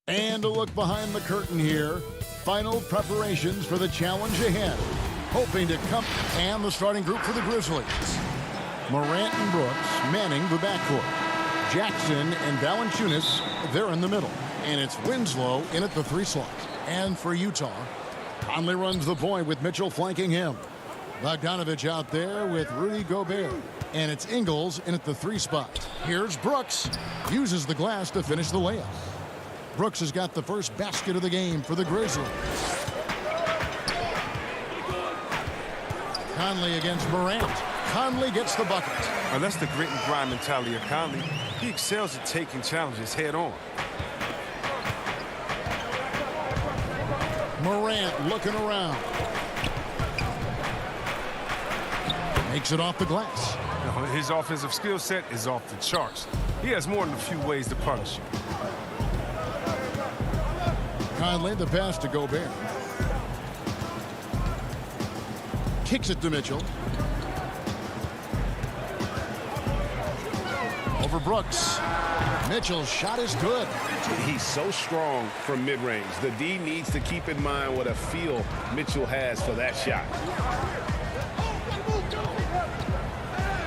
And a look behind the curtain here. Final preparations for the challenge ahead. Hoping to come and the starting group for the Grizzlies. Morant and Brooks manning the backcourt. Jackson and Valanciunas, they're in the middle. And it's Winslow in at the 3 slot. And for Utah, Conley runs the point with Mitchell flanking him. Bogdanovich out there with Rudy Gobert. And it's Ingles in at the 3 spot. Here's Brooks. Uses the glass to finish the layup. Brooks has got the first basket of the game for the Grizzlies. Conley against Morant. Conley gets the bucket. Now that's the grit and grind mentality of Conley. He excels at taking challenges head on. Morant looking around. Makes it off the glass. Now, his offensive skill set is off the charts. He has more than a few ways to punish you. Conley, the pass to Gobert. Kicks it to Mitchell. Over Brooks. Mitchell's shot is good. He's so strong from mid-range. The D needs to keep in mind what a feel Mitchell has for that shot.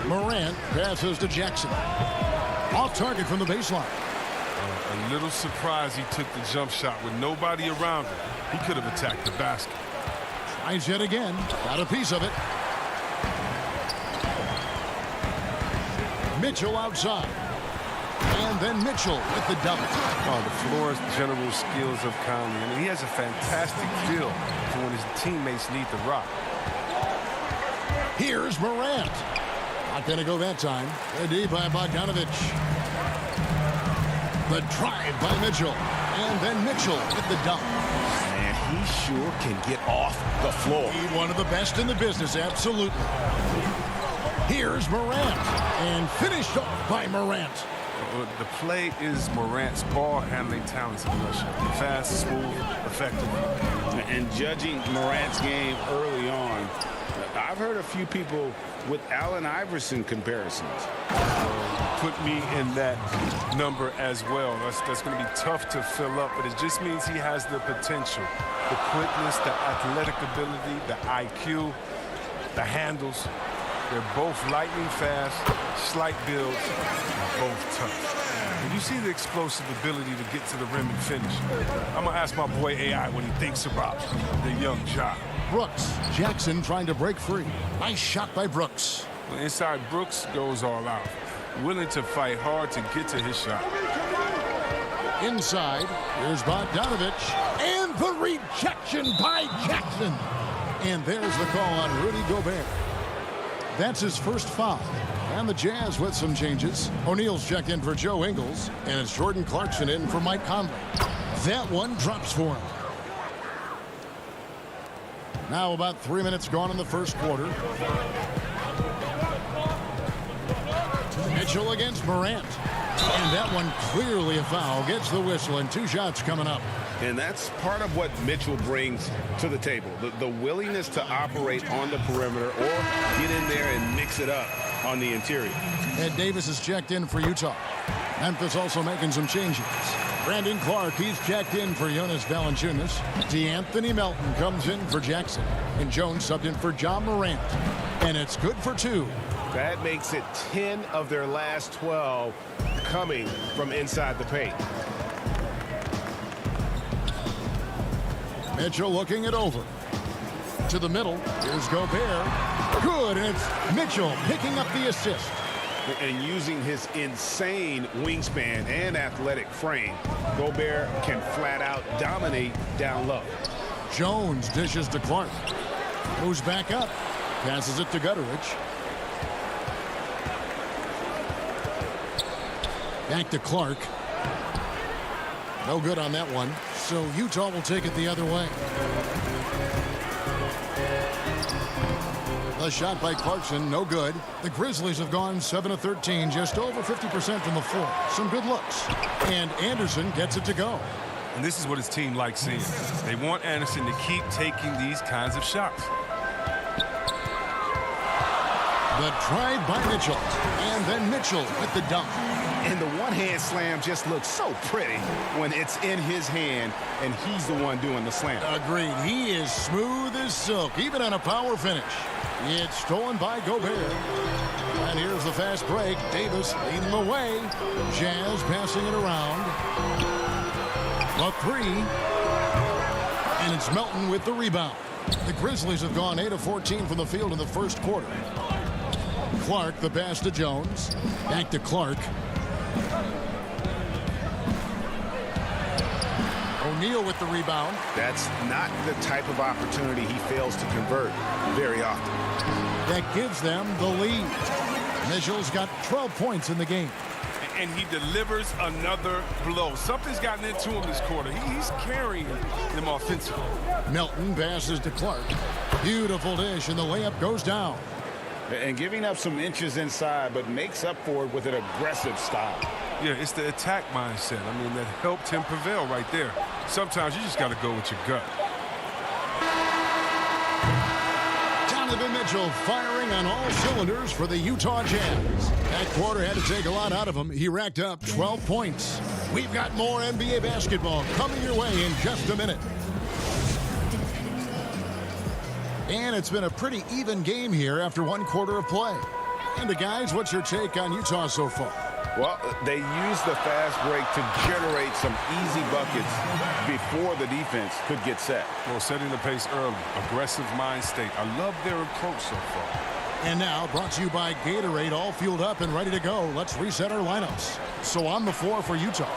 Morant passes to Jackson. Off target from the baseline. A little surprised he took the jump shot with nobody around him. He could have attacked the basket. Tries yet again. Got a piece of it. Mitchell outside. And then Mitchell with the double. Oh, the floor general skills of Conley. I mean, he has a fantastic feel for when his teammates need the rock. Here's Morant. Not going to go that time. A D by Bogdanovich. The drive by Mitchell. And then Mitchell with the dunk. Man, he sure can get off the floor. He's one of the best in the business, absolutely. Here's Morant. And finished off by Morant. The play is Morant's ball handling talents in Russia. Fast, smooth, effective. And judging Morant's game early on, I've heard a few people with Allen Iverson comparisons. Put me in that number as well. That's going to be tough to fill up, but it just means he has the potential. The quickness, the athletic ability, the IQ, the handles. They're both lightning fast, slight builds, both tough. And you see the explosive ability to get to the rim and finish. I'm going to ask my boy AI what he thinks about the young Ja. Brooks. Jackson trying to break free. Nice shot by Brooks. Inside, Brooks goes all out, willing to fight hard to get to his shot. Inside, here's Bogdanovich. And the rejection by Jackson. And there's the call on Rudy Gobert. That's his first foul. And the Jazz with some changes. O'Neal's checked in for Joe Ingles. And it's Jordan Clarkson in for Mike Conley. That one drops for him. Now about 3 minutes gone in the first quarter. Mitchell against Morant. And that one clearly a foul. Gets the whistle and 2 shots coming up. And that's part of what Mitchell brings to the table. The willingness to operate on the perimeter or get in there and mix it up on the interior. Ed Davis is checked in for Utah. Memphis also making some changes. Brandon Clark, he's checked in for Jonas Valanciunas. DeAnthony Melton comes in for Jackson. And Jones subbed in for John Morant. And it's good for 2. That makes it 10 of their last 12 coming from inside the paint. Mitchell looking it over. To the middle. Here's Gobert. Good, and it's Mitchell picking up the assist. And using his insane wingspan and athletic frame, Gobert can flat out dominate down low. Jones dishes to Clark. Moves back up. Passes it to Gutteridge. Back to Clark. No good on that one. So Utah will take it the other way. The shot by Clarkson, no good. The Grizzlies have gone 7 of 13, just over 50% from the floor. Some good looks. And Anderson gets it to go. And this is what his team likes seeing. They want Anderson to keep taking these kinds of shots. The drive by Mitchell. And then Mitchell with the dunk. And the one-hand slam just looks so pretty when it's in his hand and he's the one doing the slam. Agreed. He is smooth as silk, even on a power finish. It's stolen by Gobert. And here's the fast break. Davis leading the way. Jazz passing it around. A three. And it's Melton with the rebound. The Grizzlies have gone 8 of 14 from the field in the first quarter. Clark, the pass to Jones. Back to Clark. O'Neal with the rebound. That's not the type of opportunity he fails to convert very often. That gives them the lead. Mitchell's got 12 points in the game. And he delivers another blow. Something's gotten into him this quarter. He's carrying them offensively. Melton passes to Clark. Beautiful dish, and the layup goes down. And giving up some inches inside, but makes up for it with an aggressive style. Yeah, it's the attack mindset. I mean, that helped him prevail right there. Sometimes you just got to go with your gut. Donovan Mitchell firing on all cylinders for the Utah Jazz. That quarter had to take a lot out of him. He racked up 12 points. We've got more NBA basketball coming your way in just a minute. And it's been a pretty even game here after one quarter of play. And guys, what's your take on Utah so far? Well, they used the fast break to generate some easy buckets before the defense could get set. Well, setting the pace early, aggressive mind state. I love their approach so far. And now, brought to you by Gatorade, all fueled up and ready to go. Let's reset our lineups. So on the floor for Utah,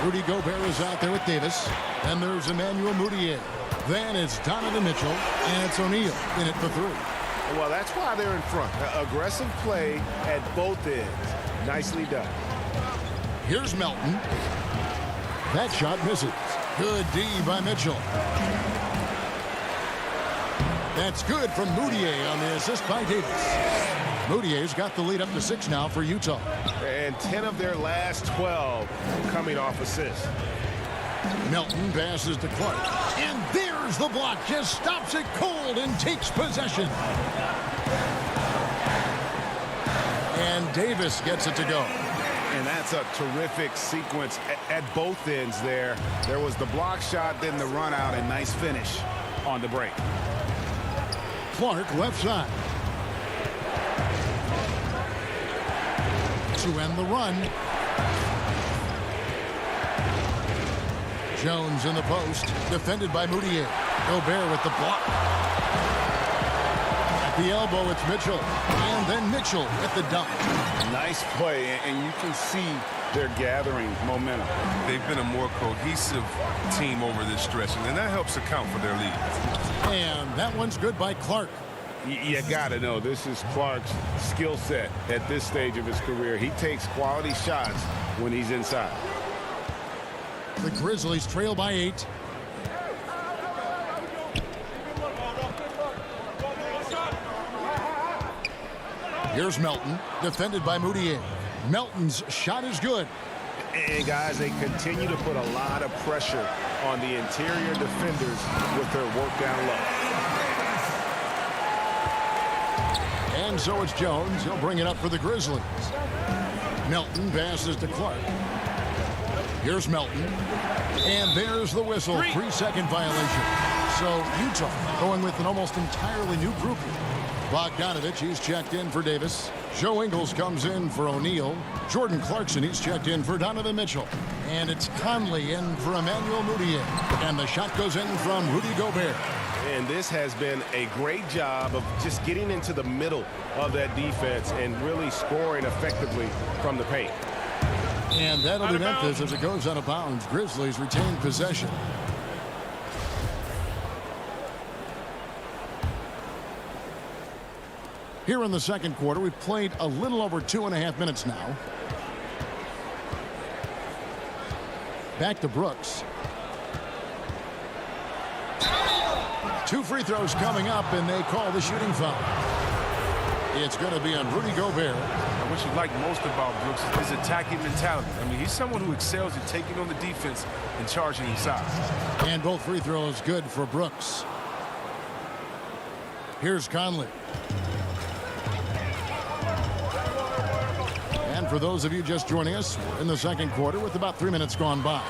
Rudy Gobert is out there with Davis. Then there's Emmanuel Mudiay. Then it's Donovan Mitchell, and it's O'Neal in it for three. Well, that's why they're in front. Aggressive play at both ends. Nicely done. Here's Melton. That shot misses. Good D by Mitchell. That's good from Mudiay on the assist by Davis. Mudiay's got the lead up to 6 now for Utah. And 10 of their last 12 coming off assists. Melton passes to Clark. And there's the block. Just stops it cold and takes possession. And Davis gets it to go. And that's a terrific sequence at both ends there. There was the block shot, then the run out, and nice finish on the break. Clark left side. To end the run. Jones in the post, defended by Mudiay. Gobert with the block. At the elbow, it's Mitchell. And then Mitchell with the dunk. Nice play, and you can see they're gathering momentum. They've been a more cohesive team over this stretch, and that helps account for their lead. And that one's good by Clark. You got to know, this is Clark's skill set at this stage of his career. He takes quality shots when he's inside. The Grizzlies trail by 8. Here's Melton, defended by Mudiay. Melton's shot is good. And guys, they continue to put a lot of pressure on the interior defenders with their work down low. And so it's Jones. He'll bring it up for the Grizzlies. Melton passes to Clark. Here's Melton. And there's the whistle. 3-second violation. So Utah going with an almost entirely new group here. Bogdanovich, he's checked in for Davis. Joe Ingles comes in for O'Neal. Jordan Clarkson, he's checked in for Donovan Mitchell. And it's Conley in for Emmanuel Mudiay. And the shot goes in from Rudy Gobert. And this has been a great job of just getting into the middle of that defense and really scoring effectively from the paint. And that'll be Memphis as it goes out of bounds. Grizzlies retain possession. Here in the second quarter, we've played a little over 2.5 minutes now. Back to Brooks. 2 free throws coming up, and they call the shooting foul. It's going to be on Rudy Gobert. What you like most about Brooks is his attacking mentality. I mean, he's someone who excels at taking on the defense and charging inside. And both free throws good for Brooks. Here's Conley. And And for those of you just joining us, we're in the second quarter with about 3 minutes gone by.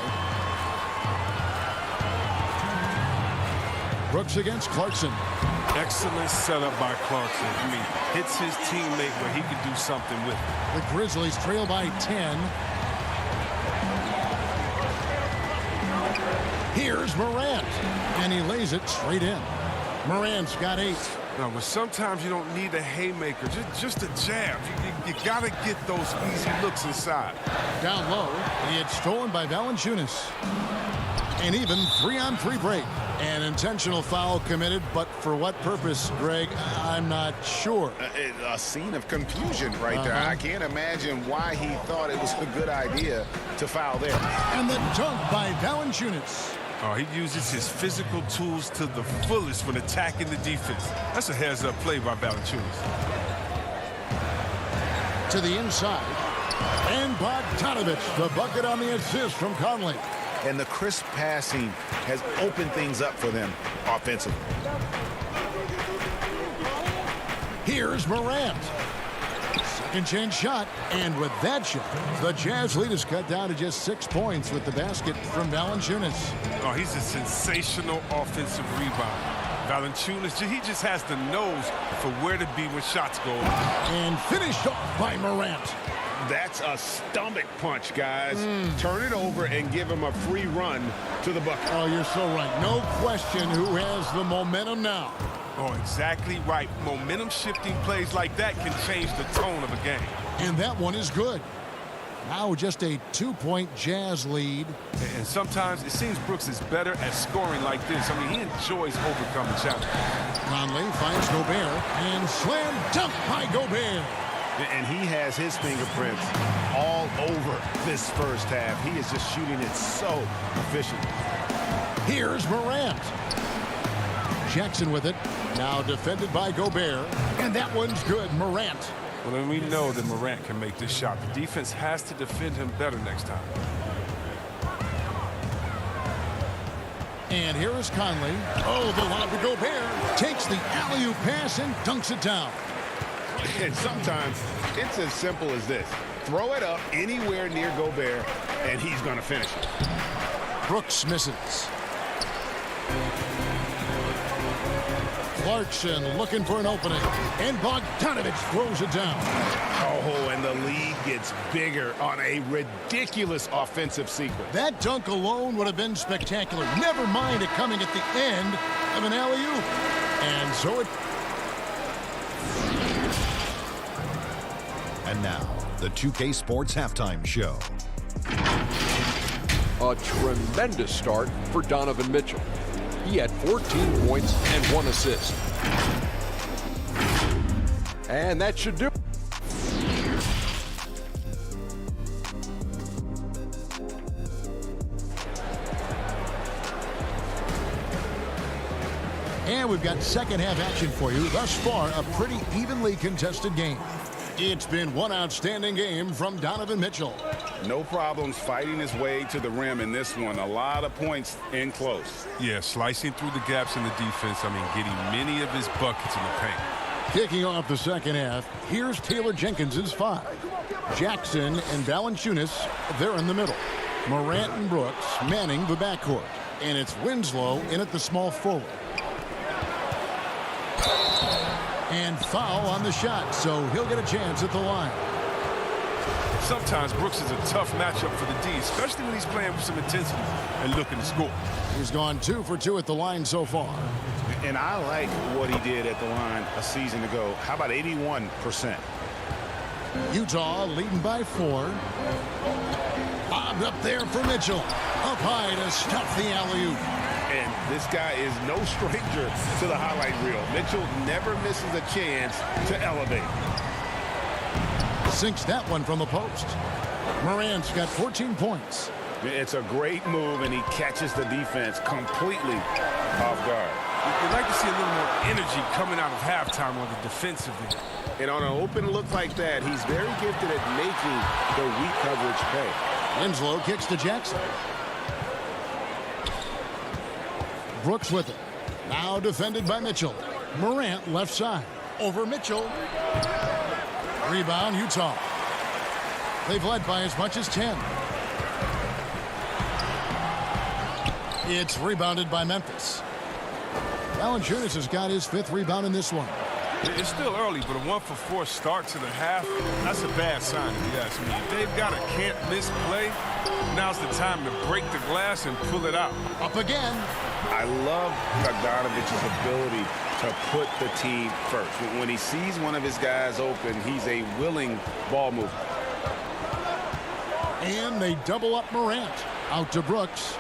Brooks against Clarkson. Excellent setup by Clarkson. I mean, hits his teammate where he could do something with it. The Grizzlies trail by 10. Here's Morant, and he lays it straight in. Morant's got 8. No, but sometimes you don't need a haymaker, just a jab. You got to get those easy looks inside. Down low, it's stolen by Valanciunas. And even 3-on-3 break. An intentional foul committed, but for what purpose, Greg? I'm not sure. A scene of confusion right there. I can't imagine why he thought it was a good idea to foul there. And the dunk by Valanciunas. Oh, he uses his physical tools to the fullest when attacking the defense. That's a heads-up play by Valanciunas. To the inside. And Bogdanovich, the bucket on the assist from Conley. And the crisp passing has opened things up for them offensively. Here's Morant. Second chance shot. And with that shot, the Jazz lead is cut down to just 6 points with the basket from Valanciunas. Oh, he's a sensational offensive rebound. Valanciunas, he just has the nose for where to be when shots go. And finished off by Morant. That's a stomach punch, guys. Turn it over and give him a free run to the bucket. Oh, you're so right. No question who has the momentum now. Oh, exactly right. Momentum-shifting plays like that can change the tone of a game. And that one is good. Now just a 2-point Jazz lead. And sometimes it seems Brooks is better at scoring like this. I mean, he enjoys overcoming challenges. Conley finds Gobert and slam dunk by Gobert. And he has his fingerprints all over this first half. He is just shooting it so efficient. Here's Morant. Jackson with it. Now defended by Gobert. And that one's good. Morant. Well, then we know that Morant can make this shot. The defense has to defend him better next time. And here is Conley. Oh, the lob to Gobert. Takes the alley-oop pass and dunks it down. And sometimes it's as simple as this. Throw it up anywhere near Gobert, and he's going to finish it. Brooks misses. Clarkson looking for an opening. And Bogdanovich throws it down. Oh, and the lead gets bigger on a ridiculous offensive sequence. That dunk alone would have been spectacular. Never mind it coming at the end of an alley-oop. And so it... And now, the 2K Sports Halftime Show. A tremendous start for Donovan Mitchell. He had 14 points and 1 assist. And that should do it. And we've got second half action for you. Thus far, a pretty evenly contested game. It's been one outstanding game from Donovan Mitchell. No problems fighting his way to the rim in this one. A lot of points in close. Yeah, slicing through the gaps in the defense. I mean, getting many of his buckets in the paint. Kicking off the second half, here's Taylor Jenkins's 5. Jackson and Valanciunas, they're in the middle. Morant and Brooks manning the backcourt. And it's Winslow in at the small forward. And foul on the shot, so he'll get a chance at the line. Sometimes Brooks is a tough matchup for the D, especially when he's playing with some intensity and looking to score. He's gone 2 for 2 at the line so far. And I like what he did at the line a season ago. How about 81%? Utah leading by 4. Bobbed up there for Mitchell. Up high to stuff the alley-oop. And this guy is no stranger to the highlight reel. Mitchell never misses a chance to elevate. Sinks that one from the post. Morant's got 14 points. It's a great move, and he catches the defense completely off guard. You'd like to see a little more energy coming out of halftime on the defensive end. And on an open look like that, he's very gifted at making the weak coverage pay. Winslow kicks to Jackson. Brooks with it. Now defended by Mitchell. Morant left side. Over Mitchell. Rebound, Utah. They've led by as much as 10. It's rebounded by Memphis. Valanciunas has got his 5th rebound in this one. It's still early, but a 1-for-4 start to the half, that's a bad sign if you ask me. If they've got a can't-miss play, now's the time to break the glass and pull it out. Up again. I love Bogdanovic's ability to put the team first. When he sees one of his guys open, he's a willing ball mover. And they double up Morant. Out to Brooks.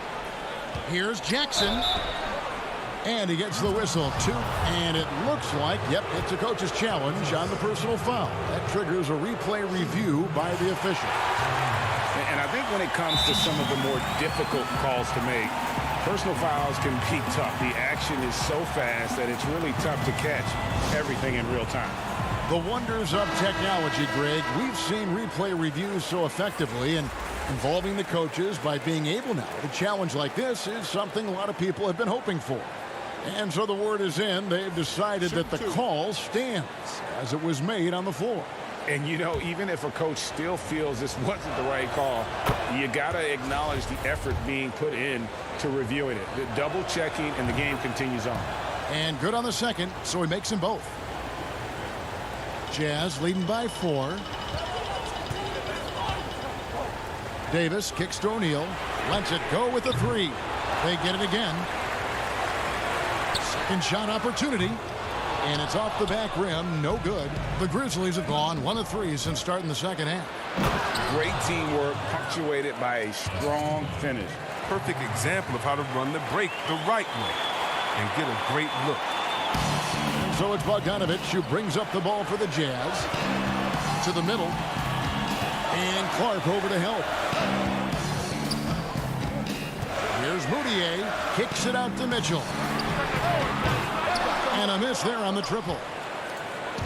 Here's Jackson. And he gets the whistle, too. And it looks like, yep, it's a coach's challenge on the personal foul. That triggers a replay review by the official. And I think when it comes to some of the more difficult calls to make, personal fouls can be tough. The action is so fast that it's really tough to catch everything in real time. The wonders of technology, Greg. We've seen replay reviews so effectively, and involving the coaches by being able now to challenge like this is something a lot of people have been hoping for. And so the word is in. They've decided that the call stands as it was made on the floor. And, you know, even if a coach still feels this wasn't the right call, you got to acknowledge the effort being put in to reviewing it. The double checking, and the game continues on. And good on the second, so he makes them both. Jazz leading by 4. Davis kicks to O'Neal. Lets it go with the 3. They get it again. Second shot opportunity. And it's off the back rim. No good. The Grizzlies have gone 1 of 3 since starting the second half. Great teamwork punctuated by a strong finish. Perfect example of how to run the break the right way and get a great look. So it's Bogdanovich who brings up the ball for the Jazz. To the middle. And Clark over to help. Here's Moutier. Kicks it out to Mitchell. And a miss there on the triple.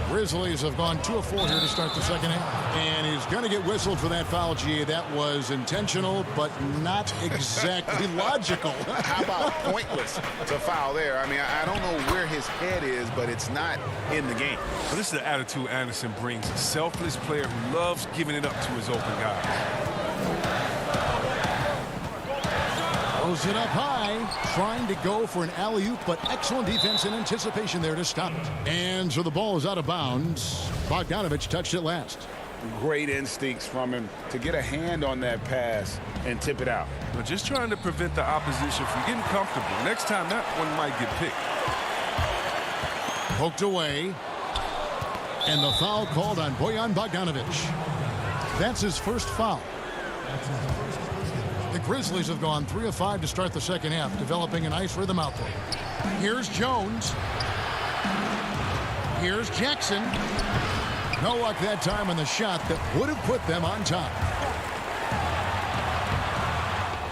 Grizzlies have gone 2 of 4 here to start the second half. And he's going to get whistled for that foul, G. That was intentional, but not exactly logical. How about pointless to foul there? I mean, I don't know where his head is, but it's not in the game. Well, this is the attitude Anderson brings. A selfless player who loves giving it up to his open guys. Throws it up high, trying to go for an alley-oop, but excellent defense and anticipation there to stop it. And so the ball is out of bounds. Bogdanovich touched it last. Great instincts from him to get a hand on that pass and tip it out. But just trying to prevent the opposition from getting comfortable. Next time, that one might get picked. Poked away. And the foul called on Bojan Bogdanovich. That's his first foul. The Grizzlies have gone 3 of 5 to start the second half, developing a nice rhythm out there. Here's Jones. Here's Jackson. No luck that time on the shot that would have put them on top.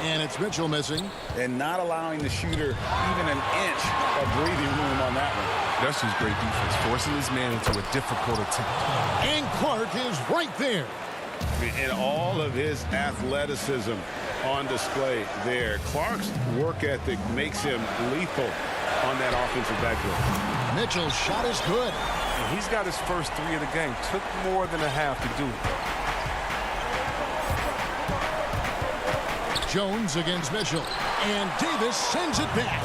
And it's Mitchell missing. And not allowing the shooter even an inch of breathing room on that one. That's just great defense, forcing his man into a difficult attempt. And Clark is right there. And all of his athleticism on display there. Clark's work ethic makes him lethal on that offensive backboard. Mitchell's shot is good. And he's got his first 3 of the game. Took more than a half to do it. Jones against Mitchell. And Davis sends it back.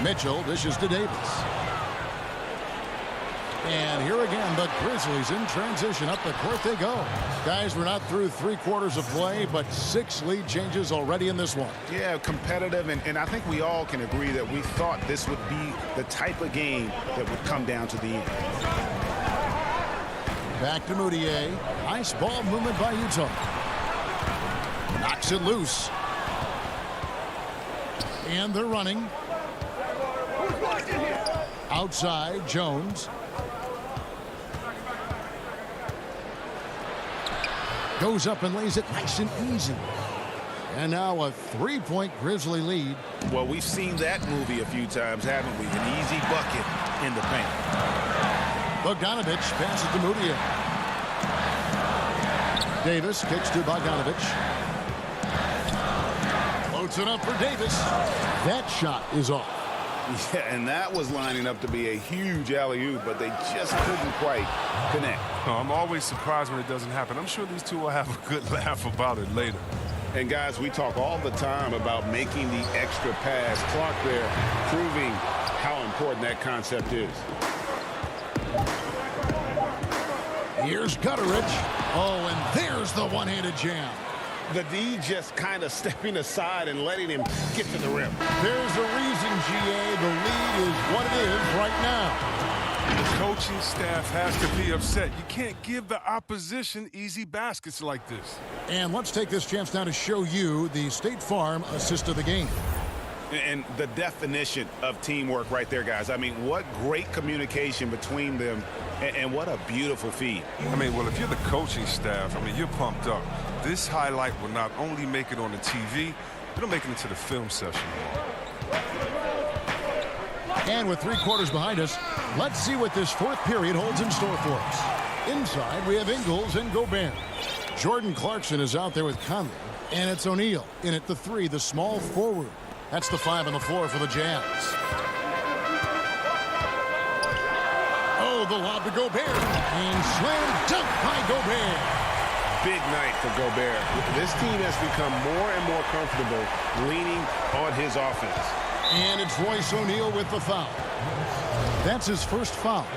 Mitchell dishes to Davis. And here again, the Grizzlies in transition. Up the court they go. Guys, we're not through 3 quarters of play, but 6 lead changes already in this one. Yeah, competitive, and I think we all can agree that we thought this would be the type of game that would come down to the end. Back to Moutier. Nice ball movement by Utah. Knocks it loose. And they're running. Outside, Jones. Goes up and lays it nice and easy. And now a 3-point Grizzly lead. Well, we've seen that movie a few times, haven't we? An easy bucket in the paint. Bogdanovich passes to Moutier. Davis kicks to Bogdanovich. Floats it up for Davis. That shot is off. Yeah, and that was lining up to be a huge alley-oop, but they just couldn't quite connect. I'm always surprised when it doesn't happen. I'm sure these two will have a good laugh about it later. And guys, we talk all the time about making the extra pass. Clark there proving how important that concept is. Here's Gutteridge. Oh, and there's the one-handed jam. The D just kind of stepping aside and letting him get to the rim. There's a reason, GA. The lead is what it is right now. The coaching staff has to be upset. You can't give the opposition easy baskets like this. And let's take this chance now to show you the State Farm assist of the game. And the definition of teamwork right there, guys. I mean, what great communication between them, and what a beautiful feed. I mean, well, if you're the coaching staff, I mean, you're pumped up. This highlight will not only make it on the TV, it'll make it into the film session. And with 3 quarters behind us, let's see what this fourth period holds in store for us. Inside, we have Ingles and Gobert. Jordan Clarkson is out there with Conley, and it's O'Neal in at the 3, the small forward. That's the 5 on the floor for the Jazz. Oh, the lob to Gobert. And slam dunk by Gobert. Big night for Gobert. This team has become more and more comfortable leaning on his offense. And it's Royce O'Neal with the foul. That's his first foul.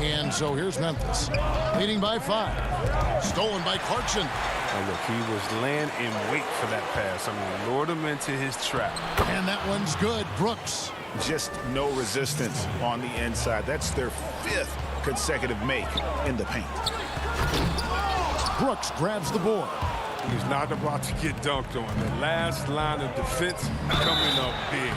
And so here's Memphis, leading by 5. Stolen by Clarkson. Now look, he was laying in wait for that pass. I mean, lured him into his trap. And that one's good. Brooks. Just no resistance on the inside. That's their 5th consecutive make in the paint. Brooks grabs the board. He's not about to get dunked on. The last line of defense coming up big.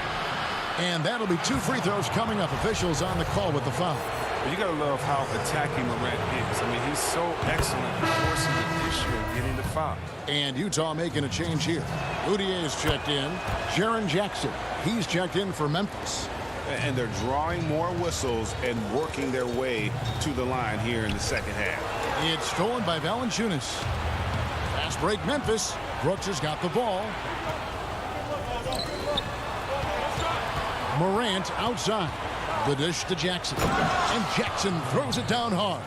And that'll be 2 free throws coming up. Officials on the call with the foul. But you got to love how attacking Morant is. I mean, he's so excellent at forcing the issue and getting the foul. And Utah making a change here. Udier's checked in. Jaren Jackson, he's checked in for Memphis. And they're drawing more whistles and working their way to the line here in the second half. It's stolen by Valanciunas. Fast break Memphis. Brooks has got the ball. Morant outside. The dish to Jackson. And Jackson throws it down hard.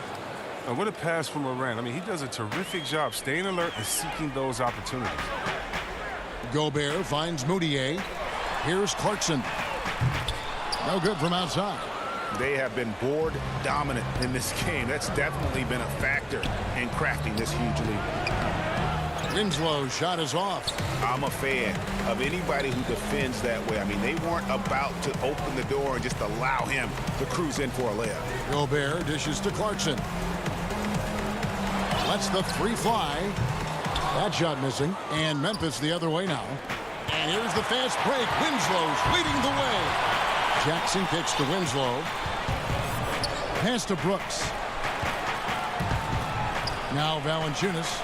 And what a pass from Morant. I mean, he does a terrific job staying alert and seeking those opportunities. Gobert finds Moutier. Here's Clarkson. No good from outside. They have been board dominant in this game. That's definitely been a factor in crafting this huge lead. Winslow's shot is off. I'm a fan of anybody who defends that way. I mean, they weren't about to open the door and just allow him to cruise in for a layup. Gobert dishes to Clarkson. Lets the 3 fly. That shot missing. And Memphis the other way now. And here's the fast break. Winslow's leading the way. Jackson kicks to Winslow. Pass to Brooks. Now Valanciunas.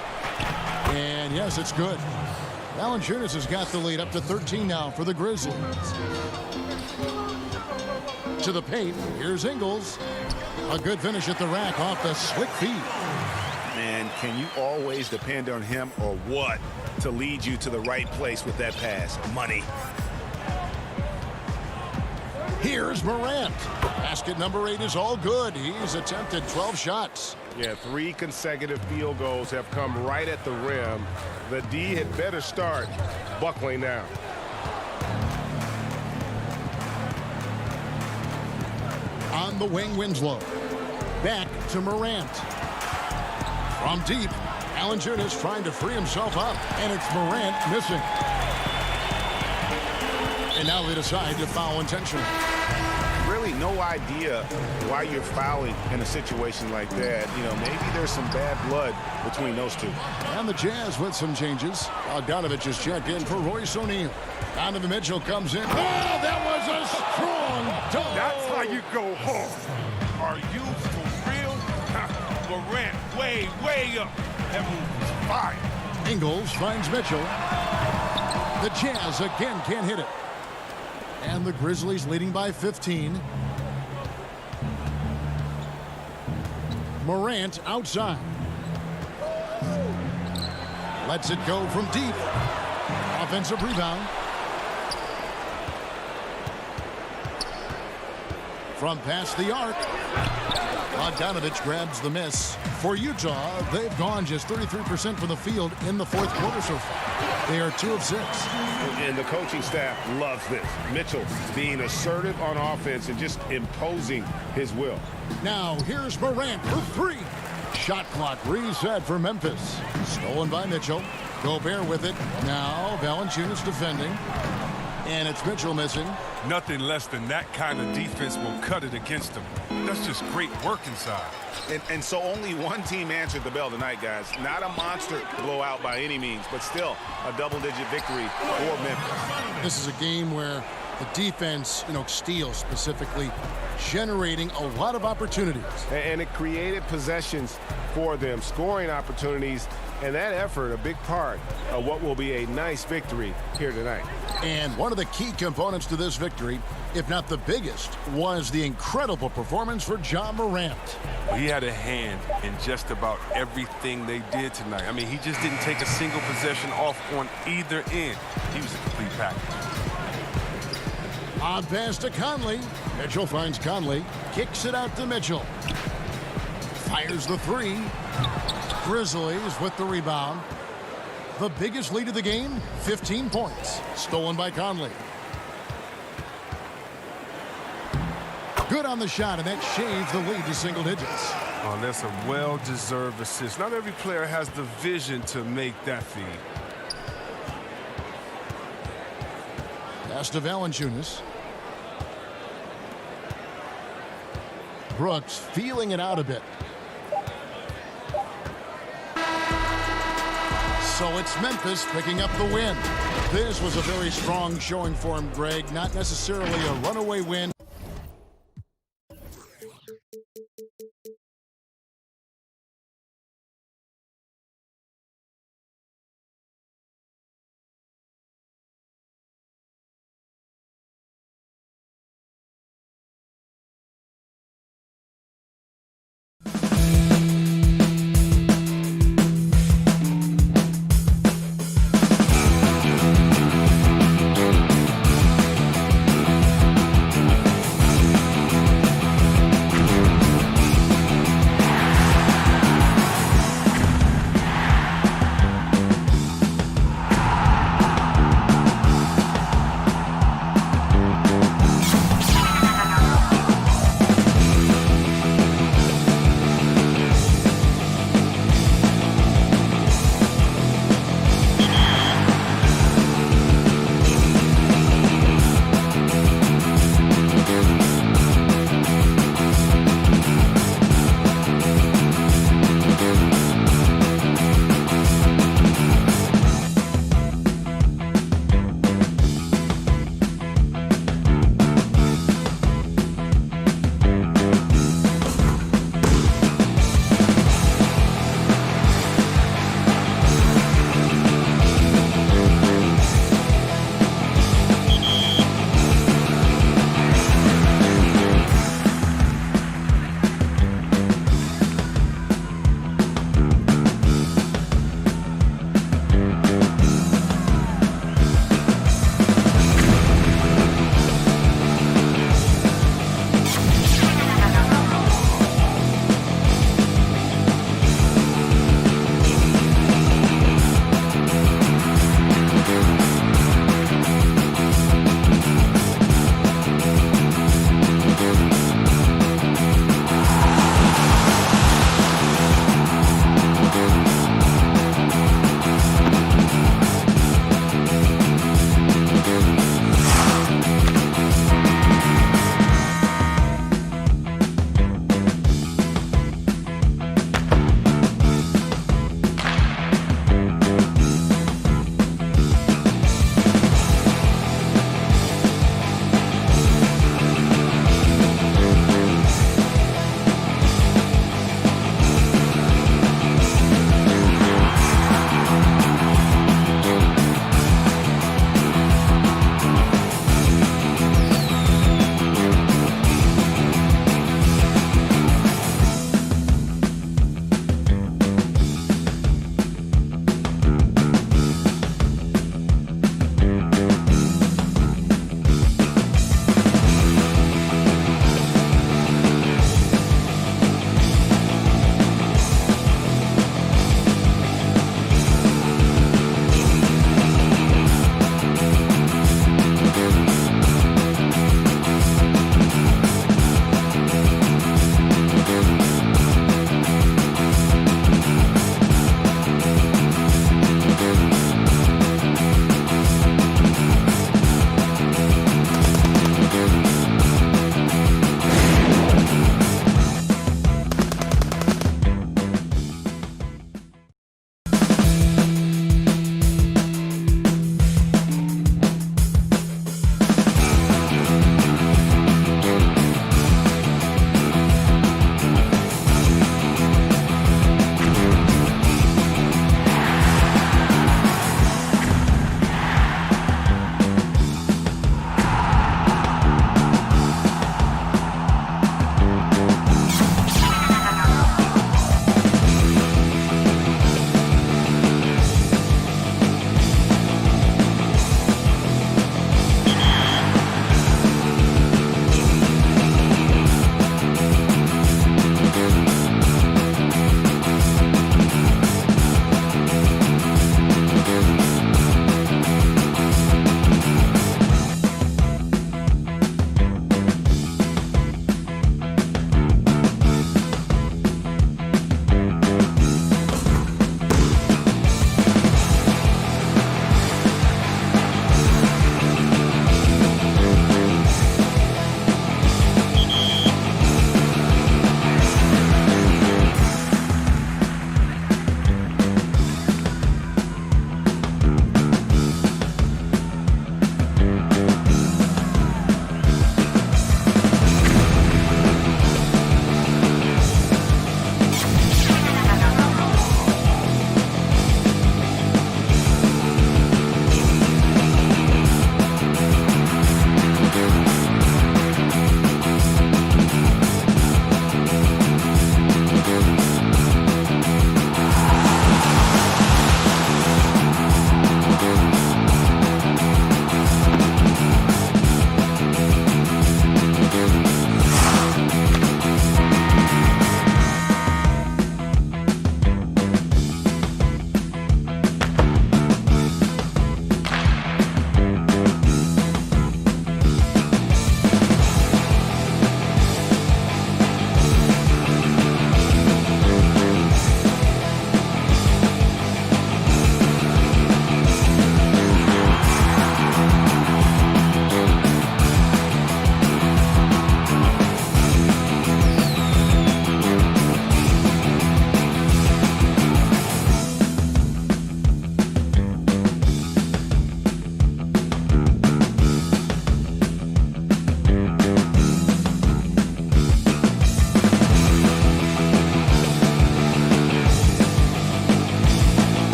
And yes, it's good. Valanciunas has got the lead up to 13 now for the Grizzlies. To the paint. Here's Ingles. A good finish at the rack off the slick feed. Man, can you always depend on him or what to lead you to the right place with that pass? Money. Here's Morant. Basket number 8 is all good. He's attempted 12 shots. Yeah, 3 consecutive field goals have come right at the rim. The D had better start buckling now. On the wing, Winslow. Back to Morant. From deep, Valanciunas trying to free himself up, and it's Morant missing. And now they decide to foul intentionally. Really no idea why you're fouling in a situation like that. You know, maybe there's some bad blood between those two. And the Jazz with some changes. Bogdanovich is checked in for Royce O'Neal. Donovan Mitchell comes in. Oh, that was a strong dunk. That's how you go home. Are you for real? Morant way, way up. That move was fire. Ingles finds Mitchell. The Jazz again can't hit it. And the Grizzlies leading by 15. Morant outside. Lets it go from deep. Offensive rebound. from past the arc. Bogdanovich grabs the miss. For Utah, they've gone just 33% from the field in the fourth quarter so far. They are 2 of 6. And the coaching staff loves this. Mitchell being assertive on offense and just imposing his will. Now here's Morant for 3. Shot clock reset for Memphis. Stolen by Mitchell. Gobert with it. Now Valanciunas defending. And it's Mitchell missing. Nothing less than that kind of defense will cut it against them. That's just great work inside. And so only one team answered the bell tonight, guys. Not a monster blowout by any means, but still a double-digit victory for Memphis. This is a game where the defense, steals specifically, generating a lot of opportunities. And it created possessions for them, scoring opportunities, and that effort, a big part of what will be a nice victory here tonight. And one of the key components to this victory, if not the biggest, was the incredible performance for Ja Morant. He had a hand in just about everything they did tonight. I mean, he just didn't take a single possession off on either end. He was a complete package. On pass to Conley. Mitchell finds Conley. Kicks it out to Mitchell. Fires the 3. Grizzlies with the rebound. The biggest lead of the game, 15 points. Stolen by Conley. Good on the shot, and that shaves the lead to single digits. Oh, that's a well-deserved assist. Not every player has the vision to make that feed. Pass to Valanciunas. Brooks feeling it out a bit. So it's Memphis picking up the win. This was a very strong showing for him, Greg. Not necessarily a runaway win.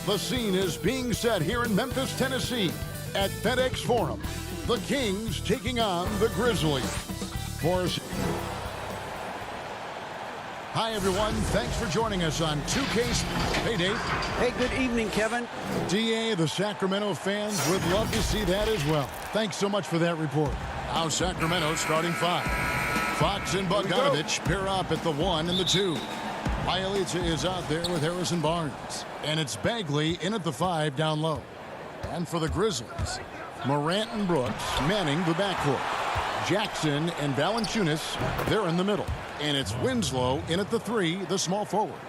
The scene is being set here in Memphis, Tennessee at FedEx Forum. The Kings taking on the Grizzlies. Hi, everyone. Thanks for joining us on 2K. Hey, Dave. Hey, good evening, Kevin. DA, the Sacramento fans would love to see that as well. Thanks so much for that report. Now Sacramento starting 5. Fox and Bogdanovich pair up at the 1 and the 2. Bielitsa is out there with Harrison Barnes. And it's Bagley in at the 5 down low. And for the Grizzlies, Morant and Brooks manning the backcourt. Jackson and Valanciunas, they're in the middle. And it's Winslow in at the 3, the small forward.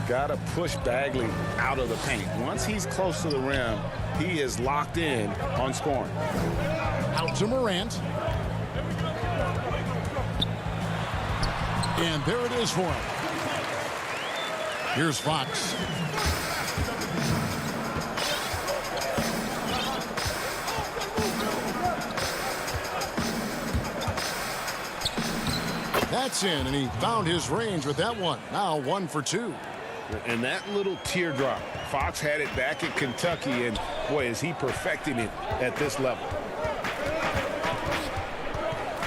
Got to push Bagley out of the paint. Once he's close to the rim, he is locked in on scoring. Out to Morant. And there it is for him. Here's Fox. That's in, and he found his range with that one. Now 1 for 2. And that little teardrop, Fox had it back at Kentucky, and boy, is he perfecting it at this level.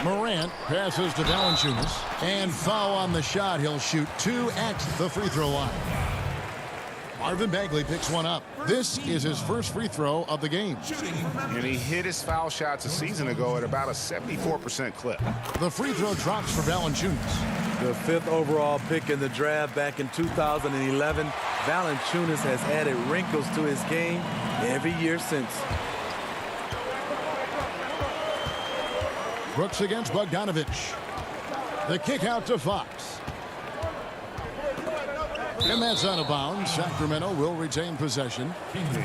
Morant passes to Valanciunas, and foul on the shot. He'll shoot 2 at the free throw line. Marvin Bagley picks one up. This is his first free throw of the game. And he hit his foul shots a season ago at about a 74% clip. The free throw drops for Valanciunas. The 5th overall pick in the draft back in 2011. Valanciunas has added wrinkles to his game every year since. Brooks against Bogdanovich. The kick out to Fox. And that's out of bounds. Sacramento will retain possession.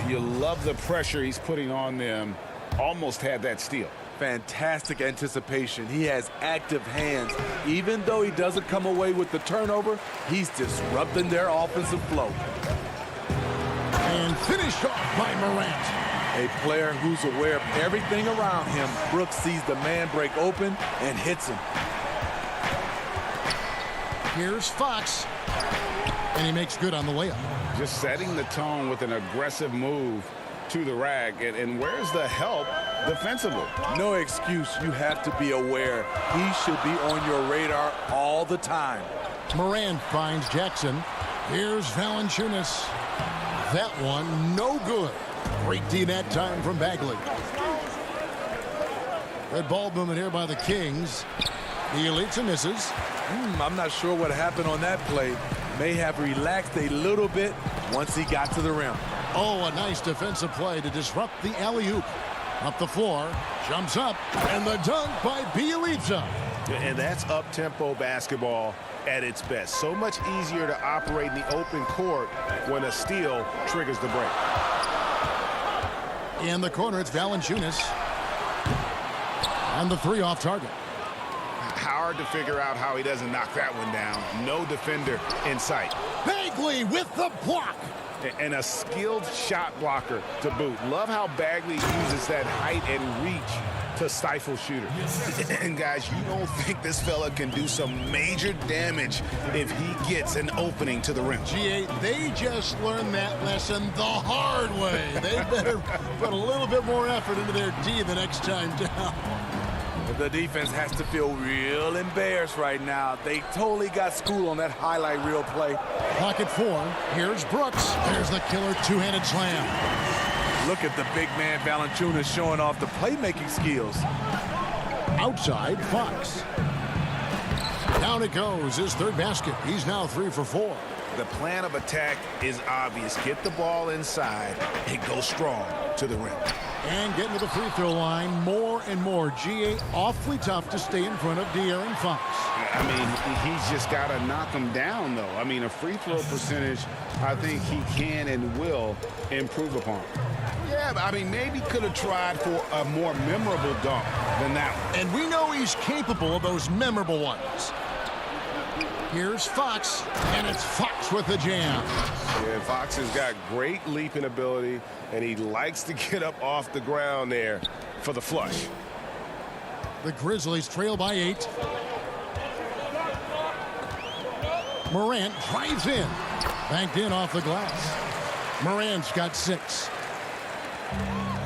You love the pressure he's putting on them. Almost had that steal. Fantastic anticipation. He has active hands. Even though he doesn't come away with the turnover, he's disrupting their offensive flow. And finished off by Morant. A player who's aware of everything around him. Brooks sees the man break open and hits him. Here's Fox. And he makes good on the layup. Just setting the tone with an aggressive move to the rack. And where's the help defensively? No excuse. You have to be aware. He should be on your radar all the time. Morant finds Jackson. Here's Valanciunas. That one, no good. Great D that time from Bagley. Red ball movement here by the Kings. Bielitsa misses. I'm not sure what happened on that play. May have relaxed a little bit once he got to the rim. Oh, a nice defensive play to disrupt the alley-oop. Up the floor, jumps up, and the dunk by Bielitsa. And that's up-tempo basketball at its best. So much easier to operate in the open court when a steal triggers the break. In the corner, it's Valanciunas. And the 3 off target. Hard to figure out how he doesn't knock that one down. No defender in sight. Bagley with the block. And a skilled shot blocker to boot. Love how Bagley uses that height and reach to stifle shooters. And guys, you don't think this fella can do some major damage if he gets an opening to the rim. G8, they just learned that lesson the hard way. They better put a little bit more effort into their D the next time down. The defense has to feel real embarrassed right now. They totally got schooled on that highlight reel play. Pocket 4. Here's Brooks. There's the killer two-handed slam. Look at the big man Valanciunas showing off the playmaking skills. Outside, Fox. Down it goes. His 3rd basket. He's now 3 for 4. The plan of attack is obvious. Get the ball inside and go strong to the rim. And getting to the free throw line more and more. GA awfully tough to stay in front of De'Aaron Fox. I mean, he's just got to knock him down, though. I mean, a free throw percentage, I think he can and will improve upon. Yeah, but I mean, maybe could have tried for a more memorable dunk than that one. And we know he's capable of those memorable ones. Here's Fox, and it's Fox with the jam. Yeah, Fox has got great leaping ability, and he likes to get up off the ground there for the flush. The Grizzlies trail by 8. Morant drives in. Banked in off the glass. Morant's got 6.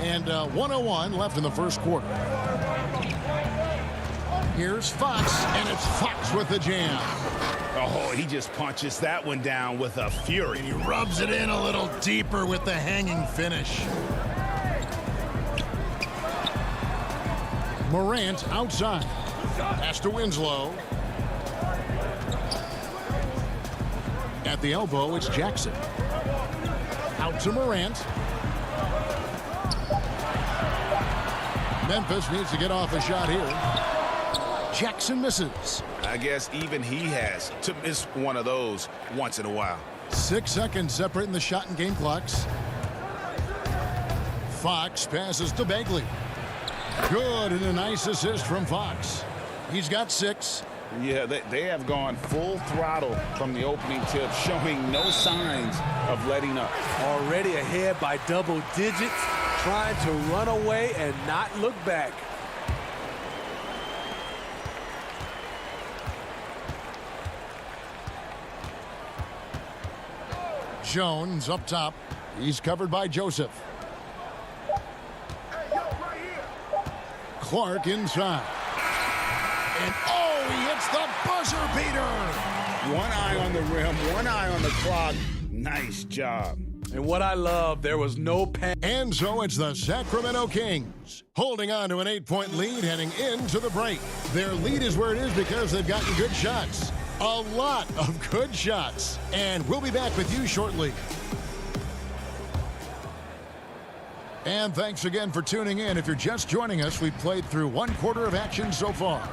And 1:01 left in the first quarter. Here's Fox, and it's Fox with the jam. Oh, he just punches that one down with a fury. He rubs it in a little deeper with the hanging finish. Morant outside. Pass to Winslow. At the elbow, it's Jackson. Out to Morant. Memphis needs to get off a shot here. Jackson misses. I guess even he has to miss one of those once in a while. 6 seconds separating the shot and game clocks. Fox passes to Bagley. Good, and a nice assist from Fox. He's got 6. Yeah, they have gone full throttle from the opening tip, showing no signs of letting up. Already ahead by double digits, trying to run away and not look back. Jones up top. He's covered by Joseph. Clark inside. And oh, he hits the buzzer beater. One eye on the rim, one eye on the clock. Nice job. And what I love, there was no panic. And so it's the Sacramento Kings holding on to an 8-point lead heading into the break. Their lead is where it is because they've gotten good shots. A lot of good shots. And we'll be back with you shortly. And thanks again for tuning in. If you're just joining us, we've played through 1 quarter of action so far.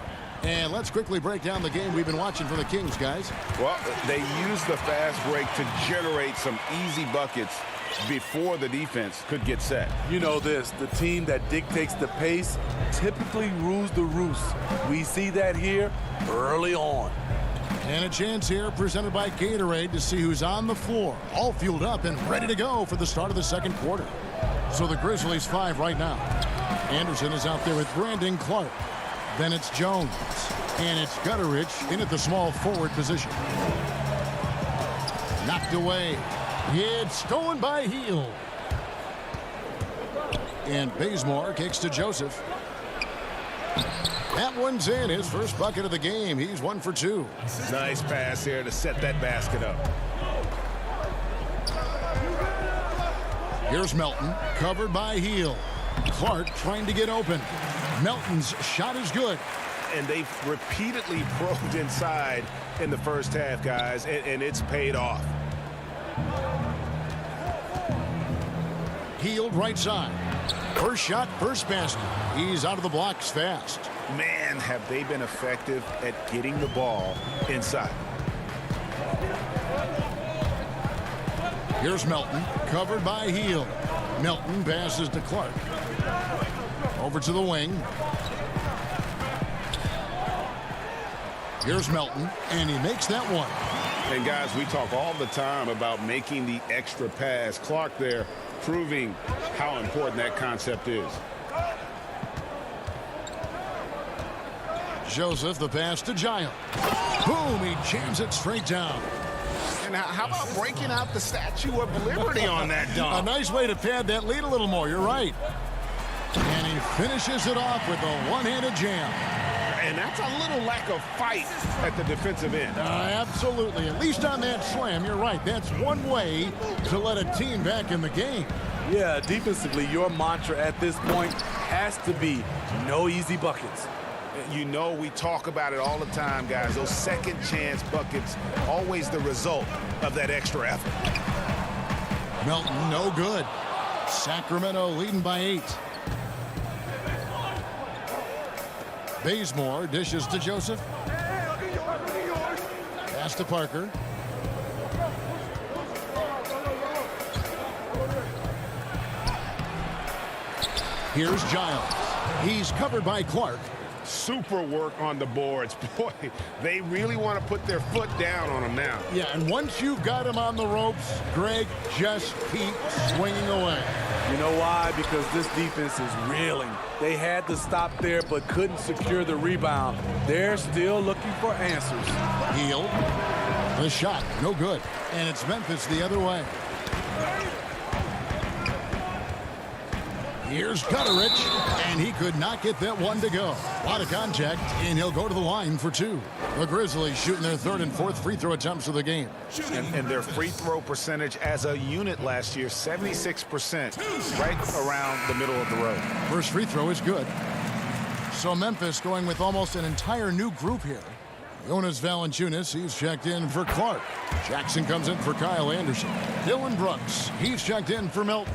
And let's quickly break down the game we've been watching for the Kings, guys. Well, they used the fast break to generate some easy buckets before the defense could get set. You know this, the team that dictates the pace typically rules the roost. We see that here early on. And a chance here presented by Gatorade to see who's on the floor, all fueled up and ready to go for the start of the second quarter. So the Grizzlies 5 right now. Anderson is out there with Brandon Clark. Then it's Jones. And it's Gutterich in at the small forward position. Knocked away. It's stolen by Hield. And Bazemore kicks to Joseph. That one's in. His first bucket of the game. He's 1 for 2. Nice pass here to set that basket up. Here's Melton, covered by Hield. Clark trying to get open. Melton's shot is good. And they've repeatedly probed inside in the first half, guys, and it's paid off. Hield right side. First shot, first basket. He's out of the blocks fast. Man, have they been effective at getting the ball inside. Here's Melton, covered by Hield. Melton passes to Clark. Over to the wing. Here's Melton, and he makes that one. And guys, we talk all the time about making the extra pass. Clark there proving how important that concept is. Joseph, the pass to Giles. Boom, he jams it straight down. And how about breaking out the Statue of Liberty on that dunk? A nice way to pad that lead a little more, you're right. And he finishes it off with a one-handed jam. And that's a little lack of fight at the defensive end. Absolutely. At least on that slam, you're right. That's one way to let a team back in the game. Yeah, defensively, your mantra at this point has to be no easy buckets. You know, we talk about it all the time, guys. Those second chance buckets, always the result of that extra effort. Melton, no good. Sacramento leading by 8. Bazemore dishes to Joseph. Pass to Parker. Here's Giles. He's covered by Clark. Super work on the boards. Boy, they really want to put their foot down on him now. Yeah, and once you've got him on the ropes, Greg, just keep swinging away. You know why? Because this defense is reeling. They had to stop there but couldn't secure the rebound. They're still looking for answers. Hield. The shot, no good. And it's Memphis the other way. Here's Gutterich, and he could not get that one to go. A lot of contact, and he'll go to the line for two. The Grizzlies shooting their third and fourth free throw attempts of the game. And their free throw percentage as a unit last year, 76%, right around the middle of the road. First free throw is good. So Memphis going with almost an entire new group here. Jonas Valanciunas, he's checked in for Clark. Jackson comes in for Kyle Anderson. Dylan Brooks, he's checked in for Milton.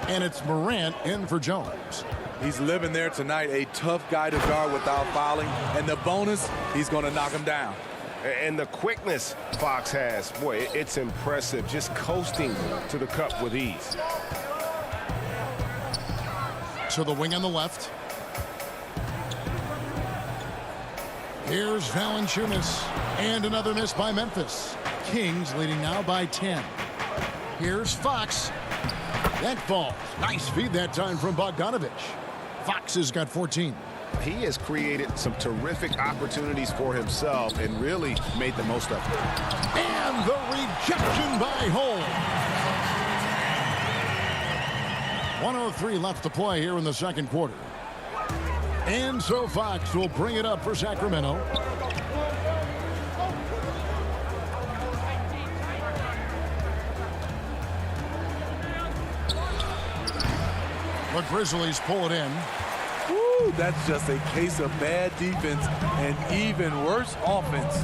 And it's Morant in for Jones. He's living there tonight, a tough guy to guard without fouling. And the bonus, he's going to knock him down. And the quickness Fox has, boy, it's impressive. Just coasting to the cup with ease. To the wing on the left. Here's Valanciunas. And another miss by Memphis. Kings leading now by 10. Here's Fox. That falls. Nice feed that time from Bogdanovich. Fox has got 14. He has created some terrific opportunities for himself and really made the most of it. And the rejection by Holmes. 1:03 left to play here in the second quarter. And so Fox will bring it up for Sacramento. The Grizzlies pull it in. Woo, that's just a case of bad defense and even worse offense.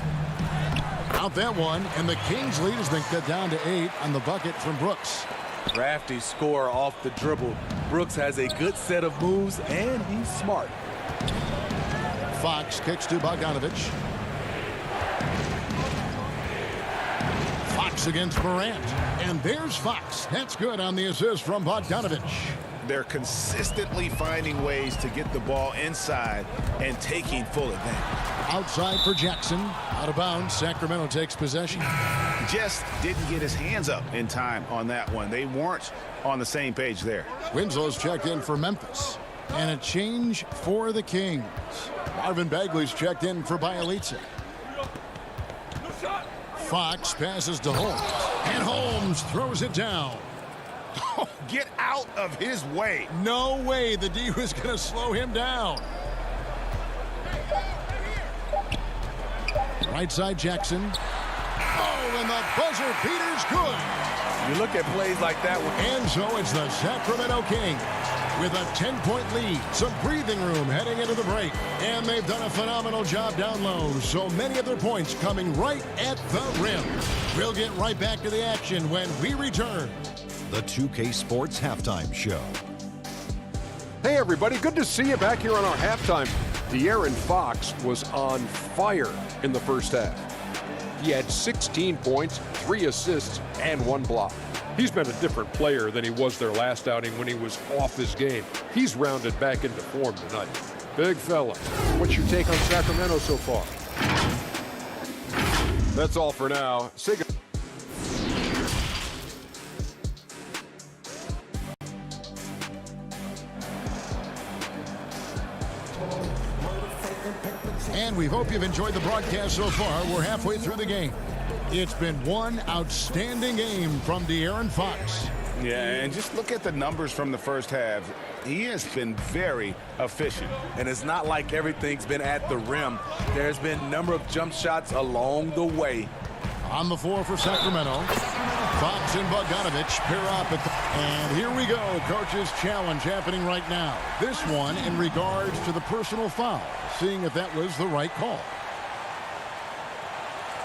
Out that one, and the Kings lead has been cut down to 8 on the bucket from Brooks. Crafty score off the dribble. Brooks has a good set of moves, and he's smart. Fox kicks to Bogdanovich. Fox against Morant. And there's Fox. That's good on the assist from Bogdanovich. They're consistently finding ways to get the ball inside and taking full advantage. Outside for Jackson. Out of bounds. Sacramento takes possession. Just didn't get his hands up in time on that one. They weren't on the same page there. Winslow's checked in for Memphis. And a change for the Kings. Marvin Bagley's checked in for Bielitsa. Fox passes to Holmes. And Holmes throws it down. Oh, get out of his way. No way the D was going to slow him down. Right side Jackson. Oh, and the buzzer beater's good. You look at plays like that one. And so it's the Sacramento Kings with a 10-point lead. Some breathing room heading into the break. And they've done a phenomenal job down low. So many of their points coming right at the rim. We'll get right back to the action when we return. The 2K Sports Halftime Show. Hey, everybody. Good to see you back here on our halftime. De'Aaron Fox was on fire in the first half. He had 16 points, 3 assists, and 1 block. He's been a different player than he was their last outing when he was off his game. He's rounded back into form tonight. Big fella. What's your take on Sacramento so far? That's all for now. Say goodbye. And we hope you've enjoyed the broadcast so far. We're halfway through the game. It's been one outstanding game from De'Aaron Fox. Yeah, and just look at the numbers from the first half. He has been very efficient. And it's not like everything's been at the rim. There's been a number of jump shots along the way. On the floor for Sacramento, Fox and Bogdanovich pair up and here we go. Coach's challenge happening right now. This one in regards to the personal foul, seeing if that was the right call.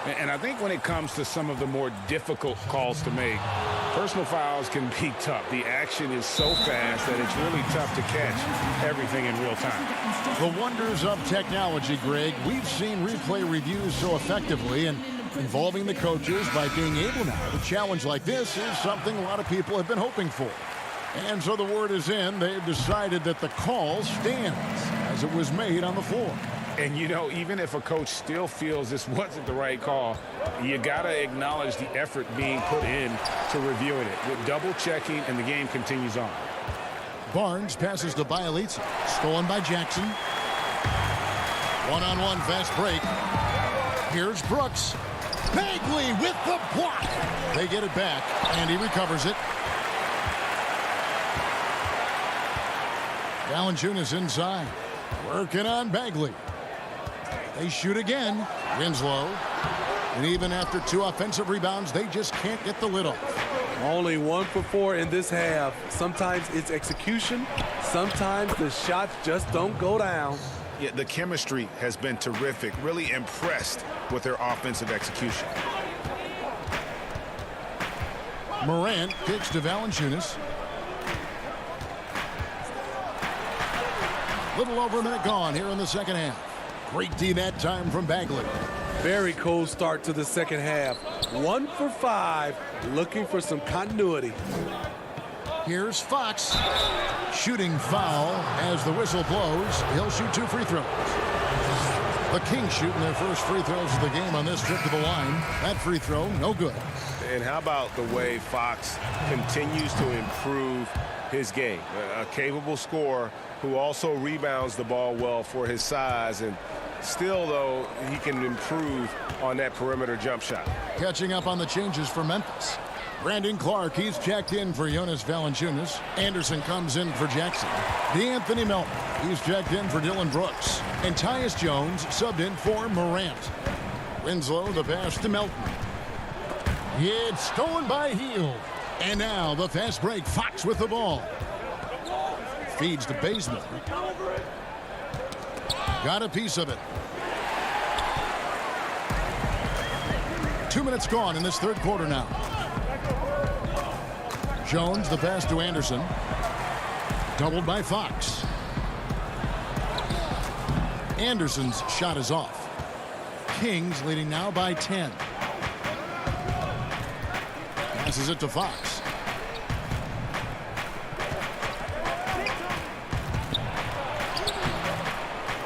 And I think when it comes to some of the more difficult calls to make, personal fouls can be tough. The action is so fast that it's really tough to catch everything in real time. The wonders of technology, Greg. We've seen replay reviews so effectively, and involving the coaches by being able now to challenge like this is something a lot of people have been hoping for. And so the word is in. They've decided that the call stands as it was made on the floor. And, you know, even if a coach still feels this wasn't the right call, you got to acknowledge the effort being put in to reviewing it. With double checking, and the game continues on. Barnes passes to Bielitsa. Stolen by Jackson. One-on-one fast break. Here's Brooks. Bagley with the block. They get it back, and he recovers it. Valanciunas inside. Working on Bagley. They shoot again. Winslow. And even after 2 offensive rebounds, they just can't get the lid off. Only 1 for 4 in this half. Sometimes it's execution. Sometimes the shots just don't go down. Yeah, the chemistry has been terrific. Really impressed with their offensive execution. Morant kicks to Valanciunas. Little over a minute gone here in the second half. Great D that time from Bagley. Very cold start to the second half. 1 for 5, looking for some continuity. Here's Fox. Shooting foul as the whistle blows. He'll shoot 2 free throws. The Kings shooting their first free throws of the game on this trip to the line. That free throw, no good. And how about the way Fox continues to improve his game? A capable scorer who also rebounds the ball well for his size, and still, though, he can improve on that perimeter jump shot. Catching up on the changes for Memphis. Brandon Clark, he's checked in for Jonas Valanciunas. Anderson comes in for Jackson. DeAnthony Melton, he's checked in for Dylan Brooks. And Tyus Jones subbed in for Morant. Winslow, the pass to Melton. It's stolen by Hield. And now the fast break. Fox with the ball. Feeds to Bazemore. Got a piece of it. 2 minutes gone in this third quarter now. Jones, the pass to Anderson. Doubled by Fox. Anderson's shot is off. Kings leading now by 10. Passes it to Fox.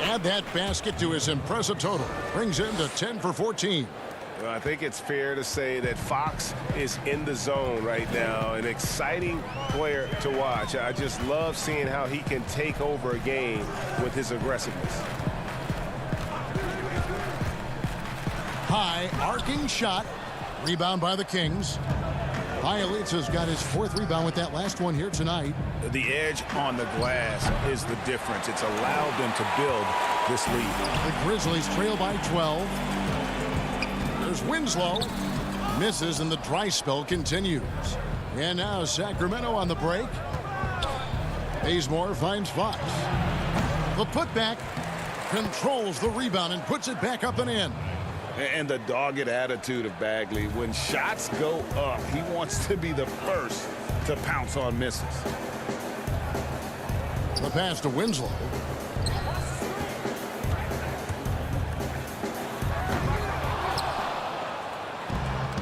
Add that basket to his impressive total. Brings him to 10 for 14. Well, I think it's fair to say that Fox is in the zone right now. An exciting player to watch. I just love seeing how he can take over a game with his aggressiveness. High arcing shot. Rebound by the Kings. Bielitsa's got his 4th rebound with that last one here tonight. The edge on the glass is the difference. It's allowed them to build this lead. The Grizzlies trail by 12. There's Winslow. Misses and the dry spell continues. And now Sacramento on the break. Bazemore finds Fox. The putback controls the rebound and puts it back up and in. And the dogged attitude of Bagley. When shots go up, he wants to be the first to pounce on misses. The pass to Winslow.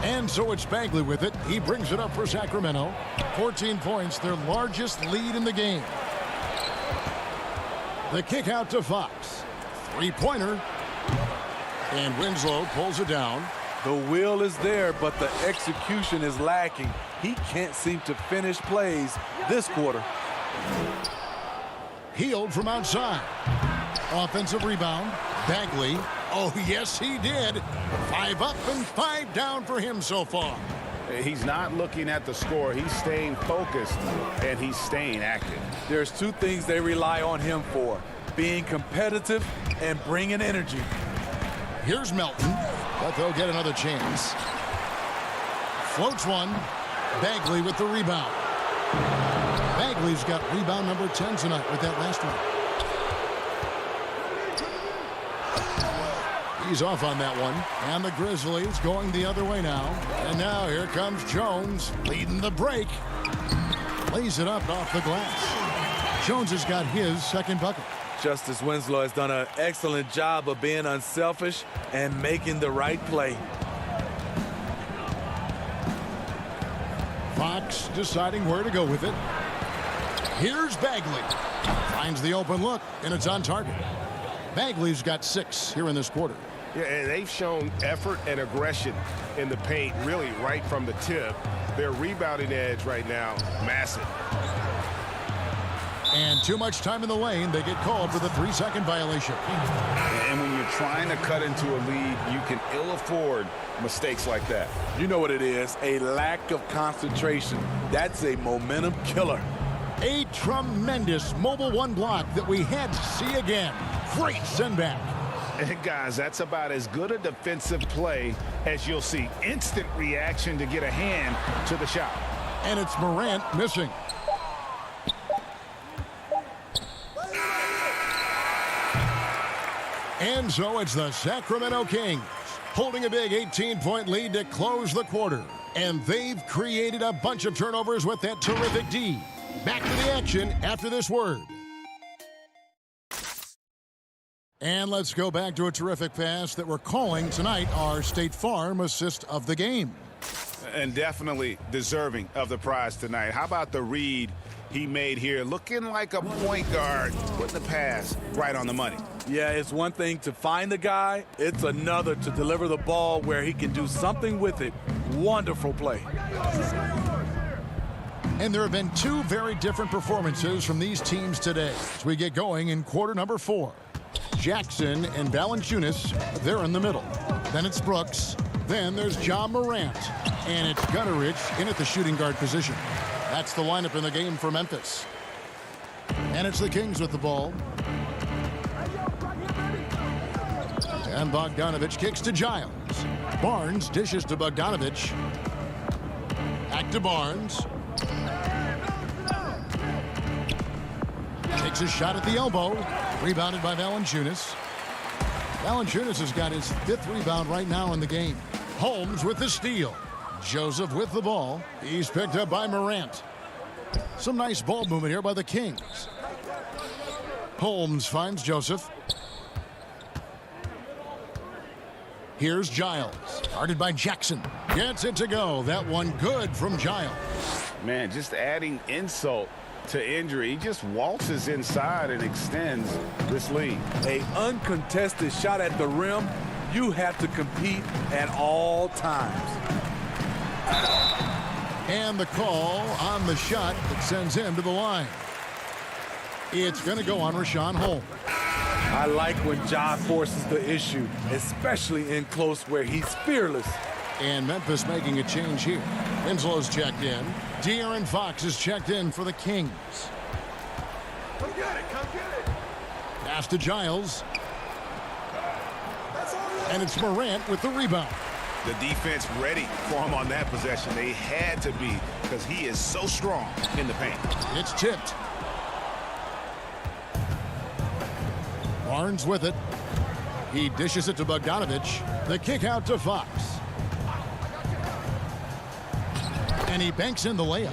And so it's Bagley with it. He brings it up for Sacramento. 14 points, their largest lead in the game. The kick out to Fox. 3-pointer. And Winslow pulls it down. The will is there, but the execution is lacking. He can't seem to finish plays this quarter. Hield from outside. Offensive rebound. Bagley. Oh, yes, he did. 5 up and 5 down for him so far. He's not looking at the score. He's staying focused, and he's staying active. There's 2 things they rely on him for: being competitive and bringing energy. Here's Melton, but they'll get another chance. Floats one. Bagley with the rebound. Bagley's got rebound number 10 tonight with that last one. He's off on that one. And the Grizzlies going the other way now. And now here comes Jones leading the break. Lays it up off the glass. Jones has got his 2nd bucket. Justice Winslow has done an excellent job of being unselfish and making the right play. Fox deciding where to go with it. Here's Bagley. Finds the open look, and it's on target. Bagley's got 6 here in this quarter. Yeah, and they've shown effort and aggression in the paint, really right from the tip. Their rebounding edge right now, massive. And too much time in the lane. They get called for the 3-second violation. And when you're trying to cut into a lead, you can ill afford mistakes like that. You know what it is, a lack of concentration. That's a momentum killer. A tremendous mobile one block that we had to see again. Great send back. And guys, that's about as good a defensive play as you'll see. Instant reaction to get a hand to the shot. And it's Morant missing. And so it's the Sacramento Kings holding a big 18-point lead to close the quarter. And they've created a bunch of turnovers with that terrific D. Back to the action after this word. And let's go back to a terrific pass that we're calling tonight our State Farm assist of the game. And definitely deserving of the prize tonight. How about the read he made here? Looking like a point guard, putting the pass right on the money. Yeah, it's one thing to find the guy. It's another to deliver the ball where he can do something with it. Wonderful play. And there have been two very different performances from these teams today as we get going in quarter number 4. Jackson and Valanciunas, they're in the middle. Then it's Brooks. Then there's John Morant. And it's Gunnerich in at the shooting guard position. That's the lineup in the game for Memphis. And it's the Kings with the ball. And Bogdanovich kicks to Giles. Barnes dishes to Bogdanovich. Back to Barnes. Takes a shot at the elbow. Rebounded by Valanciunas. Valanciunas has got his 5th rebound right now in the game. Holmes with the steal. Joseph with the ball. He's picked up by Morant. Some nice ball movement here by the Kings. Holmes finds Joseph. Here's Giles. Guarded by Jackson. Gets it to go. That one good from Giles. Man, just adding insult to injury. He just waltzes inside and extends this lead. A uncontested shot at the rim. You have to compete at all times. And the call on the shot that sends him to the line. It's going to go on Rashawn Holmes. I like when Ja forces the issue, especially in close where he's fearless. And Memphis making a change here. Winslow's checked in. De'Aaron Fox is checked in for the Kings. Come get it, come get it. Pass to Giles. And it's Morant with the rebound. The defense ready for him on that possession. They had to be because he is so strong in the paint. It's tipped. Barnes with it. He dishes it to Bogdanovich. The kick out to Fox. And he banks in the layup.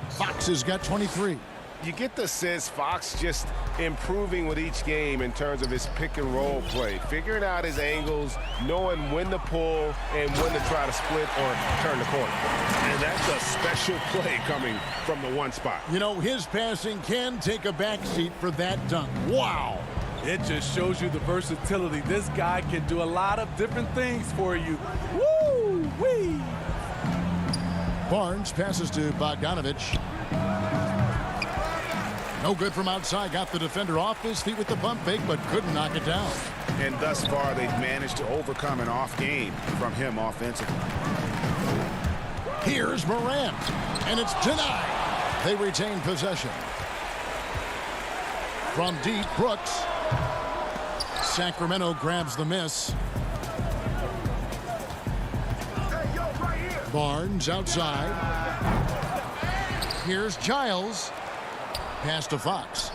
Fox has got 23. You get the sense Fox just improving with each game in terms of his pick and roll play, figuring out his angles, knowing when to pull and when to try to split or turn the corner. And that's a special play coming from the one spot. You know, his passing can take a backseat for that dunk. Wow. It just shows you the versatility. This guy can do a lot of different things for you. Woo-wee! Barnes passes to Bogdanovich. No good from outside. Got the defender off his feet with the pump fake, but couldn't knock it down. And thus far, they've managed to overcome an off game from him offensively. Here's Morant, and it's denied. They retain possession. From deep, Brooks. Sacramento grabs the miss. Barnes outside. Here's Giles. Pass to Fox.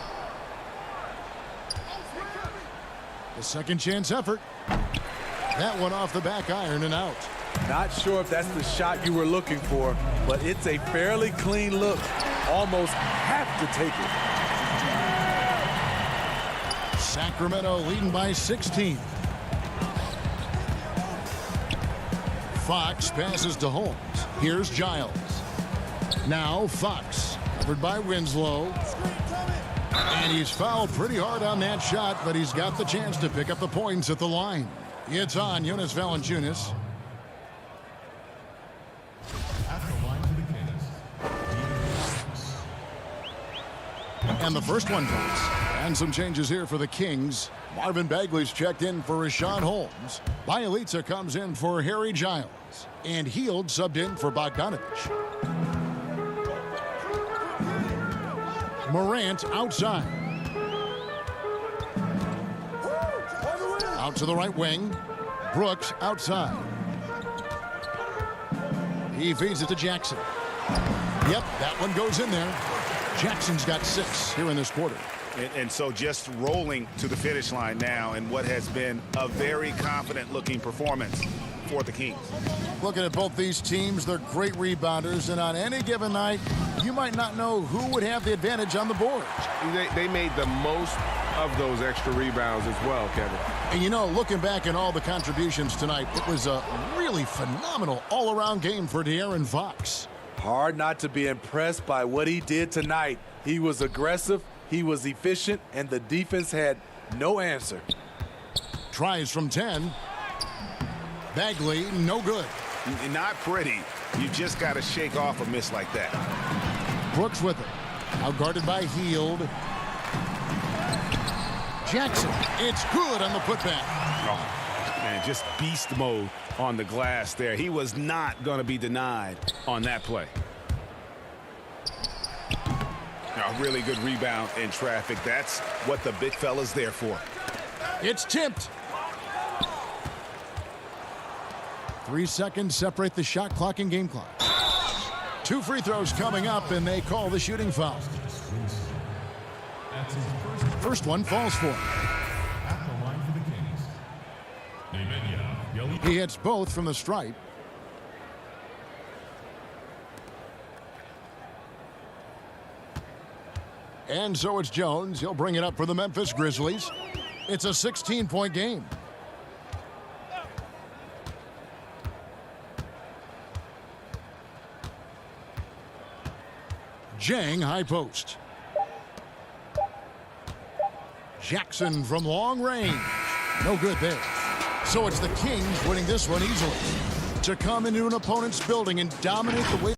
The second chance effort. That one off the back iron and out. Not sure if that's the shot you were looking for, but it's a fairly clean look. Almost have to take it. Sacramento leading by 16. Fox passes to Holmes. Here's Giles. Now Fox, covered by Winslow. And he's fouled pretty hard on that shot, but he's got the chance to pick up the points at the line. It's on Jonas Valanciunas. And the first one drops. And some changes here for the Kings. Marvin Bagley's checked in for Rashawn Holmes. Bielitsa comes in for Harry Giles. And Hield subbed in for Bogdanovich. Morant outside. Out to the right wing. Brooks outside. He feeds it to Jackson. Yep, that one goes in there. Jackson's got 6 here in this quarter. And so just rolling to the finish line now in what has been a very confident-looking performance for the Kings. Looking at both these teams, they're great rebounders, and on any given night, you might not know who would have the advantage on the boards. They made the most of those extra rebounds as well, Kevin. And you know, looking back at all the contributions tonight, it was a really phenomenal all-around game for De'Aaron Fox. Hard not to be impressed by what he did tonight. He was aggressive, he was efficient, and the defense had no answer. Tries from 10. Bagley, no good. Not pretty. You just got to shake off a miss like that. Brooks with it. Out guarded by Hield. Jackson, it's good on the putback. Oh, man, just beast mode on the glass there. He was not going to be denied on that play. A really good rebound in traffic. That's what the big fella's there for. It's tipped. 3 seconds separate the shot clock and game clock. 2 free throws coming up, and they call the shooting foul. First one falls for him. He hits both from the stripe. And so it's Jones. He'll bring it up for the Memphis Grizzlies. It's a 16-point game. Jang high post. Jackson from long range. No good there. So it's the Kings winning this one easily. To come into an opponent's building and dominate the way.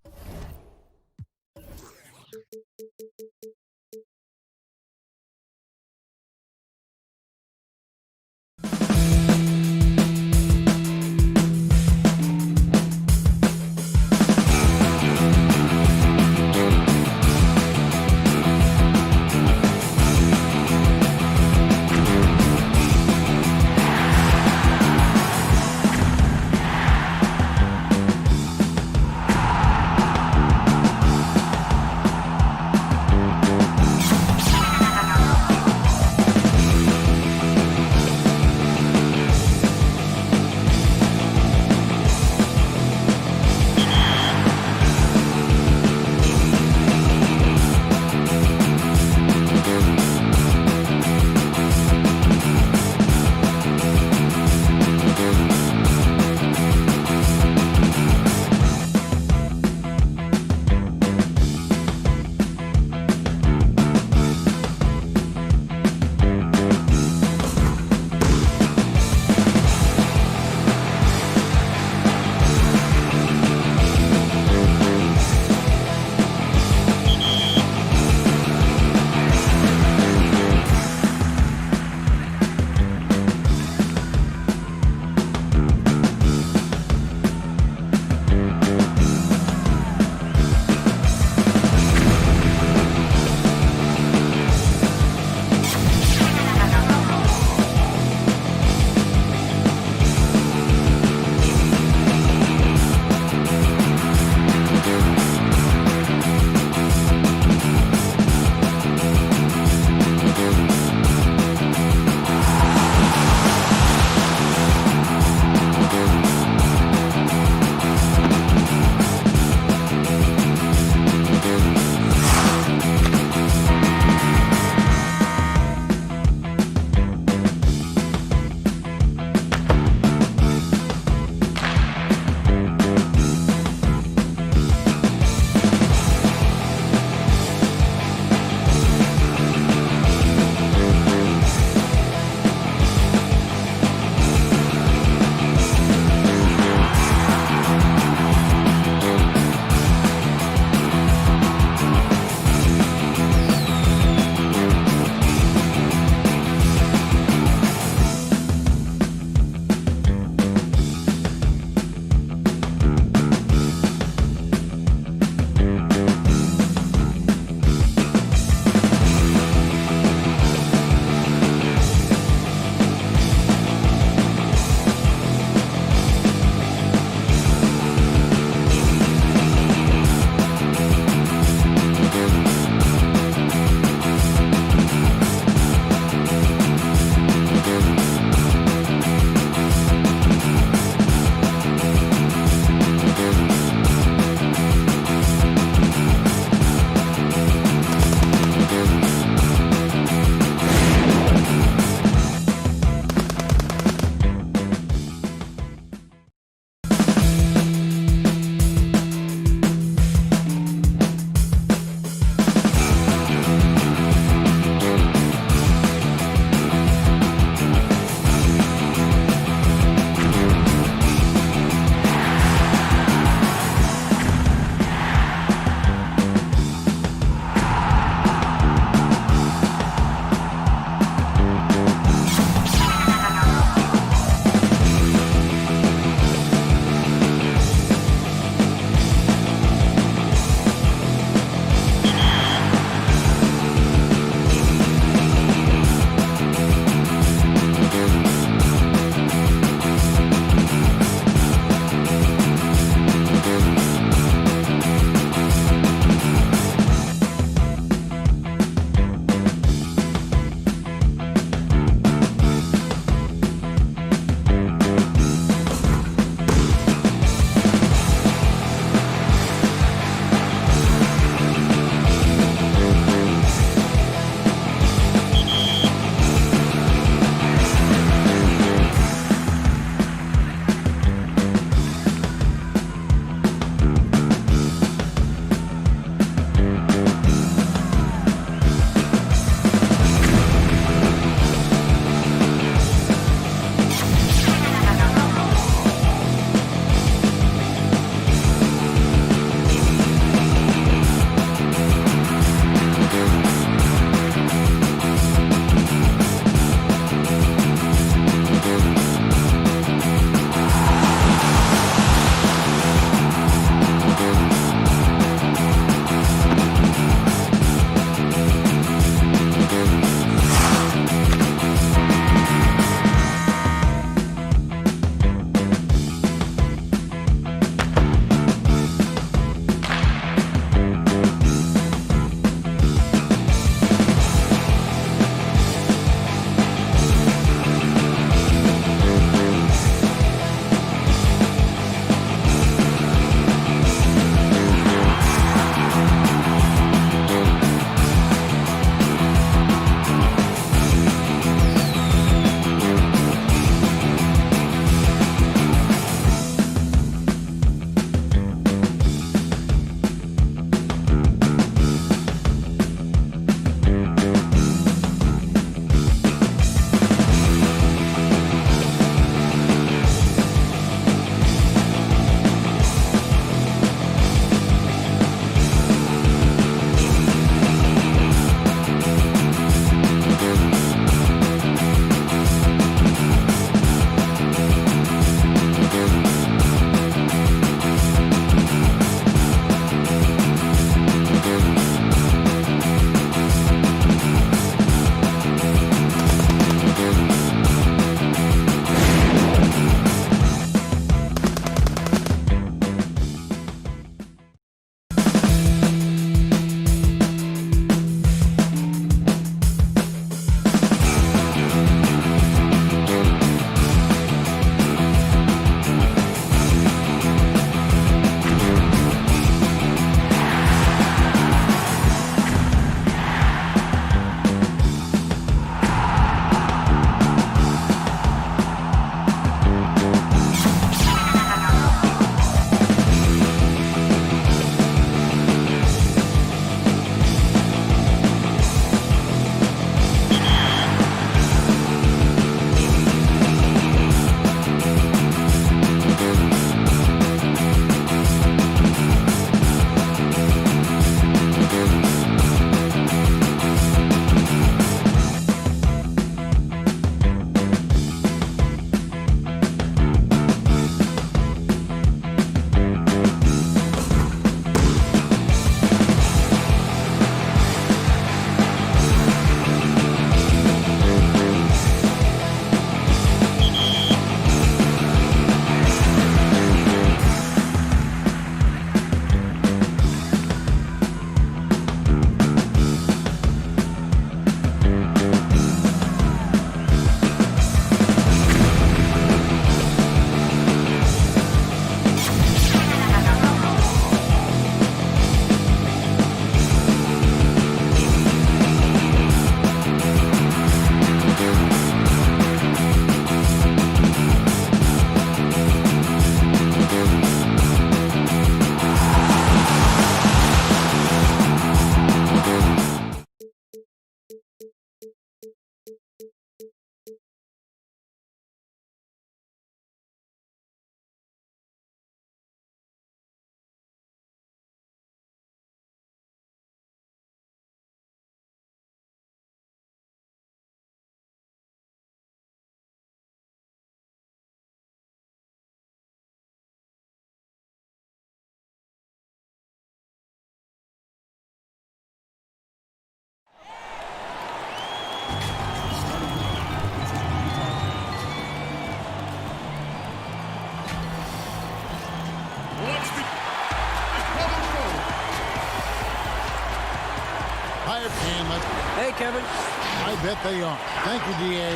Hey, Kevin. I bet they are. Thank you, D.A.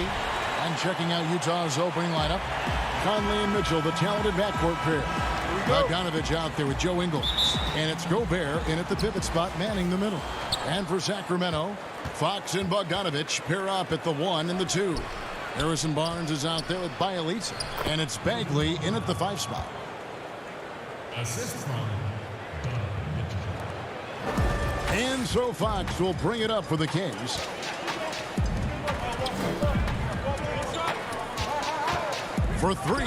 And checking out Utah's opening lineup, Conley and Mitchell, the talented backcourt pair. Bogdanovich out there with Joe Ingles. And it's Gobert in at the pivot spot, manning the middle. And for Sacramento, Fox and Bogdanovich pair up at the 1 and the 2. Harrison Barnes is out there with Bielitsa. And it's Bagley in at the 5 spot. Assist from And so Fox will bring it up for the Kings. For 3.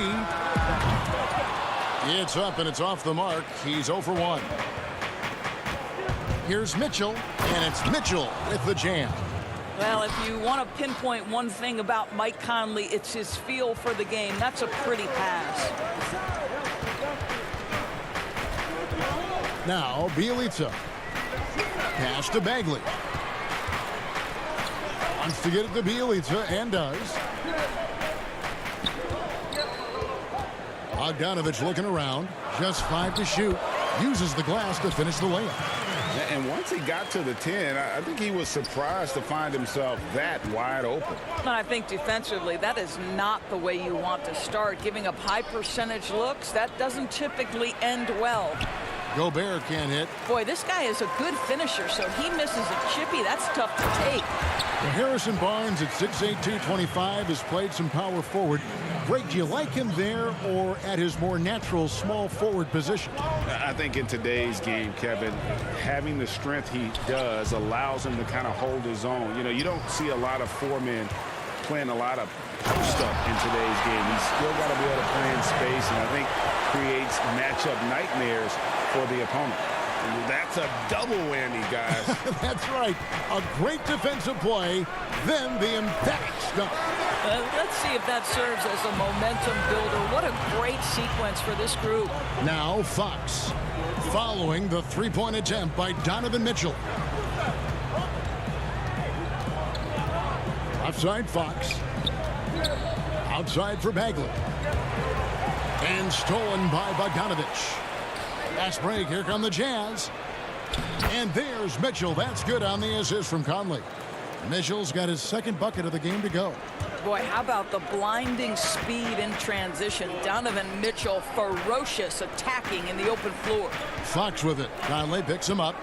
It's up and it's off the mark. He's 0 for 1. Here's Mitchell, and it's Mitchell with the jam. Well, if you want to pinpoint one thing about Mike Conley, it's his feel for the game. That's a pretty pass. Now, Bielitsa. Pass to Bagley. Wants to get it to Bielitsa, and does. Bogdanovich looking around. Just 5 to shoot. Uses the glass to finish the layup. And once he got to the 10, I think he was surprised to find himself that wide open. And I think defensively, that is not the way you want to start. Giving up high percentage looks, that doesn't typically end well. Gobert can't hit. Boy, this guy is a good finisher, so he misses a chippy. That's tough to take. Harrison Barnes at 6'8", 225 has played some power forward. Greg, do you like him there or at his more natural small forward position? I think in today's game, Kevin, having the strength he does allows him to kind of hold his own. You know, you don't see a lot of 4 men playing a lot of post up in today's game. He's still got to be able to play in space, and I think creates matchup nightmares for the opponent. That's a double whammy, guys. That's right. A great defensive play, then the emphatic stuff. Let's see if that serves as a momentum builder. What a great sequence for this group. Now Fox, following the three-point attempt by Donovan Mitchell. Outside Fox. Outside for Bagley. And stolen by Bogdanovich. Fast break, here come the Jazz. And there's Mitchell. That's good on the assist from Conley. Mitchell's got his second bucket of the game to go. Boy, how about the blinding speed in transition? Donovan Mitchell, ferocious attacking in the open floor. Fox with it. Conley picks him up.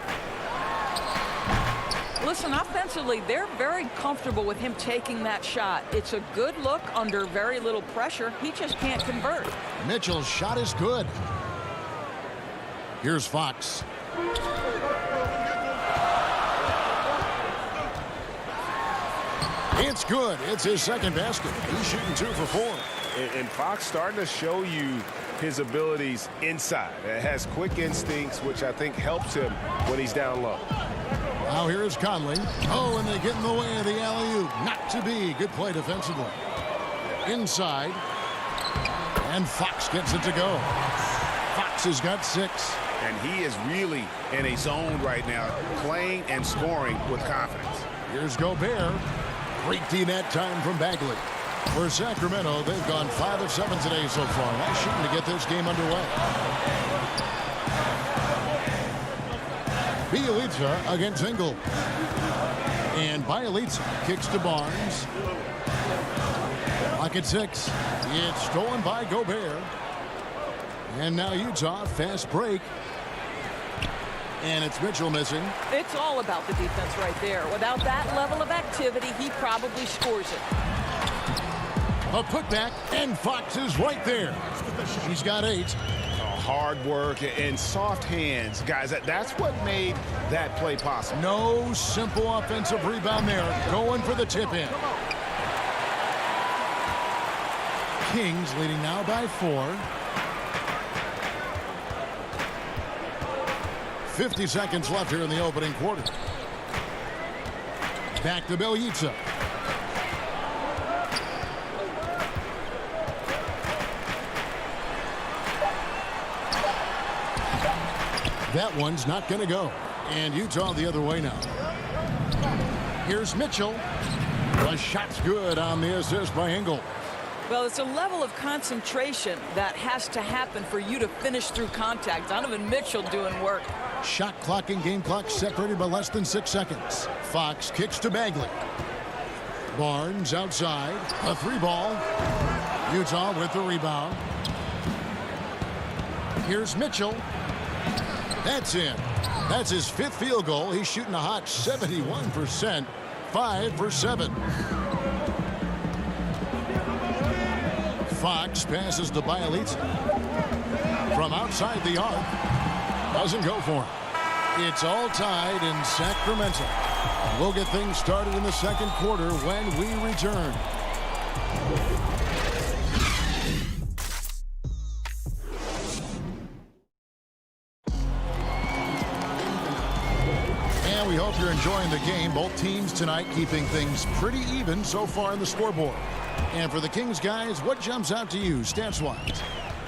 Listen, offensively, they're very comfortable with him taking that shot. It's a good look under very little pressure. He just can't convert. Mitchell's shot is good. Here's Fox. It's good. It's his second basket. He's shooting 2 for 4. And Fox starting to show you his abilities inside. It has quick instincts, which I think helps him when he's down low. Now here is Conley. Oh, and they get in the way of the alley-oop. Not to be. Good play defensively. Inside. And Fox gets it to go. Fox has got 6. And he is really in a zone right now, playing and scoring with confidence. Here's Gobert. Great D that time from Bagley. For Sacramento, they've gone 5 of 7 today so far. Nice shooting to get this game underway. Bielitsa against Ingles. And Bielitsa kicks to Barnes. Clock at 6. It's stolen by Gobert. And now Utah, fast break. And it's Mitchell missing. It's all about the defense right there. Without that level of activity, he probably scores it. A putback, and Fox is right there. He's got 8. Hard work and soft hands. Guys, that's what made that play possible. No simple offensive rebound there. Going for the tip-in. Kings leading now by 4. 50 seconds left here in the opening quarter. Back to Bielitsa. That one's not going to go. And Utah the other way now. Here's Mitchell. The shot's good on the assist by Ingles. Well, it's a level of concentration that has to happen for you to finish through contact. Donovan Mitchell doing work. Shot clock and game clock separated by less than 6 seconds. Fox kicks to Bagley. Barnes outside. A 3-ball. Utah with the rebound. Here's Mitchell. That's in. That's his 5th field goal. He's shooting a hot 71%. 5 for 7. Fox passes to Bielitsa. From outside the arc. Doesn't go for him. It's all tied in Sacramento. We'll get things started in the second quarter when we return. And we hope you're enjoying the game. Both teams tonight keeping things pretty even so far in the scoreboard. And for the Kings guys, what jumps out to you stats-wise?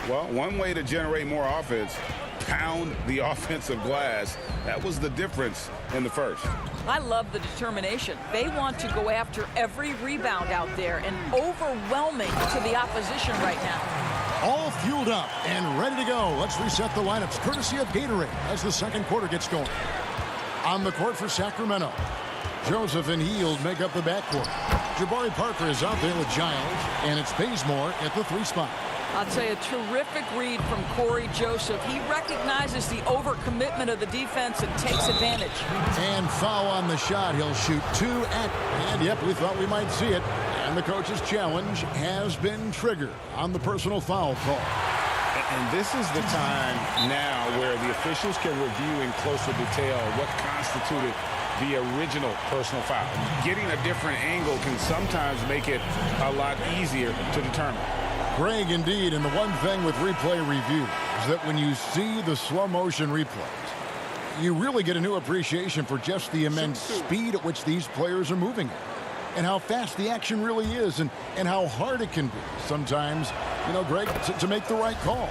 Well, one way to generate more offense, pound the offensive glass. That was the difference in the first. I love the determination. They want to go after every rebound out there and overwhelming to the opposition right now. All fueled up and ready to go. Let's reset the lineups courtesy of Gatorade as the second quarter gets going. On the court for Sacramento, Joseph and Hield make up the backcourt. Jabari Parker is out there with Giles, and it's Bazemore at the 3 spot. I'll tell you, a terrific read from Corey Joseph. He recognizes the overcommitment of the defense and takes advantage. And foul on the shot. He'll shoot 2 at, and yep, we thought we might see it. And the coach's challenge has been triggered on the personal foul call. And this is the time now where the officials can review in closer detail what constituted the original personal foul. Getting a different angle can sometimes make it a lot easier to determine. Greg, indeed, and the one thing with replay review is that when you see the slow motion replays, you really get a new appreciation for just the immense speed at which these players are moving at, and how fast the action really is, and how hard it can be sometimes, you know, Greg, to make the right call.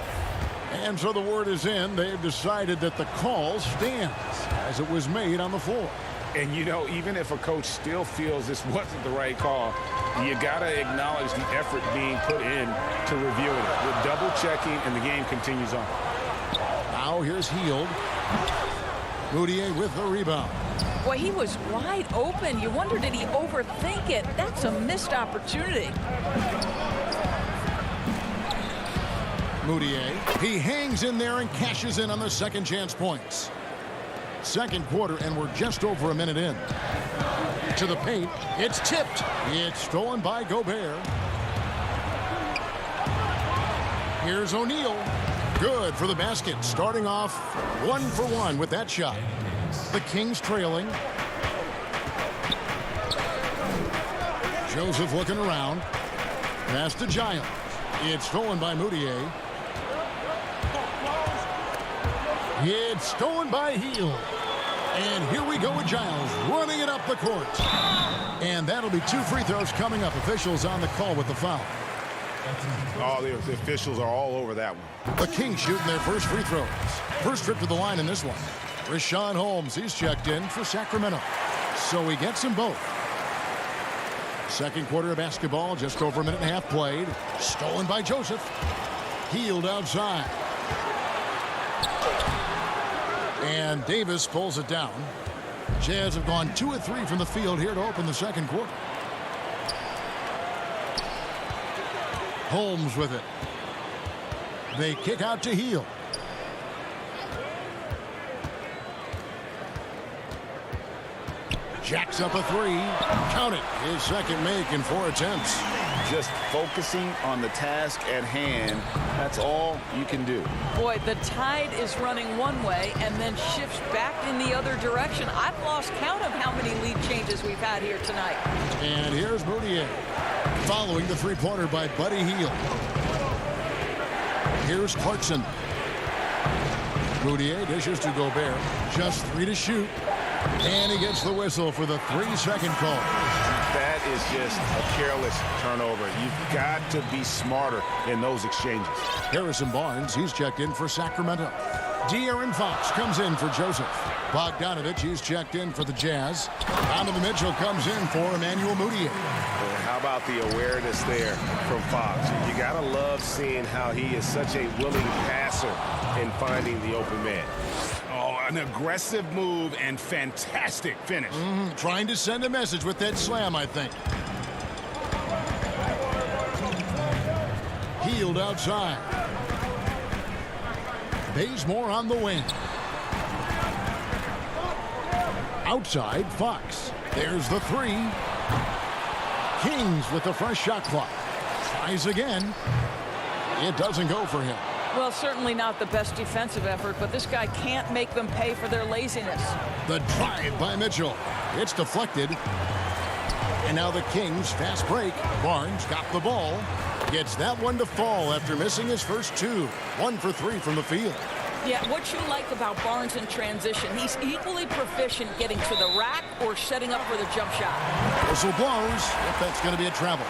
And so the word is in. They've decided that the call stands as it was made on the floor. And, you know, even if a coach still feels this wasn't the right call, you got to acknowledge the effort being put in to reviewing it. With double-checking, and the game continues on. Now here's Hield. Moutier with the rebound. Boy, he was wide open. You wonder, did he overthink it? That's a missed opportunity. Moutier, he hangs in there and cashes in on the second chance points. Second quarter, and we're just over a minute in. To the paint, it's tipped. It's stolen by Gobert. Here's O'Neal. Good for the basket, starting off 1 for 1 with that shot. The Kings trailing. Joseph looking around. Pass to Giles. It's stolen by Moutier. It's stolen by Hield. And here we go with Giles running it up the court. And that'll be 2 free throws coming up. Officials on the call with the foul. Oh, the officials are all over that one. The Kings shooting their first free throws. First trip to the line in this one. Rashawn Holmes, he's checked in for Sacramento. So he gets them both. Second quarter of basketball, just over a minute and a half played. Stolen by Joseph. Hield outside. And Davis pulls it down. Jazz have gone 2 of 3 from the field here to open the second quarter. Holmes with it. They kick out to Hield. Jacks up a 3. Count it. His second make in 4 attempts. Just focusing on the task at hand. That's all you can do. Boy, the tide is running one way and then shifts back in the other direction. I've lost count of how many lead changes we've had here tonight. And here's Moutier. Following the three-pointer by Buddy Hield. Here's Clarkson. Moutier dishes to Gobert. Just 3 to shoot. And he gets the whistle for the 3-second call. That is just a careless turnover. You've got to be smarter in those exchanges. Harrison Barnes, he's checked in for Sacramento. De'Aaron Fox comes in for Joseph. Bogdanovich, he's checked in for the Jazz. Donovan Mitchell comes in for Emmanuel Moutier. Well, how about the awareness there from Fox? You got to love seeing how he is such a willing passer in finding the open man. Oh, An aggressive move and fantastic finish. Trying to send a message with that slam, I think. Healed outside. Bazemore on the wing. Outside, Fox. There's the three. Kings with the fresh shot clock. Tries again. It doesn't go for him. Well, certainly not the best defensive effort, but this guy can't make them pay for their laziness. The drive by Mitchell. It's deflected. And now the Kings fast break. Barnes got the ball. Gets that one to fall after missing his first two. 1 for 3 from the field. Yeah, what you like about Barnes in transition, he's equally proficient getting to the rack or setting up for the jump shot. Whistle blows. If that's going to be a travel.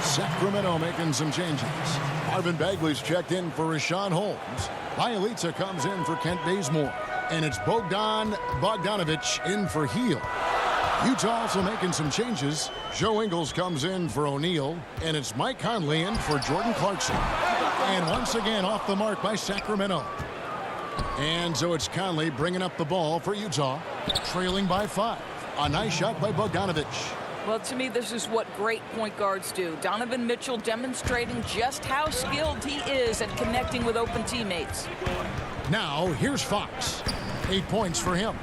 Sacramento making some changes. Marvin Bagley's checked in for Rashawn Holmes. Bielitsa comes in for Kent Bazemore. And it's Bogdanovich in for Heel. Utah also making some changes. Joe Ingles comes in for O'Neal. And it's Mike Conley in for Jordan Clarkson. And once again off the mark by Sacramento. And so it's Conley bringing up the ball for Utah. Trailing by 5. A nice shot by Bogdanovich. Well, to me, this is what great point guards do. Donovan Mitchell demonstrating just how skilled he is at connecting with open teammates. Now, here's Fox. 8 points for him.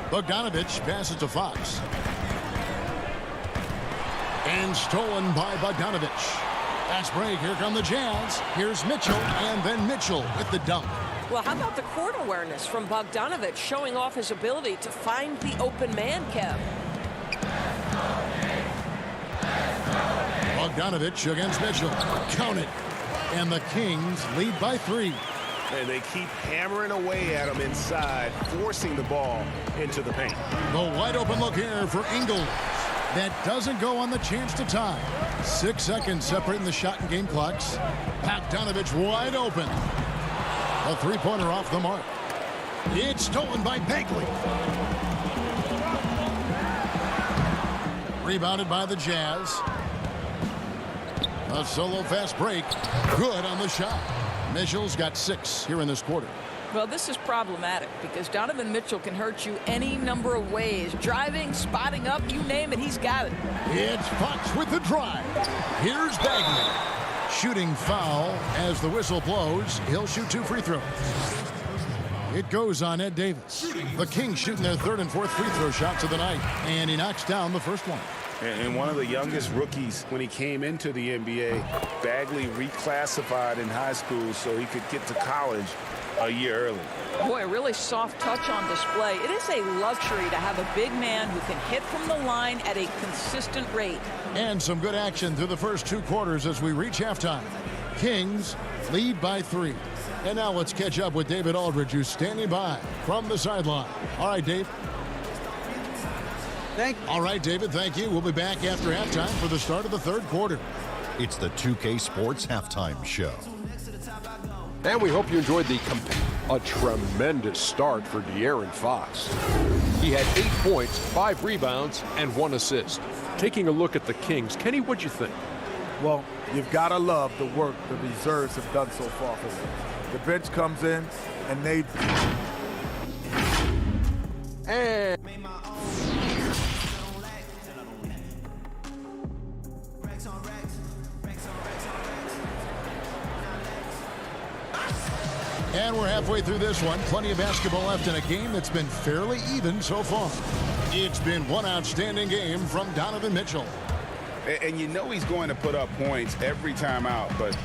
Bogdanovich passes to Fox. And stolen by Bogdanovich. Fast break. Here come the Jazz. Here's Mitchell, and then Mitchell with the dunk. Well, how about the court awareness from Bogdanovich, showing off his ability to find the open man, Kev? Bogdanovich against Mitchell. Count it. And the Kings lead by 3. And they keep hammering away at him inside, forcing the ball into the paint. The wide open look here for Ingles. That doesn't go on the chance to tie. 6 seconds separating the shot and game clocks. Bogdanovich wide open. A three-pointer off the mark. It's stolen by Bagley. Rebounded by the Jazz. A solo fast break. Good on the shot. Mitchell's got 6 here in this quarter. Well, this is problematic because Donovan Mitchell can hurt you any number of ways. Driving, spotting up, you name it, he's got it. It's Fox with the drive. Here's Bagley. Shooting foul as the whistle blows. He'll shoot 2 free throws. It goes on Ed Davis. The Kings shooting their 3rd and 4th free throw shots of the night. And he knocks down the first one. And one of the youngest rookies when he came into the NBA, Bagley reclassified in high school so he could get to college a year early. Boy, a really soft touch on display. It is a luxury to have a big man who can hit from the line at a consistent rate. And some good action through the first 2 quarters as we reach halftime. Kings lead by 3. And now let's catch up with David Aldridge, who's standing by from the sideline. All right, Dave. All right, David, thank you. We'll be back after halftime for the start of the 3rd quarter. It's the 2K Sports Halftime Show. And we hope you enjoyed a tremendous start for De'Aaron Fox. He had 8 points, 5 rebounds, and 1 assist. Taking a look at the Kings, Kenny, what'd you think? Well, you've got to love the work the reserves have done so far for them. The bench comes in, and they... And... And we're halfway through this one. Plenty of basketball left in a game that's been fairly even so far. It's been one outstanding game from Donovan Mitchell. And you know he's going to put up points every time out, but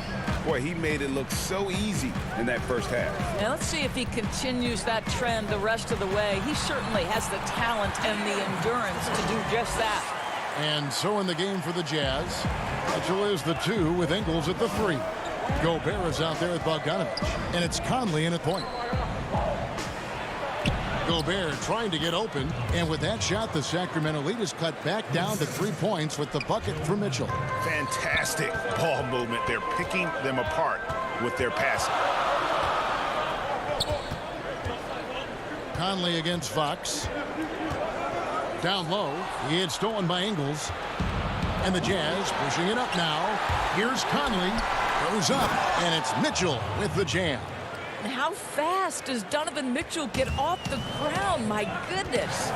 boy, he made it look so easy in that first half. Now let's see if he continues that trend the rest of the way. He certainly has the talent and the endurance to do just that. And so in the game for the Jazz, Mitchell is the 2 with Ingles at the 3. Gobert is out there with Bogdanovich, and it's Conley in at point. Gobert trying to get open, and with that shot, the Sacramento lead is cut back down to 3 points with the bucket for Mitchell. Fantastic ball movement. They're picking them apart with their passing. Conley against Fox. Down low, he had stolen by Ingles. And the Jazz pushing it up now. Here's Conley. Goes up, and it's Mitchell with the jam. And how fast does Donovan Mitchell get off the ground? My goodness.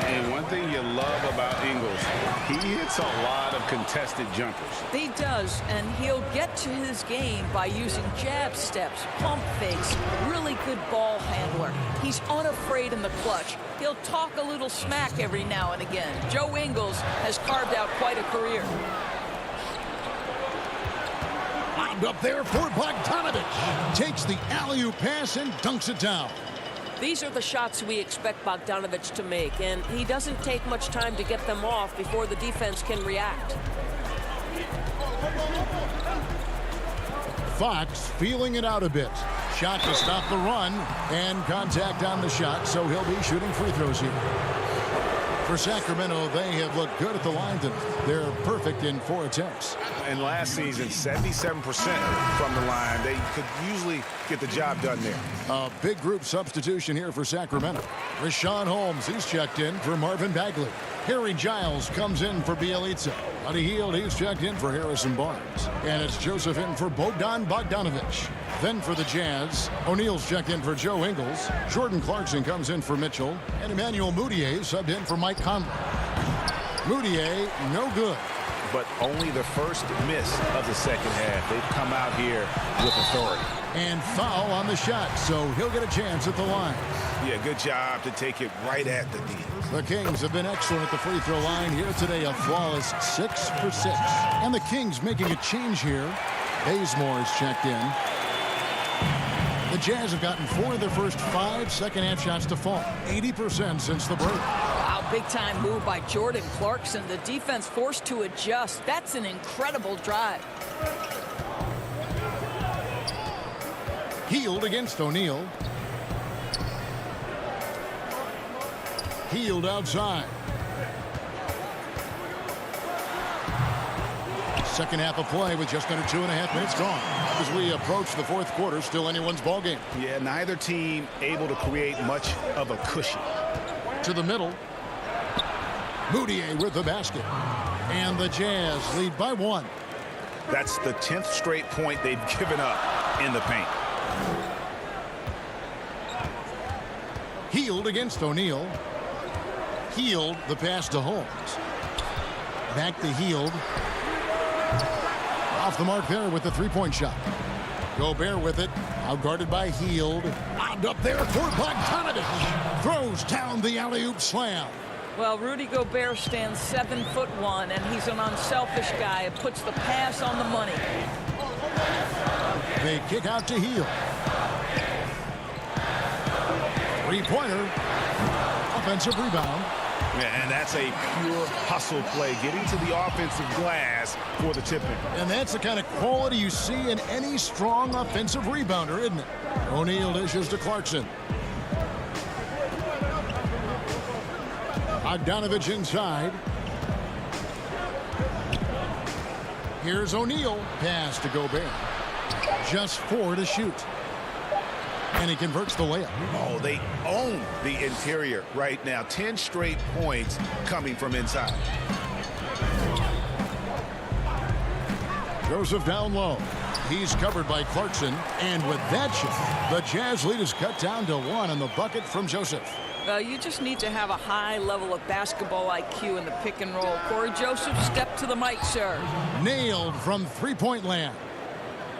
And one thing you love about Ingles, he hits a lot of contested jumpers. He does, and he'll get to his game by using jab steps, pump fakes, really good ball handler. He's unafraid in the clutch. He'll talk a little smack every now and again. Joe Ingles has carved out quite a career. Up there for Bogdanovich. Takes the alley-oop pass and dunks it down. These are the shots we expect Bogdanovich to make, and he doesn't take much time to get them off before the defense can react. Fox feeling it out a bit. Shot to stop the run, and contact on the shot, so he'll be shooting free throws here. For Sacramento, they have looked good at the line tonight. They're perfect in 4 attempts. And last season, 77% from the line. They could usually get the job done there. A big group substitution here for Sacramento. Rashawn Holmes, he's checked in for Marvin Bagley. Harry Giles comes in for Bielitsa. Buddy Hield, he's checked in for Harrison Barnes. And it's Joseph in for Bogdan Bogdanovich. Then for the Jazz, O'Neal's checked in for Joe Ingles. Jordan Clarkson comes in for Mitchell. And Emmanuel Mudiay subbed in for Mike Conley. Mudiay, no good. But only the first miss of the second half. They've come out here with authority. And foul on the shot, so he'll get a chance at the line. Yeah, good job to take it right at the D. The Kings have been excellent at the free throw line here today, a flawless 6 for 6. And the Kings making a change here. Bazemore is checked in. The Jazz have gotten 4 of their first 5 second-half shots to fall. 80% since the break. Wow, big-time move by Jordan Clarkson. The defense forced to adjust. That's an incredible drive. Hield against O'Neal. Hield outside. Second half of play with just under 2.5 minutes gone. As we approach the fourth quarter, still anyone's ball game. Yeah, neither team able to create much of a cushion. To the middle. Mudiay with the basket. And the Jazz lead by 1. That's the 10th straight point they've given up in the paint. Hield against O'Neal. Hield the pass to Holmes. Back to Hield. Off the mark there with the three-point shot. Gobert with it. Out guarded by Hield. Wound up there for Bogdanovich. Throws down the alley-oop slam. Well, Rudy Gobert stands 7'1", and he's an unselfish guy. It puts the pass on the money. They kick out to Hield. Three-pointer. Offensive rebound. And that's a pure hustle play, getting to the offensive glass for the tipping. And that's the kind of quality you see in any strong offensive rebounder, isn't it? O'Neal dishes to Clarkson. Bogdanovich inside. Here's O'Neal. Pass to Gobert. Just 4 to shoot. And he converts the layup. Oh, they own the interior right now. 10 straight points coming from inside. Joseph down low. He's covered by Clarkson. And with that shot, the Jazz lead is cut down to 1 on the bucket from Joseph. You just need to have a high level of basketball IQ in the pick and roll. Corey Joseph, step to the mic, sir. Nailed from three-point land.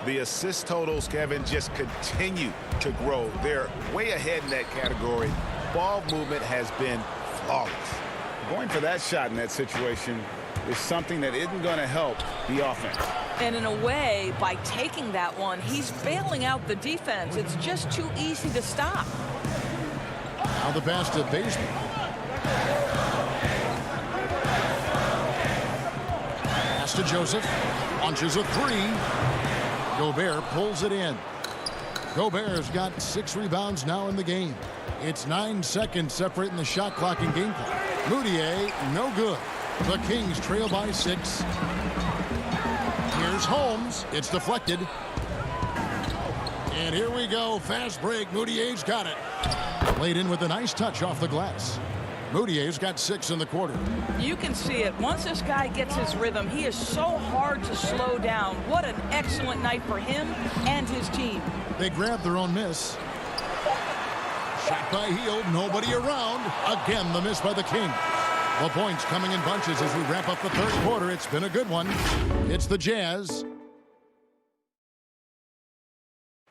The assist totals, Kevin, just continue to grow. They're way ahead in that category. Ball movement has been flawless. Going for that shot in that situation is something that isn't going to help the offense. And in a way, by taking that one, he's bailing out the defense. It's just too easy to stop. Now the pass to Bazemore. Pass to Joseph. Launches a 3. Gobert pulls it in. Gobert's got 6 rebounds now in the game. It's 9 seconds separating the shot clock and game clock. Mudiay, no good. The Kings trail by 6. Here's Holmes. It's deflected. And here we go. Fast break. Mudiay's got it. Laid in with a nice touch off the glass. Moutier's got 6 in the quarter. You can see it. Once this guy gets his rhythm, he is so hard to slow down. What an excellent night for him and his team. They grabbed their own miss. Shot by Hield, nobody around. Again, the miss by the King. The points coming in bunches as we wrap up the third quarter. It's been a good one. It's the Jazz.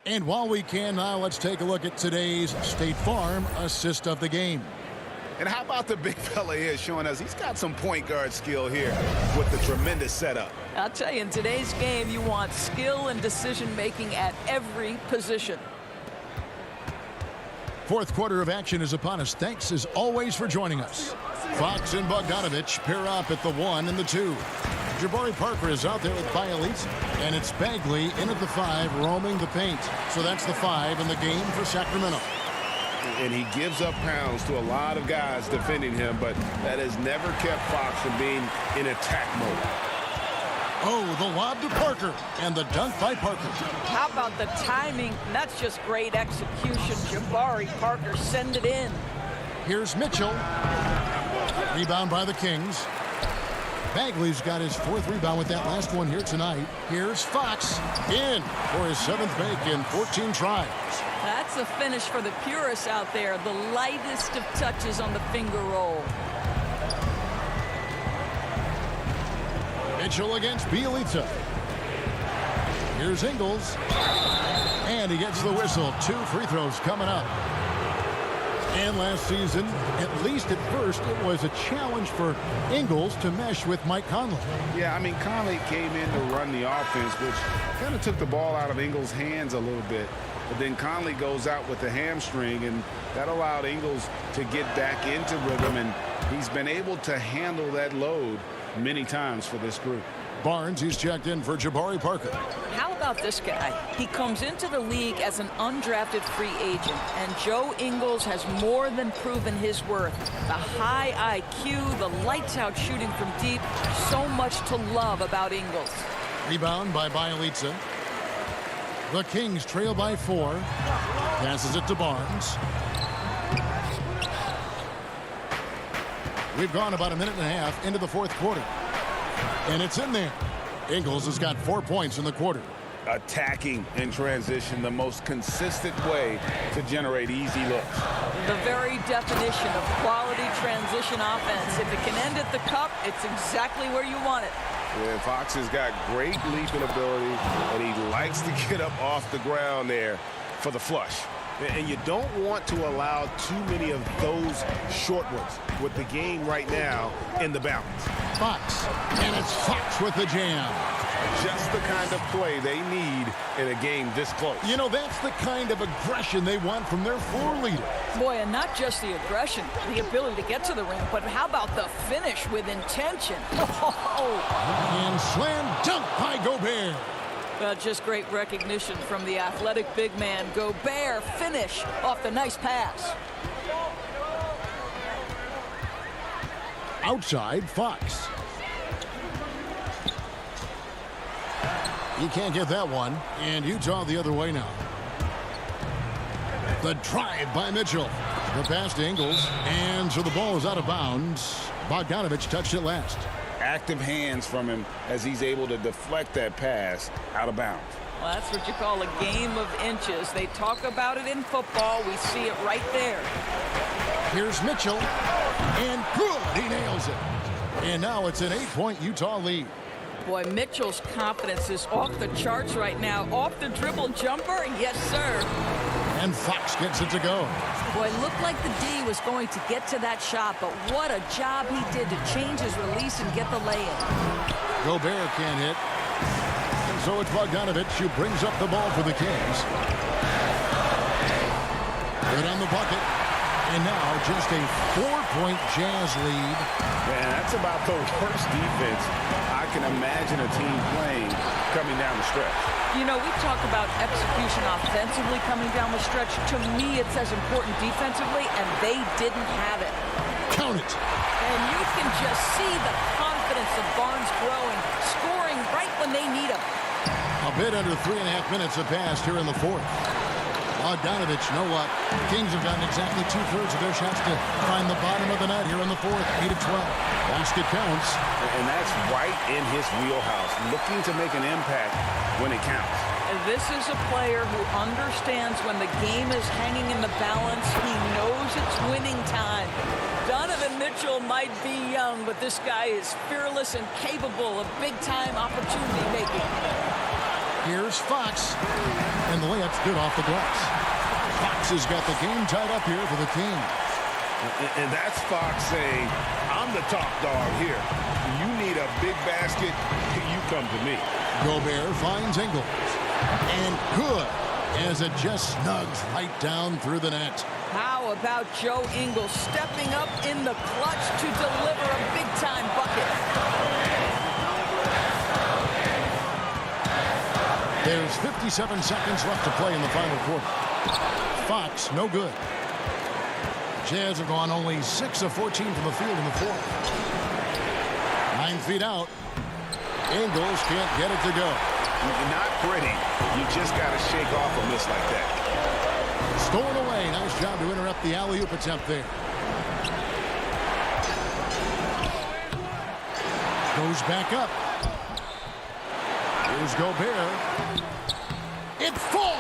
And while we can now, let's take a look at today's State Farm assist of the game. And how about the big fella here showing us he's got some point guard skill here with the tremendous setup. I'll tell you, in today's game, you want skill and decision-making at every position. Fourth quarter of action is upon us. Thanks, as always, for joining us. Fox and Bogdanovich pair up at the 1 and the 2. Jabari Parker is out there with Bialits, and it's Bagley in at the 5, roaming the paint. So that's the 5 in the game for Sacramento. And he gives up pounds to a lot of guys defending him, but that has never kept Fox from being in attack mode. Oh, the lob to Parker, and the dunk by Parker. How about the timing? That's just great execution. Jabari Parker send it in. Here's Mitchell. Rebound by the Kings. Bagley's got his 4th rebound with that last one here tonight. Here's Fox in for his 7th make in 14 tries. That's a finish for the purists out there. The lightest of touches on the finger roll. Mitchell against Bielitsa. Here's Ingles. And he gets the whistle. 2 free throws coming up. And last season, at least at first, it was a challenge for Ingles to mesh with Mike Conley. Yeah, I mean, Conley came in to run the offense, which kind of took the ball out of Ingles' hands a little bit. But then Conley goes out with the hamstring, and that allowed Ingles to get back into rhythm, and he's been able to handle that load many times for this group. Barnes, he's checked in for Jabari Parker. How about this guy? He comes into the league as an undrafted free agent, and Joe Ingles has more than proven his worth. The high IQ, the lights-out shooting from deep, so much to love about Ingles. Rebound by Bielitsa. The Kings trail by 4. Passes it to Barnes. We've gone about a minute and a half into the 4th quarter. And it's in there. Ingles has got 4 points in the quarter. Attacking in transition, the most consistent way to generate easy looks. The very definition of quality transition offense. If it can end at the cup, it's exactly where you want it. Yeah, Fox has got great leaping ability, and he likes to get up off the ground there for the flush. And you don't want to allow too many of those short ones with the game right now in the balance. Fox, and it's Fox with the jam. Just the kind of play they need in a game this close. You know, that's the kind of aggression they want from their floor leader. Boy, and not just the aggression, the ability to get to the rim, but how about the finish with intention? And slam dunk by Gobert. Just great recognition from the athletic big man. Gobert finish off the nice pass. Outside, Fox. He can't get that one. And Utah the other way now. The drive by Mitchell. The pass to Ingles. And so the ball is out of bounds. Bogdanovich touched it last. Active hands from him as he's able to deflect that pass out of bounds. Well, that's what you call a game of inches. They talk about it in football. We see it right there. Here's Mitchell. And good. He nails it. And now it's an 8-point Utah lead. Boy, Mitchell's confidence is off the charts right now. Off the dribble jumper. Yes, sir. And Fox gets it to go. Boy, it looked like the D was going to get to that shot, but what a job he did to change his release and get the lay-in. Gobert can't hit. And so it's Bogdanovich who brings up the ball for the Kings. Good on the bucket. And now just a 4-point Jazz lead. Man, that's about the worst defense I can imagine a team playing coming down the stretch. You know, we talk about execution offensively coming down the stretch. To me, it's as important defensively, and they didn't have it. Count it. And you can just see the confidence of Barnes growing, scoring right when they need him. A bit under 3.5 minutes have passed here in the 4th. Bogdanovich, you know what? The Kings have gotten exactly 2/3 of their shots to find the bottom of the net here in the fourth. 8 of 12. Basket counts. And that's right in his wheelhouse, looking to make an impact when it counts. And this is a player who understands when the game is hanging in the balance. He knows it's winning time. Donovan Mitchell might be young, but this guy is fearless and capable of big-time opportunity making. Here's Fox. And the layup's good off the glass. Fox has got the game tied up here for the Kings. And that's Fox saying, I'm the top dog here. You need a big basket, you come to me. Gobert finds Ingles. And good, as it just snugs right down through the net. How about Joe Ingles stepping up in the clutch to deliver a big-time bucket? There's 57 seconds left to play in the final quarter. Fox, no good. Jazz have gone only 6 of 14 from the field in the fourth. 9 feet out. Ingles can't get it to go. Not pretty. You just got to shake off a miss like that. Stolen away. Nice job to interrupt the alley-oop attempt there. Goes back up. Here's Gobert. It falls!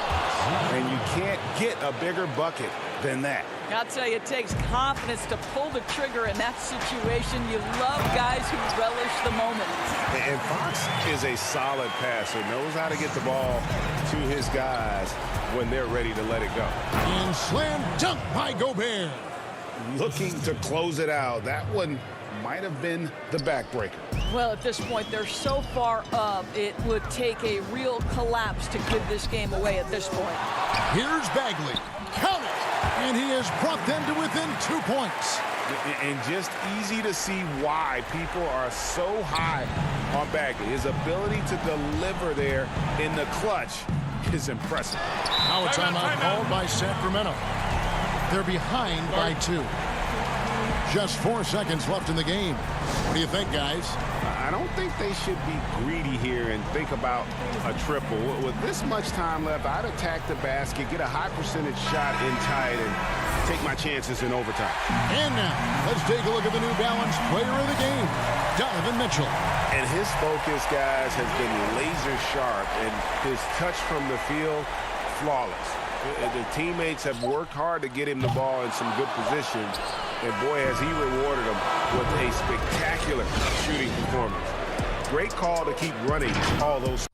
And you can't get a bigger bucket than that. I'll tell you, it takes confidence to pull the trigger in that situation. You love guys who relish the moment. And Fox is a solid passer, knows how to get the ball to his guys when they're ready to let it go. And slam dunk by Gobert. Looking to close it out. That one might have been the backbreaker. Well, at this point, they're so far up, it would take a real collapse to give this game away at this point. Here's Bagley. Count it! And he has brought them to within 2 points. And just easy to see why people are so high on Bagley. His ability to deliver there in the clutch is impressive. Now a timeout called by Sacramento. They're behind by 2. Just 4 seconds left in the game. What do you think, guys? I don't think they should be greedy here and think about a triple. With this much time left, I'd attack the basket, get a high percentage shot in tight, and take my chances in overtime. And now, let's take a look at the New Balance player of the game, Donovan Mitchell. And his focus, guys, has been laser sharp, and his touch from the field, flawless. The teammates have worked hard to get him the ball in some good positions. And boy, has he rewarded them with a spectacular shooting performance. Great call to keep running all those.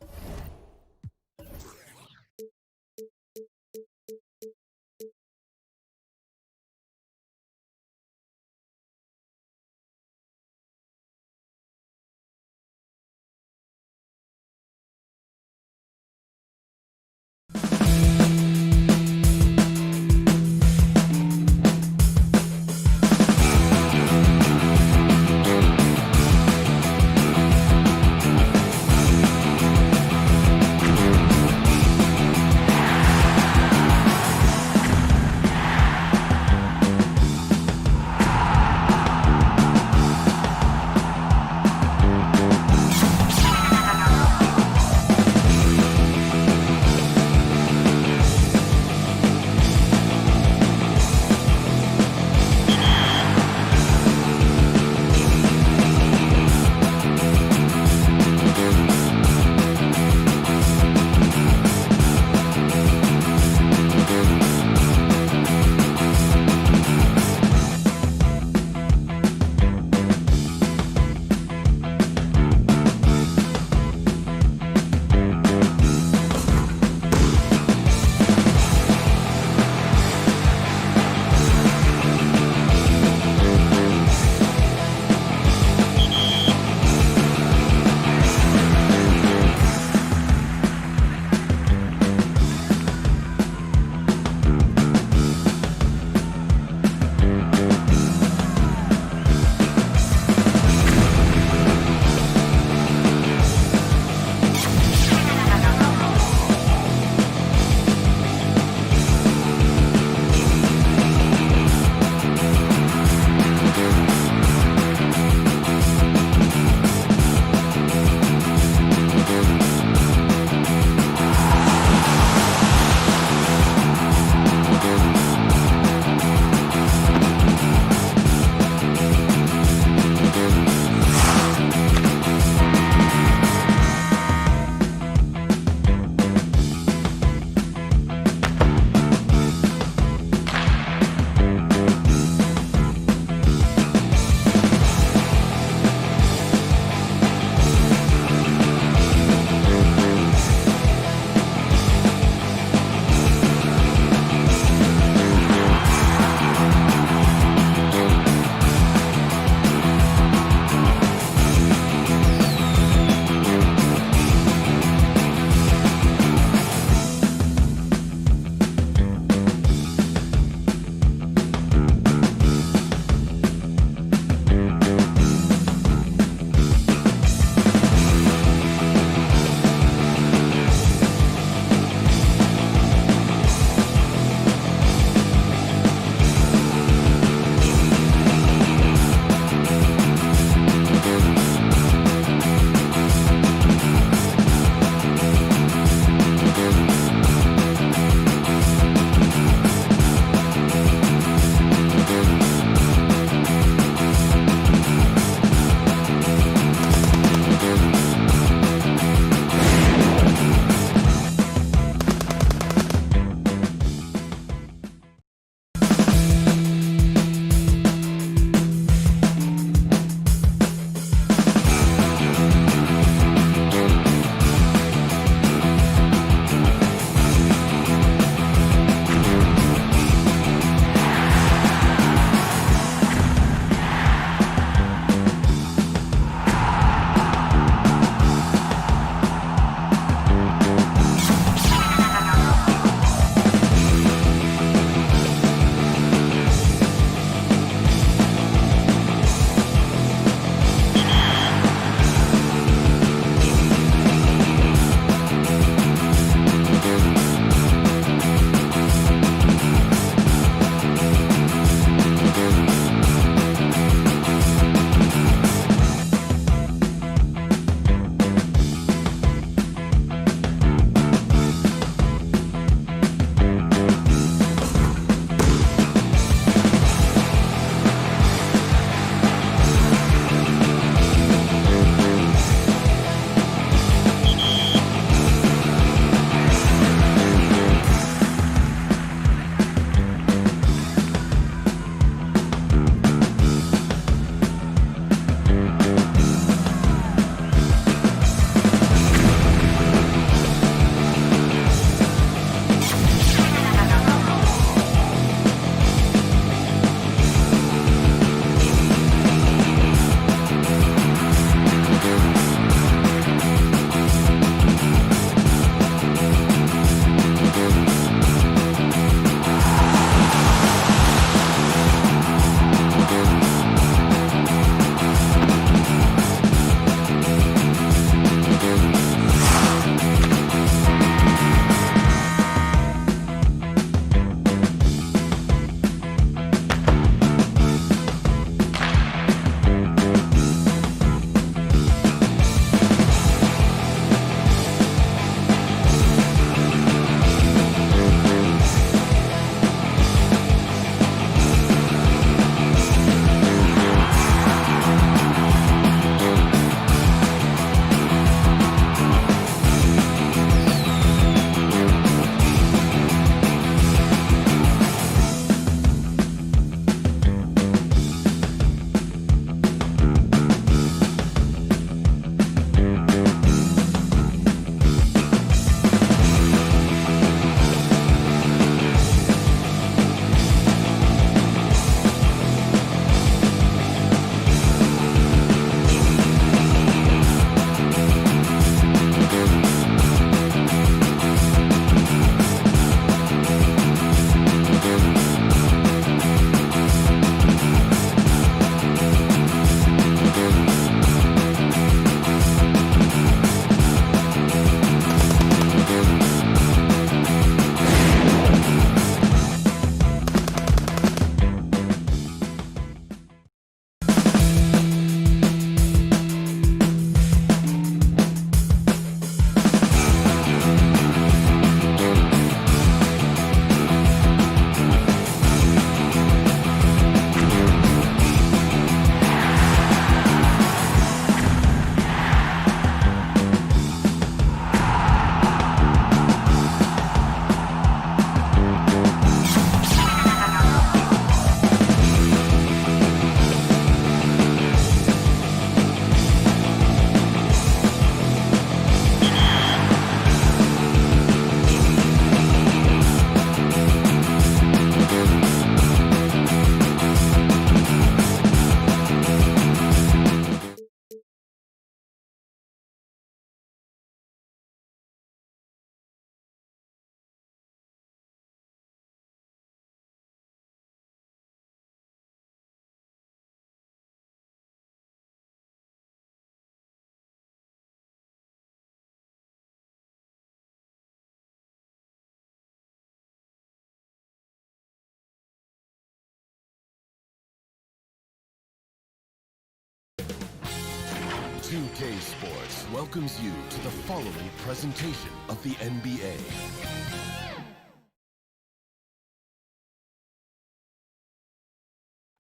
2K Sports welcomes you to the following presentation of the NBA.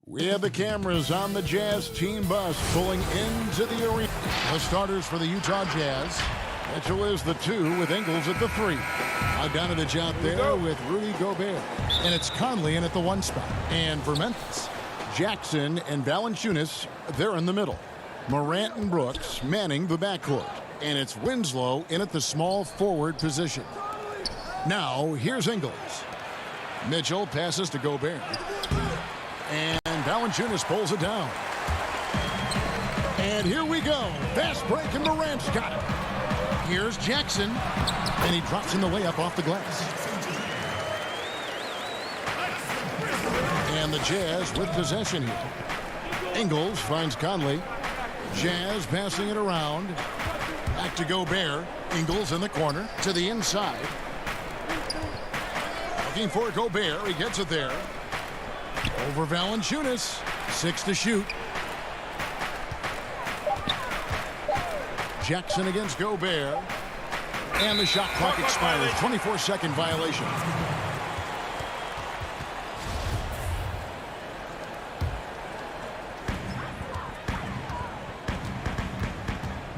We have the cameras on the Jazz team bus pulling into the arena. The starters for the Utah Jazz. Mitchell is the 2 with Ingles at the 3. Bogdanovich out there with Rudy Gobert. And it's Conley in at the 1 spot. And for Memphis, Jackson and Valanciunas, they're in the middle. Morant and Brooks manning the backcourt. And it's Winslow in at the small forward position. Now, here's Ingles. Mitchell passes to Gobert. And Valanciunas pulls it down. And here we go. Fast break, and Morant's got it. Here's Jackson. And he drops in the layup off the glass. And the Jazz with possession here. Ingles finds Conley. Jazz passing it around. Back to Gobert. Ingles in the corner to the inside. Looking for Gobert. He gets it there. Over Valanciunas. 6 to shoot. Jackson against Gobert. And the shot clock expires. 24-second violation.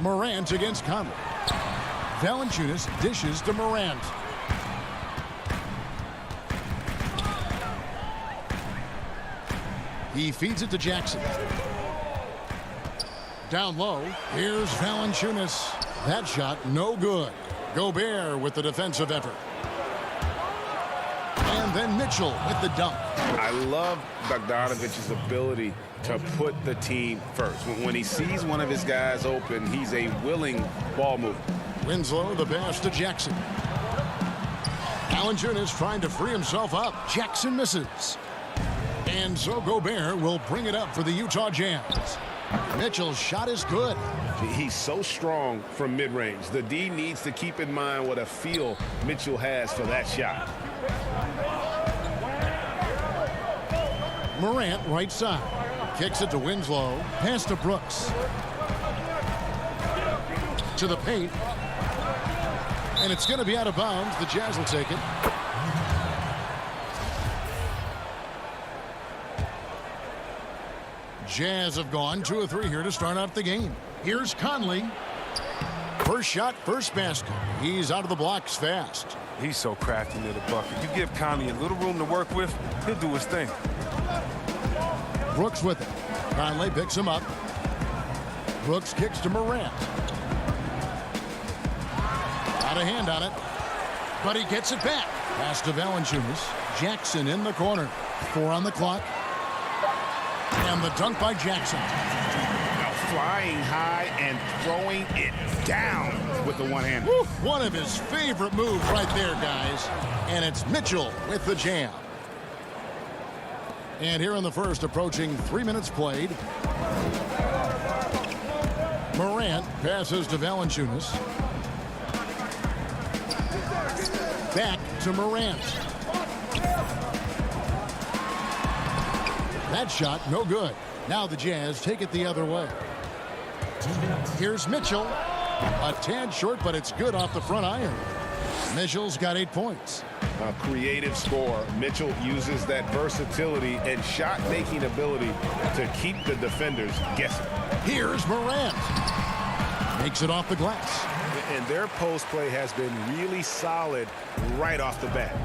Morant against Conley. Valanciunas dishes to Morant. He feeds it to Jackson. Down low, here's Valanciunas. That shot, no good. Gobert with the defensive effort. And then Mitchell with the dunk. I love Bogdanovich's ability to put the team first. When he sees one of his guys open, he's a willing ball mover. Winslow, the pass to Jackson. Valanciunas trying to free himself up. Jackson misses. And so Gobert will bring it up for the Utah Jazz. Mitchell's shot is good. He's so strong from mid-range. The D needs to keep in mind what a feel Mitchell has for that shot. Morant right side. Kicks it to Winslow. Pass to Brooks. To the paint. And it's going to be out of bounds. The Jazz will take it. Jazz have gone 2 of 3 here to start out the game. Here's Conley. First shot, first basket. He's out of the blocks fast. He's so crafty near the bucket. You give Conley a little room to work with, he'll do his thing. Brooks with it. Conley picks him up. Brooks kicks to Morant. Got a hand on it, but he gets it back. Pass to Valanciunas. Jackson in the corner. 4 on the clock. And the dunk by Jackson. Now flying high and throwing it down with the one-hand. One of his favorite moves right there, guys. And it's Mitchell with the jam. And here in the first, approaching 3 minutes played. Morant passes to Valanciunas. Back to Morant. That shot, no good. Now the Jazz take it the other way. Here's Mitchell. A tad short, but it's good off the front iron. Mitchell's got 8 points. A creative scorer. Mitchell uses that versatility and shot-making ability to keep the defenders guessing. Here's Morant. Makes it off the glass. And their post play has been really solid right off the bat.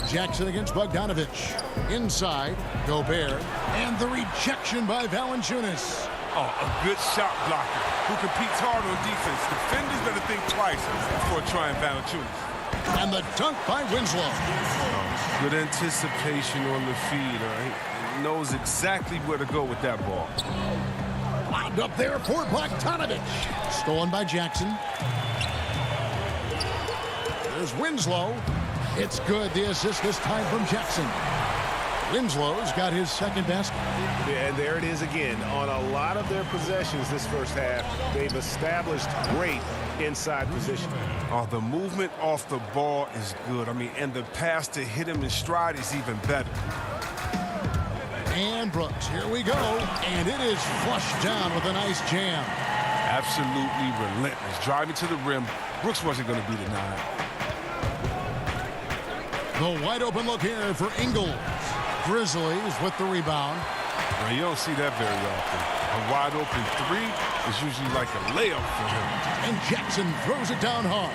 Jackson against Bogdanovich. Inside, Gobert. And the rejection by Valanciunas. Oh, a good shot blocker who competes hard on defense. Defenders better think twice before trying Valanciunas. And the dunk by Winslow. Oh, good anticipation on the feed. He knows exactly where to go with that ball. Lobbed up there for Bogdanovich. Stolen by Jackson. There's Winslow. It's good. The assist this time from Jackson. Winslow's got his second basket. And there it is again. On a lot of their possessions this first half, they've established great inside position. Oh, the movement off the ball is good. I mean, and the pass to hit him in stride is even better. And Brooks, here we go. And it is flushed down with a nice jam. Absolutely relentless. Driving to the rim. Brooks wasn't going to be denied. The wide open look here for Ingles. Grizzlies with the rebound. Well, you don't see that very often. A wide open three is usually like a layup for him. And Jackson throws it down hard.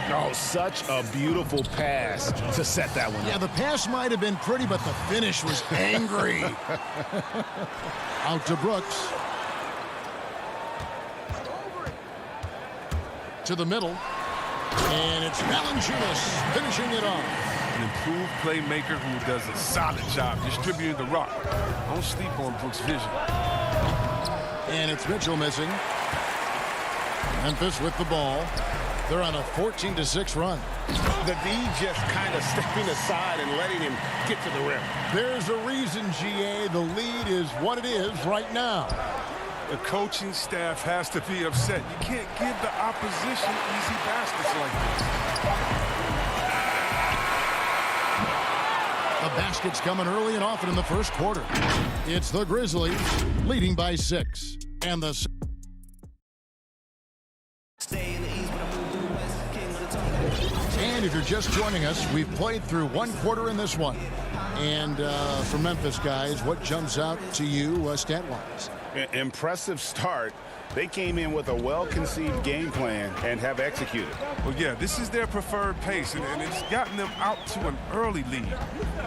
Oh, such a beautiful pass to set that one up. Yeah, the pass might have been pretty, but the finish was angry. Out to Brooks. To the middle. And it's Valanciunas finishing it off. An improved playmaker who does a solid job distributing the rock. Don't sleep on Brooks' vision. And it's Mitchell missing. Memphis with the ball. They're on a 14-6 run. The D just kind of stepping aside and letting him get to the rim. There's a reason, GA. The lead is what it is right now. The coaching staff has to be upset. You can't give the opposition easy baskets like this. The basket's coming early and often in the first quarter. It's the Grizzlies leading by 6. And the And if you're just joining us, we've played through one quarter in this one. And for Memphis, guys, what jumps out to you stat-wise? Impressive start. They came in with a well-conceived game plan and have executed. Well, yeah, this is their preferred pace, and it's gotten them out to an early lead.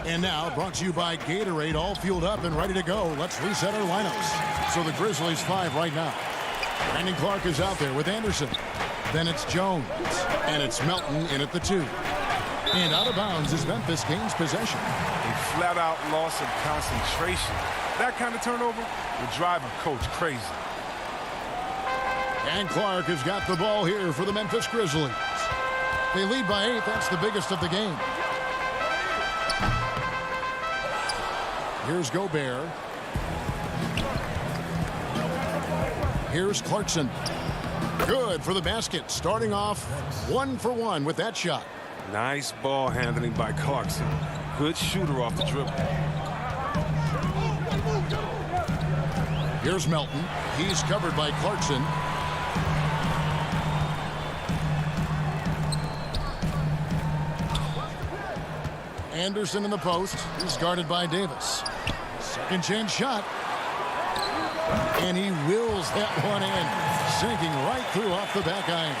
And now, brought to you by Gatorade, all fueled up and ready to go. Let's reset our lineups. So the Grizzlies 5 right now. Brandon Clark is out there with Anderson. Then it's Jones. And it's Melton in at the 2. And out of bounds as Memphis gains possession. A flat-out loss of concentration. That kind of turnover will drive a coach crazy. And Clark has got the ball here for the Memphis Grizzlies. They lead by 8. That's the biggest of the game. Here's Gobert. Here's Clarkson. Good for the basket. Starting off 1 for 1 with that shot. Nice ball handling by Clarkson. Good shooter off the dribble. Here's Melton. He's covered by Clarkson. Anderson in the post. He's guarded by Davis. Second chance shot. And he wills that one in. Sinking right through off the back iron.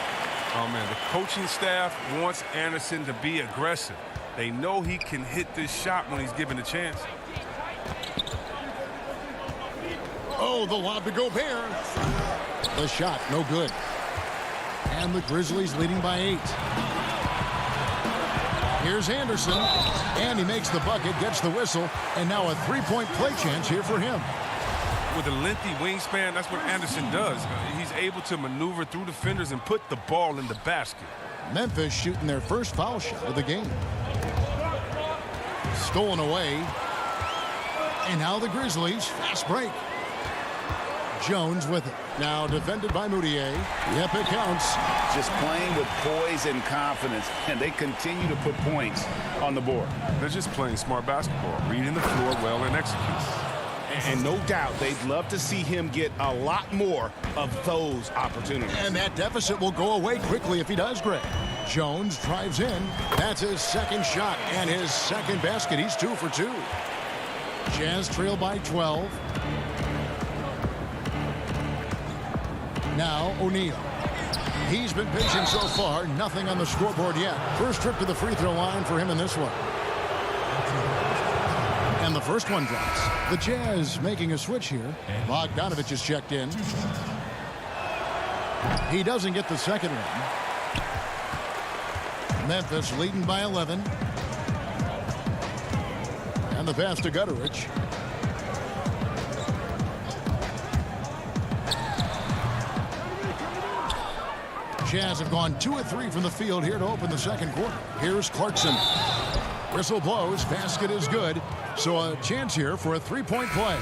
Oh, man, the coaching staff wants Anderson to be aggressive. They know he can hit this shot when he's given a chance. Oh, the lob to Gobert. The shot, no good. And the Grizzlies leading by 8. Here's Anderson. And he makes the bucket, gets the whistle, and now a three-point play chance here for him. With a lengthy wingspan, that's what Anderson does. He's able to maneuver through defenders and put the ball in the basket. Memphis shooting their first foul shot of the game. Stolen away. And now the Grizzlies, fast break. Jones with it. Now defended by Moutier. Yep, it counts. Just playing with poise and confidence, and they continue to put points on the board. They're just playing smart basketball, reading the floor well and executing. And no doubt they'd love to see him get a lot more of those opportunities. And that deficit will go away quickly if he does, Greg. Jones drives in. That's his second shot and his second basket. He's 2 for 2. Jazz trail by 12. Now O'Neal. He's been pitching so far. Nothing on the scoreboard yet. First trip to the free throw line for him in this one. And the first one drops. The Jazz making a switch here. Bogdanovich is checked in. He doesn't get the second one. Memphis leading by 11. And the pass to Gutteridge. Jazz have gone 2 of 3 from the field here to open the second quarter. Here's Clarkson. Whistle blows. Basket is good. So a chance here for a three-point play.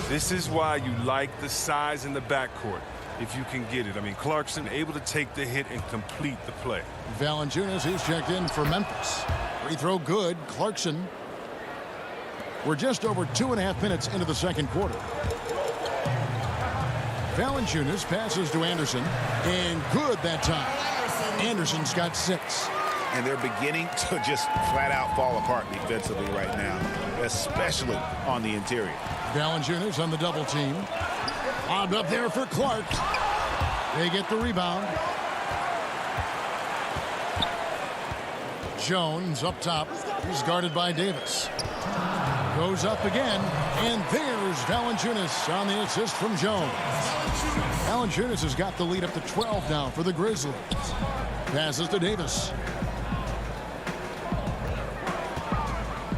This is why you like the size in the backcourt, if you can get it. I mean, Clarkson able to take the hit and complete the play. Valanciunas, he's checked in for Memphis. Free throw good. Clarkson. We're just over 2.5 minutes into the second quarter. Valanciunas passes to Anderson, and good that time. Anderson's got 6. And they're beginning to just flat out fall apart defensively right now, especially on the interior. Valanciunas on the double team. Lobbed up there for Clark. They get the rebound. Jones up top. He's guarded by Davis. Goes up again, and there's Valanciunas on the assist from Jones. Valanciunas has got the lead up to 12 now for the Grizzlies. Passes to Davis.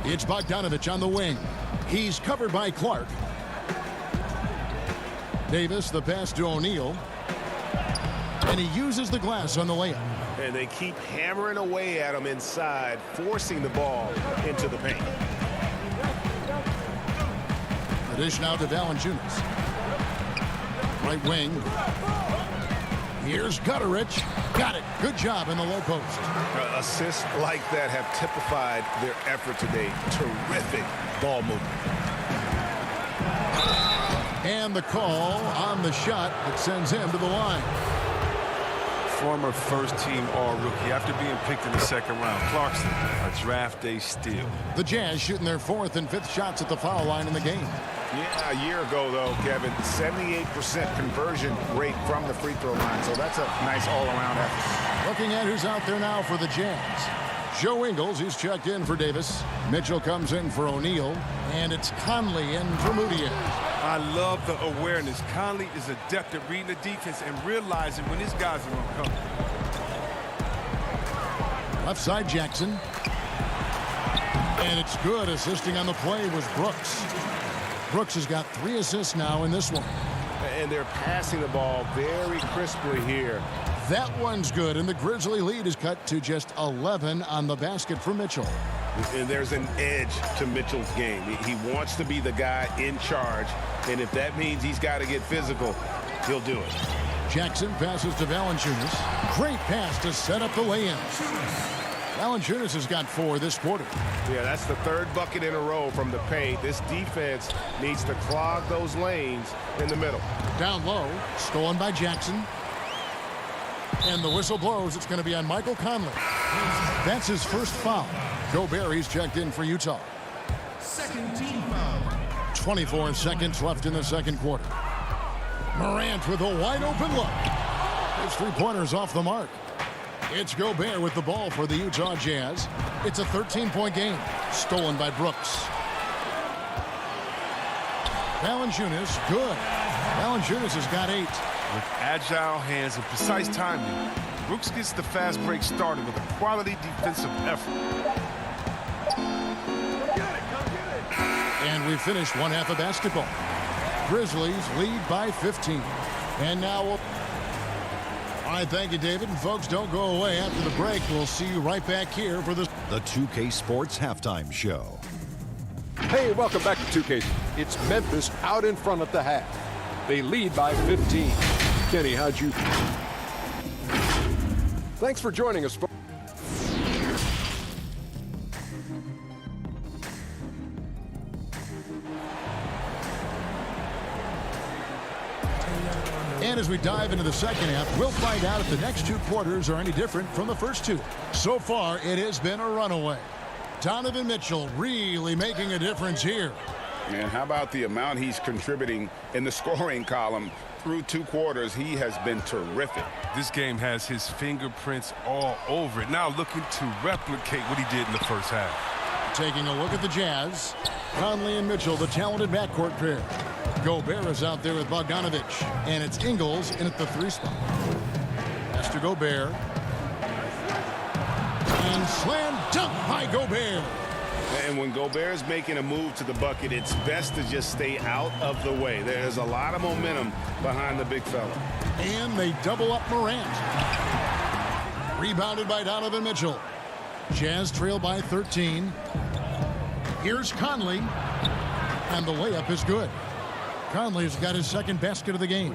It's Bogdanovich on the wing. He's covered by Clark. Davis, the pass to O'Neal. And he uses the glass on the layup. And they keep hammering away at him inside, forcing the ball into the paint. The dish now to Valanciunas. Right wing. Here's Gutterich. Got it. Good job in the low post. Assists like that have typified their effort today. Terrific ball movement. And the call on the shot that sends him to the line. Former first-team All-Rookie after being picked in the second round. Clarkson, a draft day steal. The Jazz shooting their 4th and 5th shots at the foul line in the game. Yeah, a year ago, though, Kevin, 78% conversion rate from the free throw line. So that's a nice all-around effort. Looking at who's out there now for the Jazz. Joe Ingles, he's checked in for Davis. Mitchell comes in for O'Neal. And it's Conley in for Moutier. I love the awareness. Conley is adept at reading the defense and realizing when his guys are on cover. Left side, Jackson. And it's good. Assisting on the play was Brooks. Brooks has got 3 assists now in this one. And they're passing the ball very crisply here. That one's good, and the Grizzly lead is cut to just 11 on the basket for Mitchell. And there's an edge to Mitchell's game. He wants to be the guy in charge, and if that means he's got to get physical, he'll do it. Jackson passes to Valanciunas. Great pass to set up the lay-in. Valanciunas has got 4 this quarter. Yeah, that's the 3rd bucket in a row from the paint. This defense needs to clog those lanes in the middle. Down low, stolen by Jackson. And the whistle blows. It's going to be on Michael Conley. That's his first foul. Gobert, he's checked in for Utah. Second team foul. 24 seconds left in the second quarter. Morant with a wide open look. His 3-pointers off the mark. It's Gobert with the ball for the Utah Jazz. It's a 13-point game. Stolen by Brooks. Valanciunas, good. Valanciunas has got 8. With agile hands and precise timing, Brooks gets the fast break started with a quality defensive effort. And we finished one half of basketball. Grizzlies lead by 15. And now all right, thank you, David. And folks, don't go away after the break. We'll see you right back here for the 2K Sports Halftime Show. Hey, welcome back to 2K. It's Memphis out in front at the half. They lead by 15. Kenny, how'd you... Thanks for joining us. And as we dive into the second half, we'll find out if the next 2 quarters are any different from the first 2. So far, it has been a runaway. Donovan Mitchell really making a difference here. And how about the amount he's contributing in the scoring column through 2 quarters? He has been terrific. This game has his fingerprints all over it. Now looking to replicate what he did in the first half. Taking a look at the Jazz. Conley and Mitchell, the talented backcourt pair. Gobert is out there with Bogdanovich. And it's Ingles in at the 3 spot. Pass to Gobert. And slam dunk by Gobert. And when Gobert's making a move to the bucket, it's best to just stay out of the way. There's a lot of momentum behind the big fella. And they double up Morant. Rebounded by Donovan Mitchell. Jazz trail by 13. Here's Conley. And the layup is good. Conley's got his 2nd basket of the game.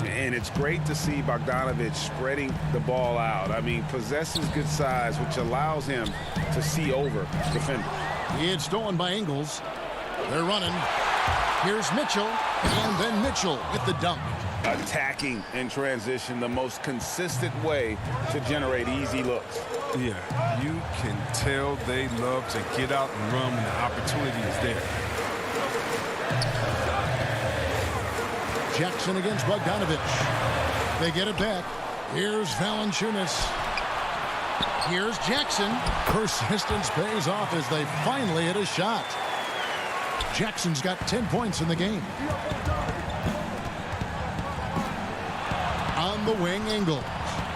And it's great to see Bogdanovich spreading the ball out. I mean, possesses good size, which allows him to see over defenders. It's stolen by Ingles. They're running. Here's Mitchell, and then Mitchell with the dunk. Attacking in transition, the most consistent way to generate easy looks. Yeah, you can tell they love to get out and run when the opportunity is there. Jackson against Bogdanovich. They get it back. Here's Valanciunas. Here's Jackson. Persistence pays off as they finally hit a shot. Jackson's got 10 points in the game. On the wing, Ingles.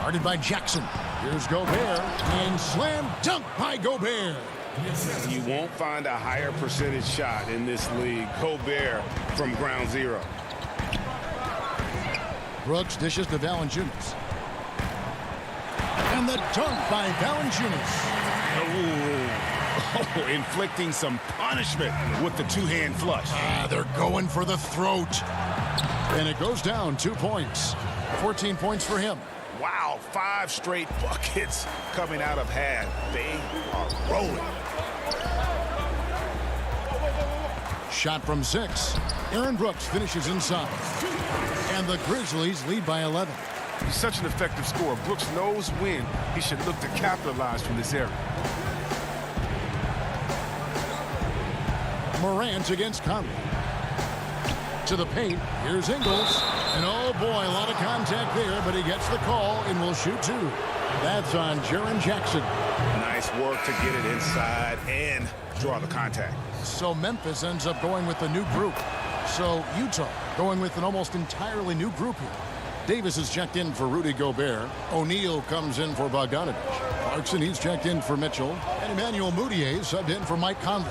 Guarded by Jackson. Here's Gobert. And slam dunk by Gobert. You won't find a higher percentage shot in this league. Gobert from ground zero. Brooks dishes to Valanciunas. And the dunk by Valanciunas. Oh, inflicting some punishment with the two-hand flush. They're going for the throat. And it goes down 2 points. 14 points for him. Wow, 5 straight buckets coming out of half. They are rolling. Shot from 6. Aaron Brooks finishes inside. And the Grizzlies lead by 11. He's such an effective scorer. Brooks knows when he should look to capitalize from this area. Morant against Conley. To the paint. Here's Ingles. And oh boy, a lot of contact there, but he gets the call and will shoot 2. That's on Jaren Jackson. Nice work to get it inside and draw the contact. So Memphis ends up going with a new group. So Utah going with an almost entirely new group here. Davis is checked in for Rudy Gobert. O'Neal comes in for Bogdanovich. Clarkson, he's checked in for Mitchell. And Emmanuel Mudiay subbed in for Mike Conley.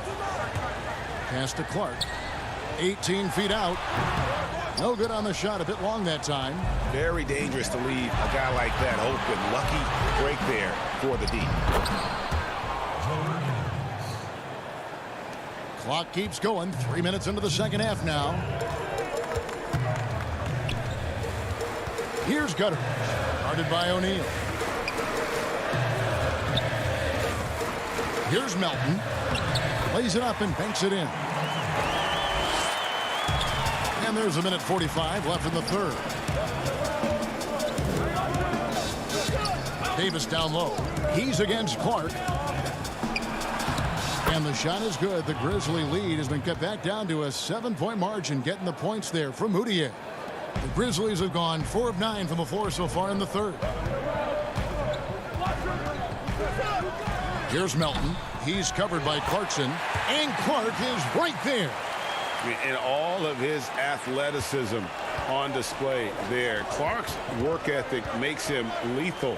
Pass to Clark. 18 feet out. No good on the shot. A bit long that time. Very dangerous to leave a guy like that open. Lucky break there for the D. Clock keeps going. 3 minutes into the second half now. Here's Gutter. Guarded by O'Neal. Here's Melton. Lays it up and banks it in. And there's a minute 45 left in the third. Davis down low. He's against Clark. And the shot is good. The Grizzly lead has been cut back down to a 7-point margin, getting the points there from Mudiay. The Grizzlies have gone 4 of 9 from the floor so far in the third. Here's Melton. He's covered by Clarkson. And Clark is right there. And all of his athleticism on display there. Clark's work ethic makes him lethal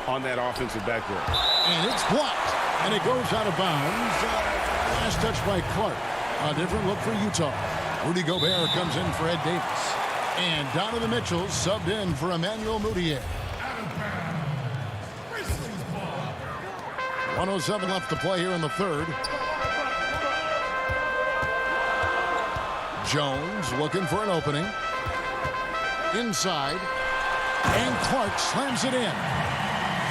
on that offensive backboard. And it's blocked. And it goes out of bounds. Last touch by Clark. A different look for Utah. Rudy Gobert comes in for Ed Davis. And Donovan Mitchell subbed in for Emmanuel Mudiay. 1:07 left to play here in the third. Jones looking for an opening. Inside. And Clark slams it in.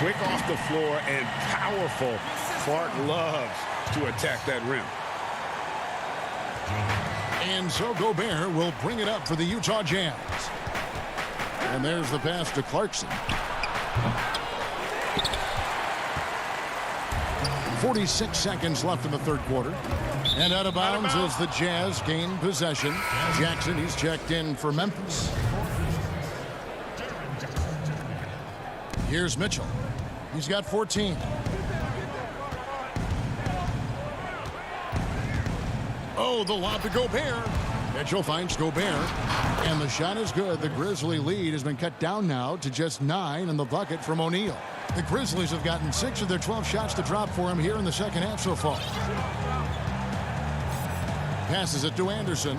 Quick off the floor and powerful. Clark loves to attack that rim. And so Gobert will bring it up for the Utah Jazz. And there's the pass to Clarkson. 46 seconds left in the third quarter. And out of bounds as the Jazz gain possession. Jackson, he's checked in for Memphis. Here's Mitchell. He's got 14. Oh, the lob to Gobert. Mitchell finds Gobert. And the shot is good. The Grizzly lead has been cut down now to just 9 in the bucket from O'Neal. The Grizzlies have gotten 6 of their 12 shots to drop for him here in the second half so far. Passes it to Anderson.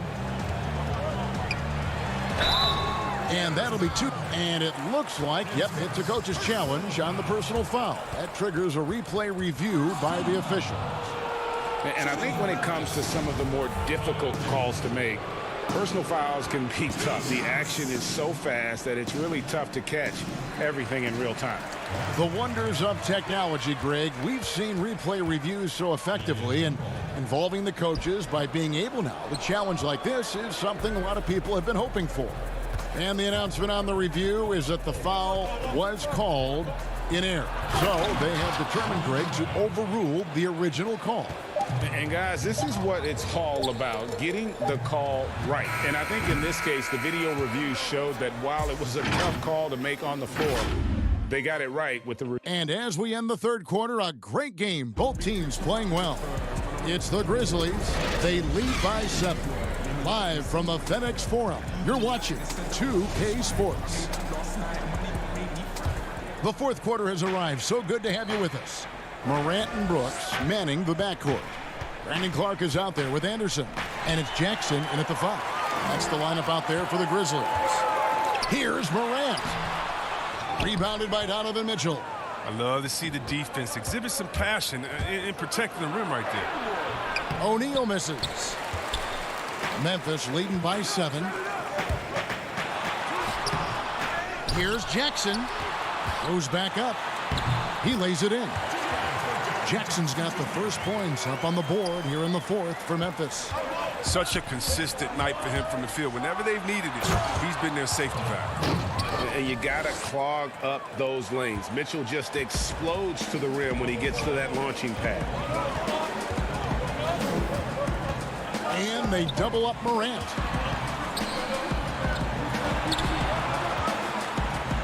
And that'll be 2. And it looks like, yep, it's a coach's challenge on the personal foul. That triggers a replay review by the officials. And I think when it comes to some of the more difficult calls to make, Personal fouls can be tough. The action is so fast that it's really tough to catch everything in real time. The wonders of technology, Greg. We've seen replay reviews so effectively, and involving the coaches by being able now to challenge like this is something a lot of people have been hoping for. And the announcement on the review is that the foul was called in error. So they have determined, Greg, to overrule the original call. And guys, this is what it's all about, getting the call right. And I think in this case, the video review showed that while it was a tough call to make on the floor, they got it right with the... And as we end the third quarter, a great game. Both teams playing well. It's the Grizzlies. They lead by 7. Live from the FedEx Forum, you're watching 2K Sports. The fourth quarter has arrived. So good to have you with us. Morant and Brooks manning the backcourt. Brandon Clark is out there with Anderson. And it's Jackson in at the 5. That's the lineup out there for the Grizzlies. Here's Morant. Rebounded by Donovan Mitchell. I love to see the defense exhibit some passion in protecting the rim right there. O'Neal misses. Memphis leading by 7. Here's Jackson. Goes back up. He lays it in. Jackson's got the first points up on the board here in the fourth for Memphis. Such a consistent night for him from the field. Whenever they've needed it, he's been their safety valve. And you got to clog up those lanes. Mitchell just explodes to the rim when he gets to that launching pad. And they double up Morant.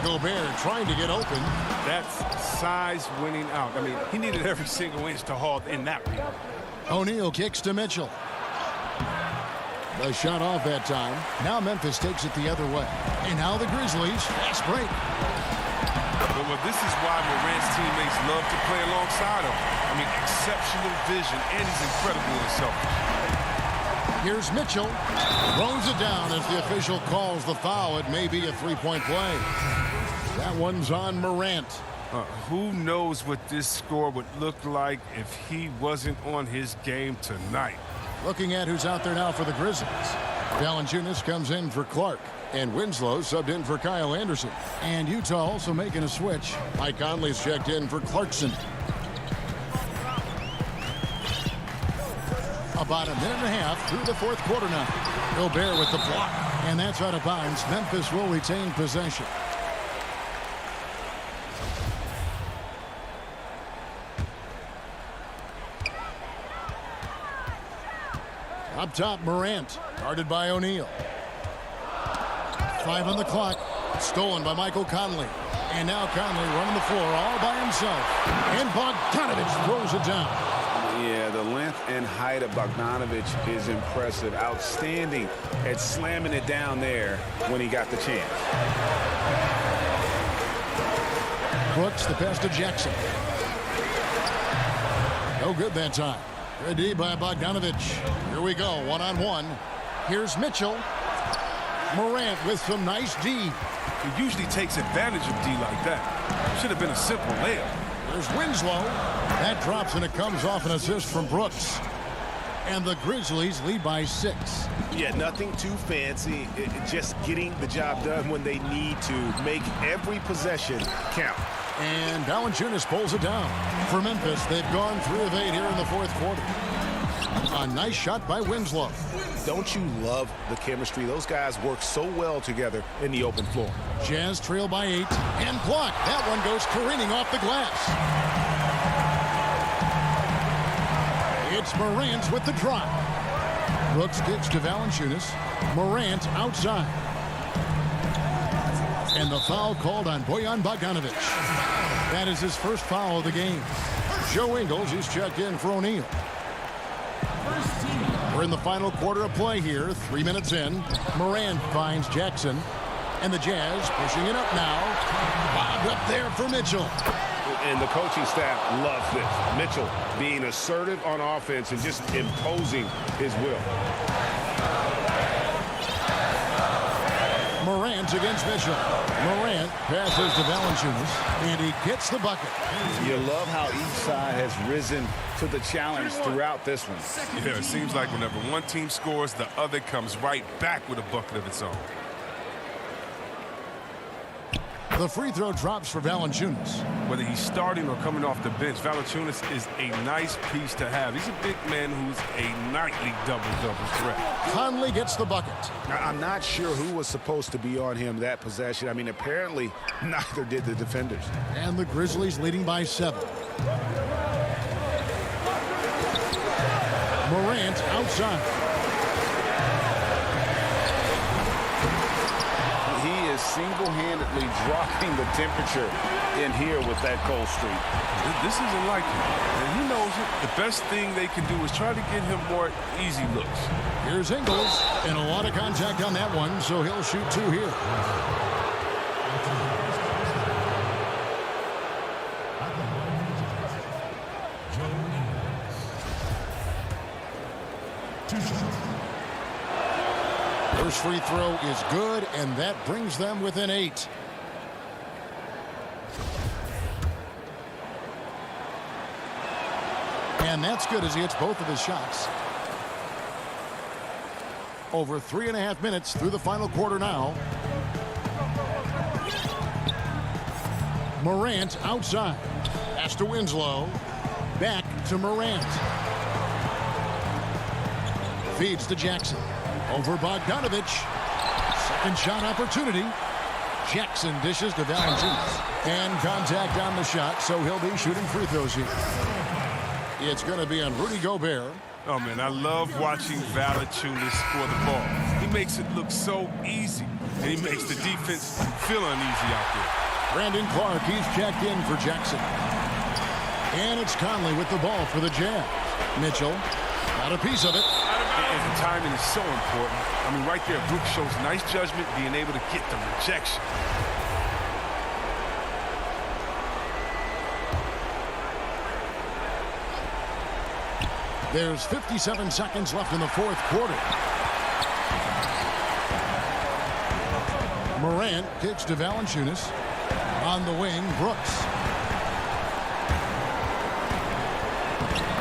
Gobert trying to get open. That's size winning out. I mean, he needed every single inch to haul in that rebound. O'Neal kicks to Mitchell. The shot off that time. Now Memphis takes it the other way. And now the Grizzlies fast break. Well, this is why Morant's teammates love to play alongside him. I mean, exceptional vision, and he's incredible in himself. Here's Mitchell. Throws it down as the official calls the foul. It may be a three-point play. That one's on Morant. Who knows what this score would look like if he wasn't on his game tonight. Looking at who's out there now for the Grizzlies. Valanciunas comes in for Clark. And Winslow subbed in for Kyle Anderson. And Utah also making a switch. Mike Conley's checked in for Clarkson. About a minute and a half through the fourth quarter now. Gobert with the block. And that's out of bounds. Memphis will retain possession. Up top, Morant, guarded by O'Neal. 5 on the clock, stolen by Michael Conley. And now Conley running the floor all by himself. And Bogdanovich throws it down. Yeah, the length and height of Bogdanovich is impressive. Outstanding at slamming it down there when he got the chance. Brooks, the pass to Jackson. No good that time. Good D by Bogdanovich. Here we go, one-on-one. Here's Mitchell. Morant with some nice D. He usually takes advantage of D like that. Should have been a simple layup. There's Winslow. That drops and it comes off an assist from Brooks. And the Grizzlies lead by 6. Yeah, nothing too fancy. Just getting the job done when they need to. Make every possession count. And Valanciunas pulls it down. For Memphis, they've gone 3 of 8 here in the fourth quarter. A nice shot by Winslow. Don't you love the chemistry? Those guys work so well together in the open floor. Jazz trail by 8 and blocked. That one goes careening off the glass. It's Morant with the drop. Brooks kicks to Valanciunas. Morant outside. And the foul called on Bojan Bogdanovich. That is his first foul of the game. Joe Ingles, he's checked in for O'Neal. We're in the final quarter of play here, 3 minutes in. Morant finds Jackson. And the Jazz pushing it up now. Bobbed up there for Mitchell. And the coaching staff loves this. Mitchell being assertive on offense and just imposing his will. Morant against Mitchell. Morant passes to Valanciunas, and he gets the bucket. You love how each side has risen to the challenge throughout this one. Yeah, it seems like whenever one team scores, the other comes right back with a bucket of its own. The free throw drops for Valanciunas. Whether he's starting or coming off the bench, Valanciunas is a nice piece to have. He's a big man who's a nightly double-double threat. Conley gets the bucket. Now, I'm not sure who was supposed to be on him that possession. I mean, apparently neither did the defenders. And the Grizzlies leading by 7. Morant outside. He is single-handedly dropping the temperature in here with that cold streak. This isn't like him, and he knows it. The best thing they can do is try to get him more easy looks. Here's Ingles, and a lot of contact on that one, so he'll shoot 2 here. First free throw is good, and that brings them within 8. And that's good as he hits both of his shots. Over 3.5 minutes through the final quarter now. Morant outside. Pass to Winslow. Back to Morant. Feeds to Jackson. Over Bogdanovich. Second shot opportunity. Jackson dishes to Valanciunas. And contact on the shot, so he'll be shooting free throws here. It's going to be on Rudy Gobert. Oh, man, I love watching Valanciunas score the ball. He makes it look so easy, and he makes the defense feel uneasy out there. Brandon Clark, he's checked in for Jackson. And it's Conley with the ball for the Jazz. Mitchell got a piece of it. And the timing is so important. I mean, right there, Brooks shows nice judgment, being able to get the rejection. There's 57 seconds left in the fourth quarter. Morant kicks to Valanciunas. On the wing, Brooks.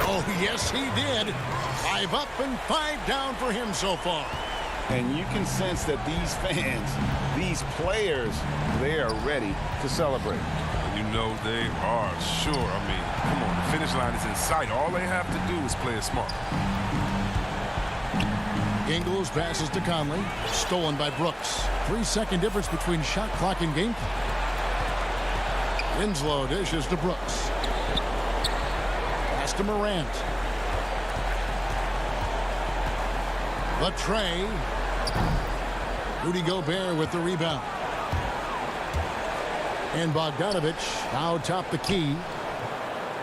Oh, yes, he did. 5 up and 5 down for him so far. And you can sense that these fans, these players, they are ready to celebrate. You know they are, sure. I mean, come on, the finish line is in sight. All they have to do is play it smart. Ingles passes to Conley. Stolen by Brooks. 3-second difference between shot clock and game clock. Winslow dishes to Brooks. Pass to Morant. The tray. Rudy Gobert with the rebound. And Bogdanovich now top the key.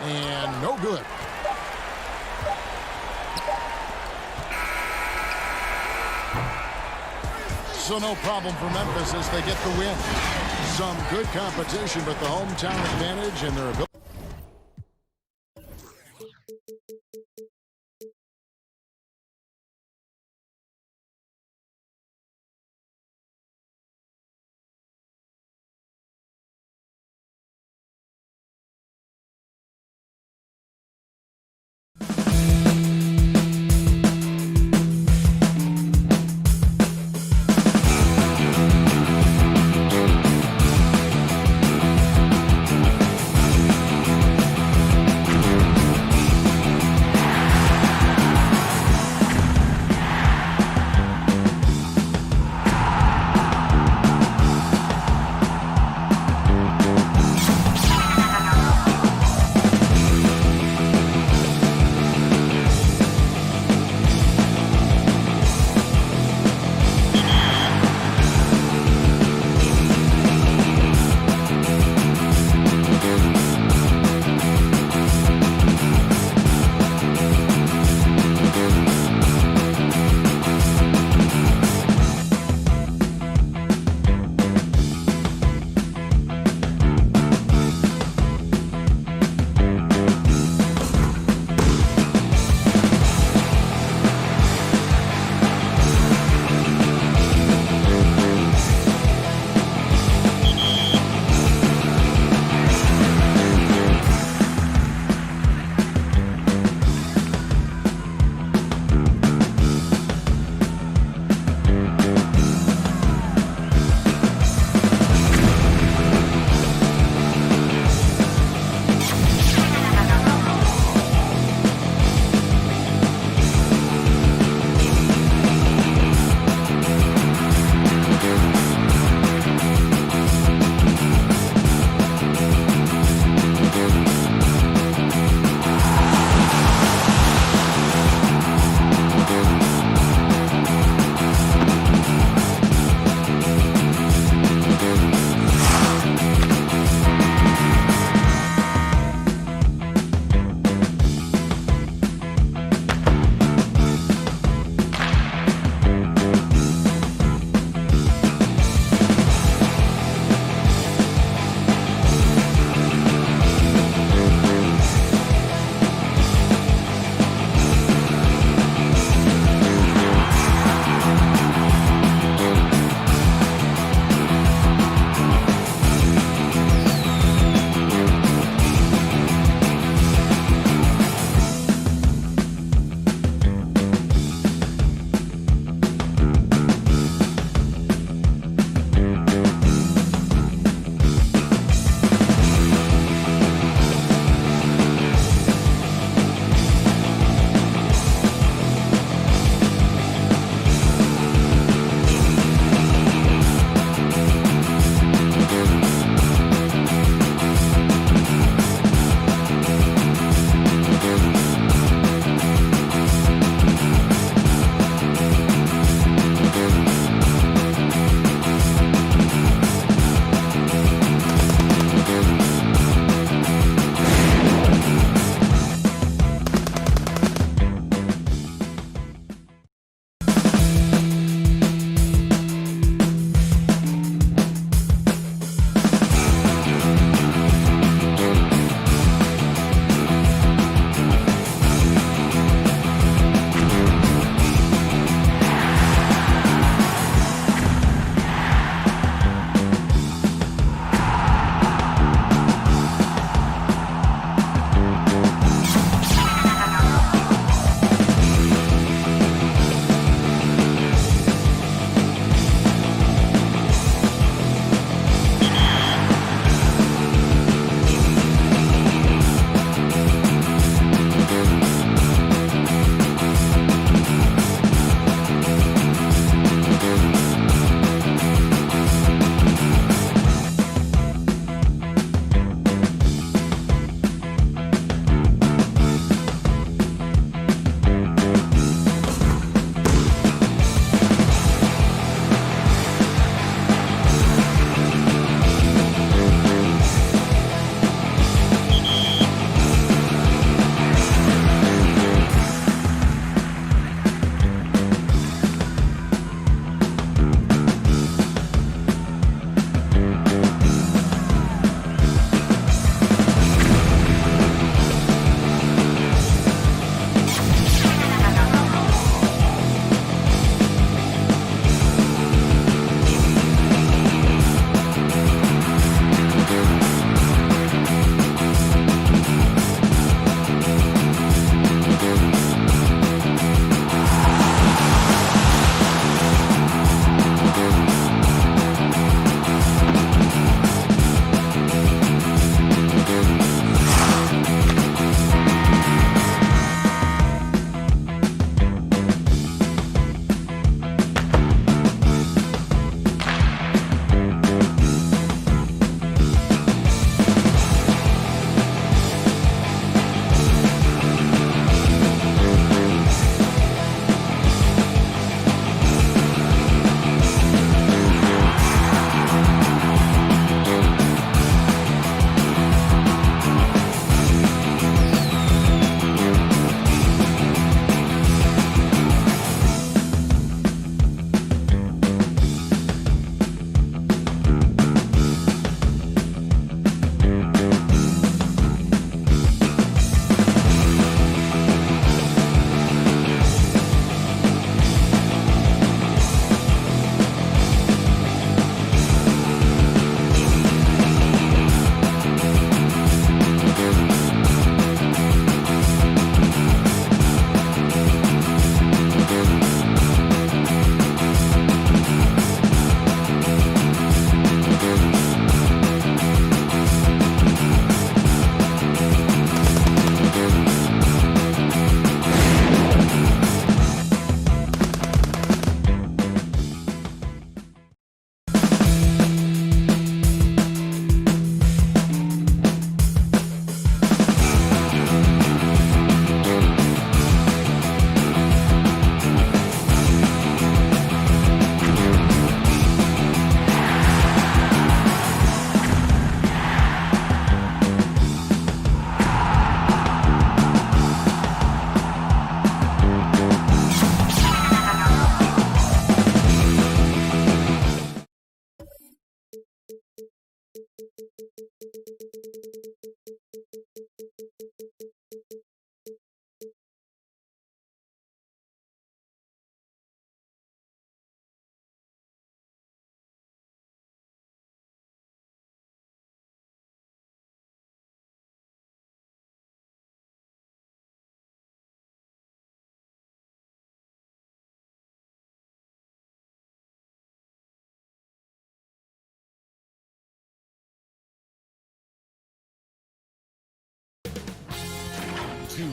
And no good. So no problem for Memphis as they get the win. Some good competition, but the hometown advantage and their ability.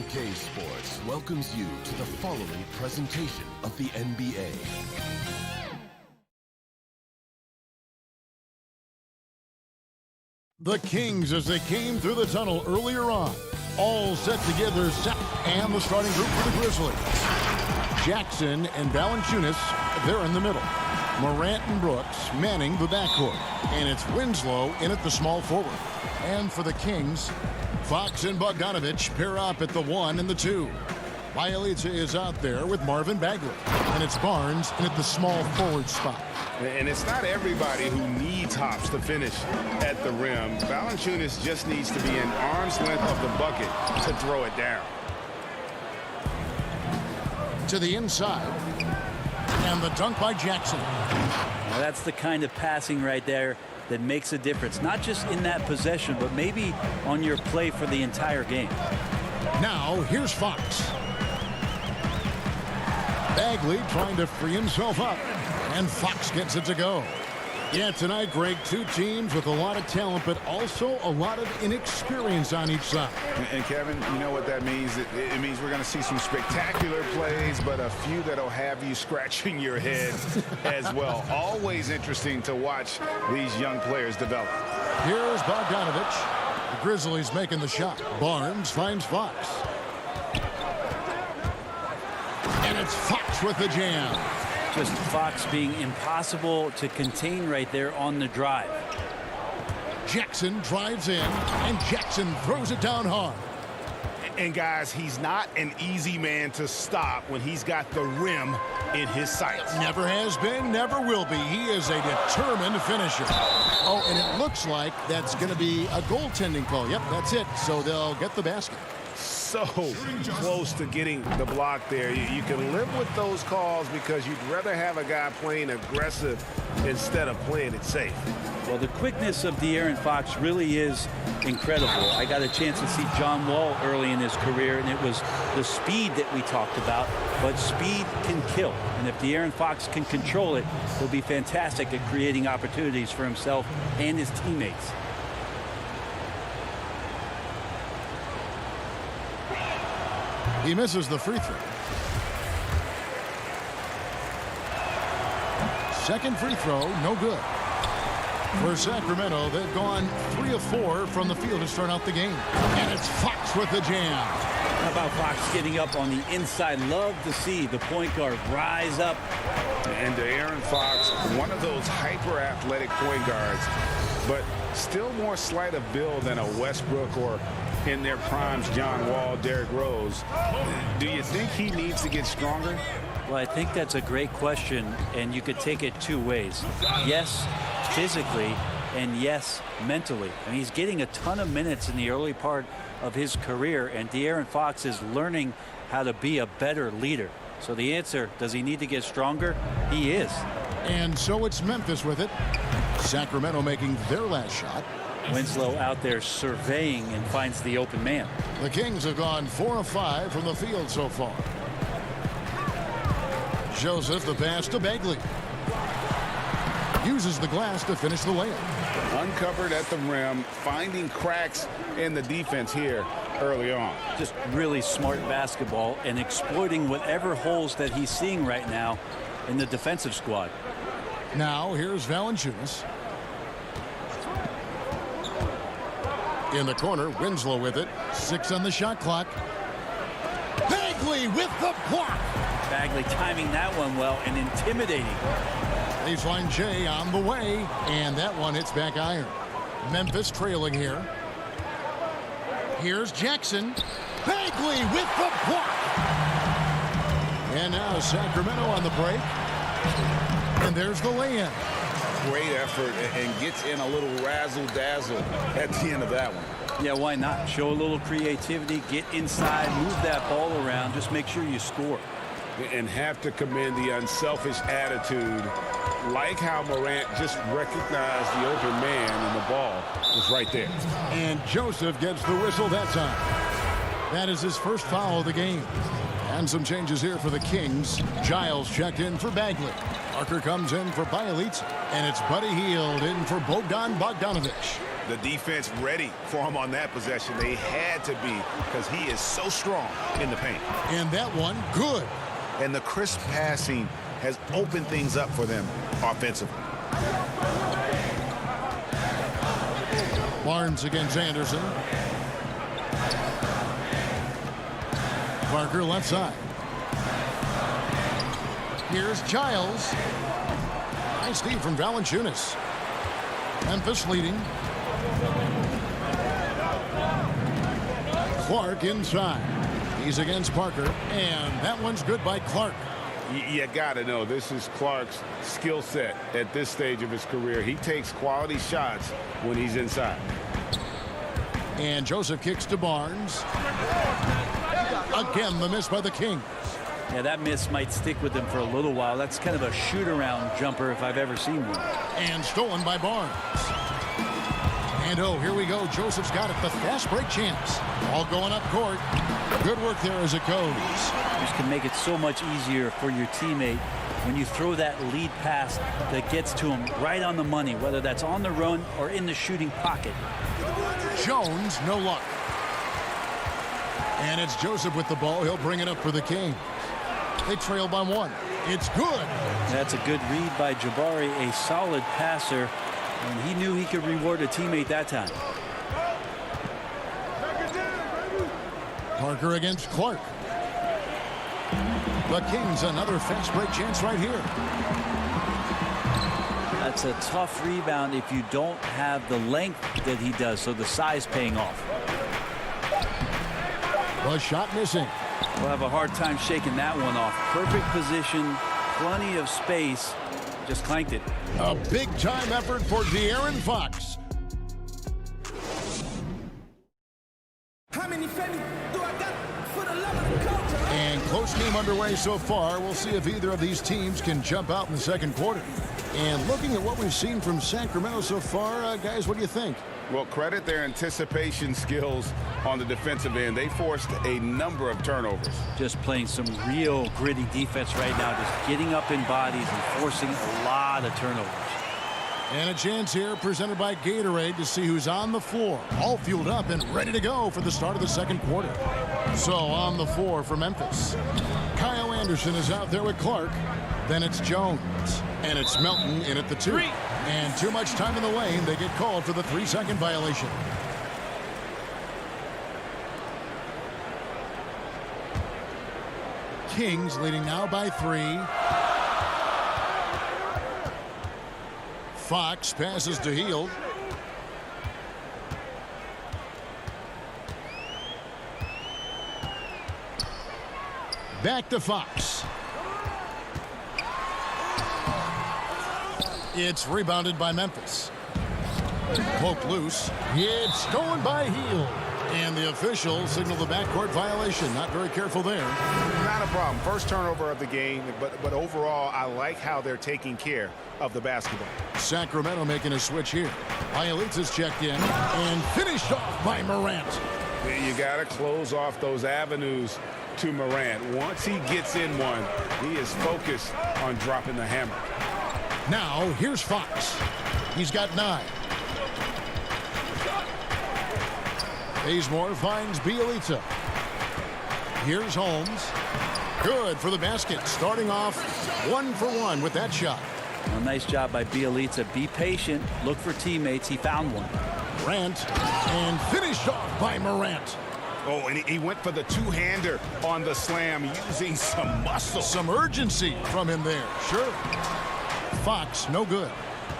2K Sports welcomes you to the following presentation of the NBA. The Kings as they came through the tunnel earlier on. All set together, and the starting group for the Grizzlies. Jackson and Valanciunas, they're in the middle. Morant and Brooks manning the backcourt. And it's Winslow in at the small forward. And for the Kings, Fox and Bogdanovich pair up at the 1 and the 2. Bielitsa is out there with Marvin Bagley. And it's Barnes in at the small forward spot. And it's not everybody who needs hops to finish at the rim. Valanciunas just needs to be an arm's length of the bucket to throw it down. To the inside. And the dunk by Jackson. Now that's the kind of passing right there that makes a difference. Not just in that possession, but maybe on your play for the entire game. Now, here's Fox. Bagley trying to free himself up. And Fox gets it to go. Yeah, tonight, Greg, two teams with a lot of talent, but also a lot of inexperience on each side. And Kevin, you know what that means? It means we're going to see some spectacular plays, but a few that'll have you scratching your head as well. Always interesting to watch these young players develop. Here's Bogdanovich. The Grizzlies making the shot. Barnes finds Fox. And it's Fox with the jam. Just Fox being impossible to contain right there on the drive. Jackson drives in, and Jackson throws it down hard. And guys, he's not an easy man to stop when he's got the rim in his sights. Never has been, never will be. He is a determined finisher. Oh, and it looks like that's going to be a goaltending call. Yep, that's it. So they'll get the basket. So close to getting the block there. You can live with those calls because you'd rather have a guy playing aggressive instead of playing it safe. Well, the quickness of De'Aaron Fox really is incredible. I got a chance to see John Wall early in his career, and it was the speed that we talked about, but speed can kill. And if De'Aaron Fox can control it, he'll be fantastic at creating opportunities for himself and his teammates. He misses the free throw. Second free throw, no good. For Sacramento, they've gone 3 of 4 from the field to start out the game. And it's Fox with the jam. How about Fox getting up on the inside? Love to see the point guard rise up. And De'Aaron Fox, one of those hyper-athletic point guards, but still more slight of build than a Westbrook or in their primes, John Wall, Derrick Rose. Do you think he needs to get stronger? Well, I think that's a great question, and you could take it two ways. Yes, physically, and yes, mentally. And he's getting a ton of minutes in the early part of his career, and De'Aaron Fox is learning how to be a better leader. So the answer, does he need to get stronger? He is. And so it's Memphis with it. Sacramento making their last shot. Winslow out there surveying and finds the open man. The Kings have gone 4 of 5 from the field so far. Joseph, the pass to Bagley. Uses the glass to finish the layup. Uncovered at the rim, finding cracks in the defense here early on. Just really smart basketball and exploiting whatever holes that he's seeing right now in the defensive squad. Now here's Valanciunas. In the corner, Winslow with it. 6 on the shot clock. Bagley with the block. Bagley timing that one well and intimidating. Baseline J on the way, and that one hits back iron. Memphis trailing here. Here's Jackson. Bagley with the block. And now Sacramento on the break. And there's the lay-in. Great effort and gets in a little razzle-dazzle at the end of that one. Yeah, why not? Show a little creativity, get inside, move that ball around, just make sure you score. And have to commend the unselfish attitude, like how Morant just recognized the open man and the ball was right there. And Joseph gets the whistle that time. That is his first foul of the game. And some changes here for the Kings. Giles checked in for Bagley. Parker comes in for Bielitsa. And it's Buddy Hield in for Bogdanovich. The defense ready for him on that possession. They had to be, because he is so strong in the paint. And that one, good. And the crisp passing has opened things up for them offensively. Barnes against Anderson. Parker left side. Here's Giles. Nice D from Valanciunas. Memphis leading. Clark inside. He's against Parker, and that one's good by Clark. You got to know this is Clark's skill set at this stage of his career. He takes quality shots when he's inside. And Joseph kicks to Barnes. Again, the miss by the Kings. Yeah, that miss might stick with him for a little while. That's kind of a shoot-around jumper if I've ever seen one. And stolen by Barnes. And oh, here we go. Joseph's got it. The fast break chance. All going up court. Good work there as it goes. This can make it so much easier for your teammate when you throw that lead pass that gets to him right on the money, whether that's on the run or in the shooting pocket. Jones, no luck. And it's Joseph with the ball. He'll bring it up for the Kings. They trail by one. It's good. That's a good read by Jabari, a solid passer, and he knew he could reward a teammate that time. Parker against Clark. The Kings, another fast break chance right here. That's a tough rebound if you don't have the length that he does, so the size paying off. The shot missing. We'll have a hard time shaking that one off. Perfect position, plenty of space, just clanked it. A big-time effort for De'Aaron Fox. How many family do I got for the love of the culture? And close game underway so far. We'll see if either of these teams can jump out in the second quarter. And looking at what we've seen from Sacramento so far, guys, what do you think? Well, credit their anticipation skills on the defensive end. They forced a number of turnovers. Just playing some real gritty defense right now, just getting up in bodies and forcing a lot of turnovers. And a chance here presented by Gatorade to see who's on the floor. All fueled up and ready to go for the start of the second quarter. So on the floor for Memphis. Kyle Anderson is out there with Clark. Then it's Jones. And it's Melton in at the 2. And too much time in the lane. They get called for the 3-second violation. Kings leading now by 3. Fox passes to Hield. Back to Fox. It's rebounded by Memphis. Poked loose. It's stolen by Hield. And the officials signal the backcourt violation. Not very careful there. Not a problem. First turnover of the game, but overall, I like how they're taking care of the basketball. Sacramento making a switch here. Bielitsa's checked in and finished off by Morant. You got to close off those avenues to Morant. Once he gets in one, he is focused on dropping the hammer. Now, here's Fox. He's got 9. Bazemore finds Bielitsa. Here's Holmes. Good for the basket. Starting off 1 for 1 with that shot. Well, nice job by Bielitsa. Be patient. Look for teammates. He found one. Morant. And finished off by Morant. Oh, and he went for the two-hander on the slam, using some muscle. Some urgency from him there. Sure. Fox, no good.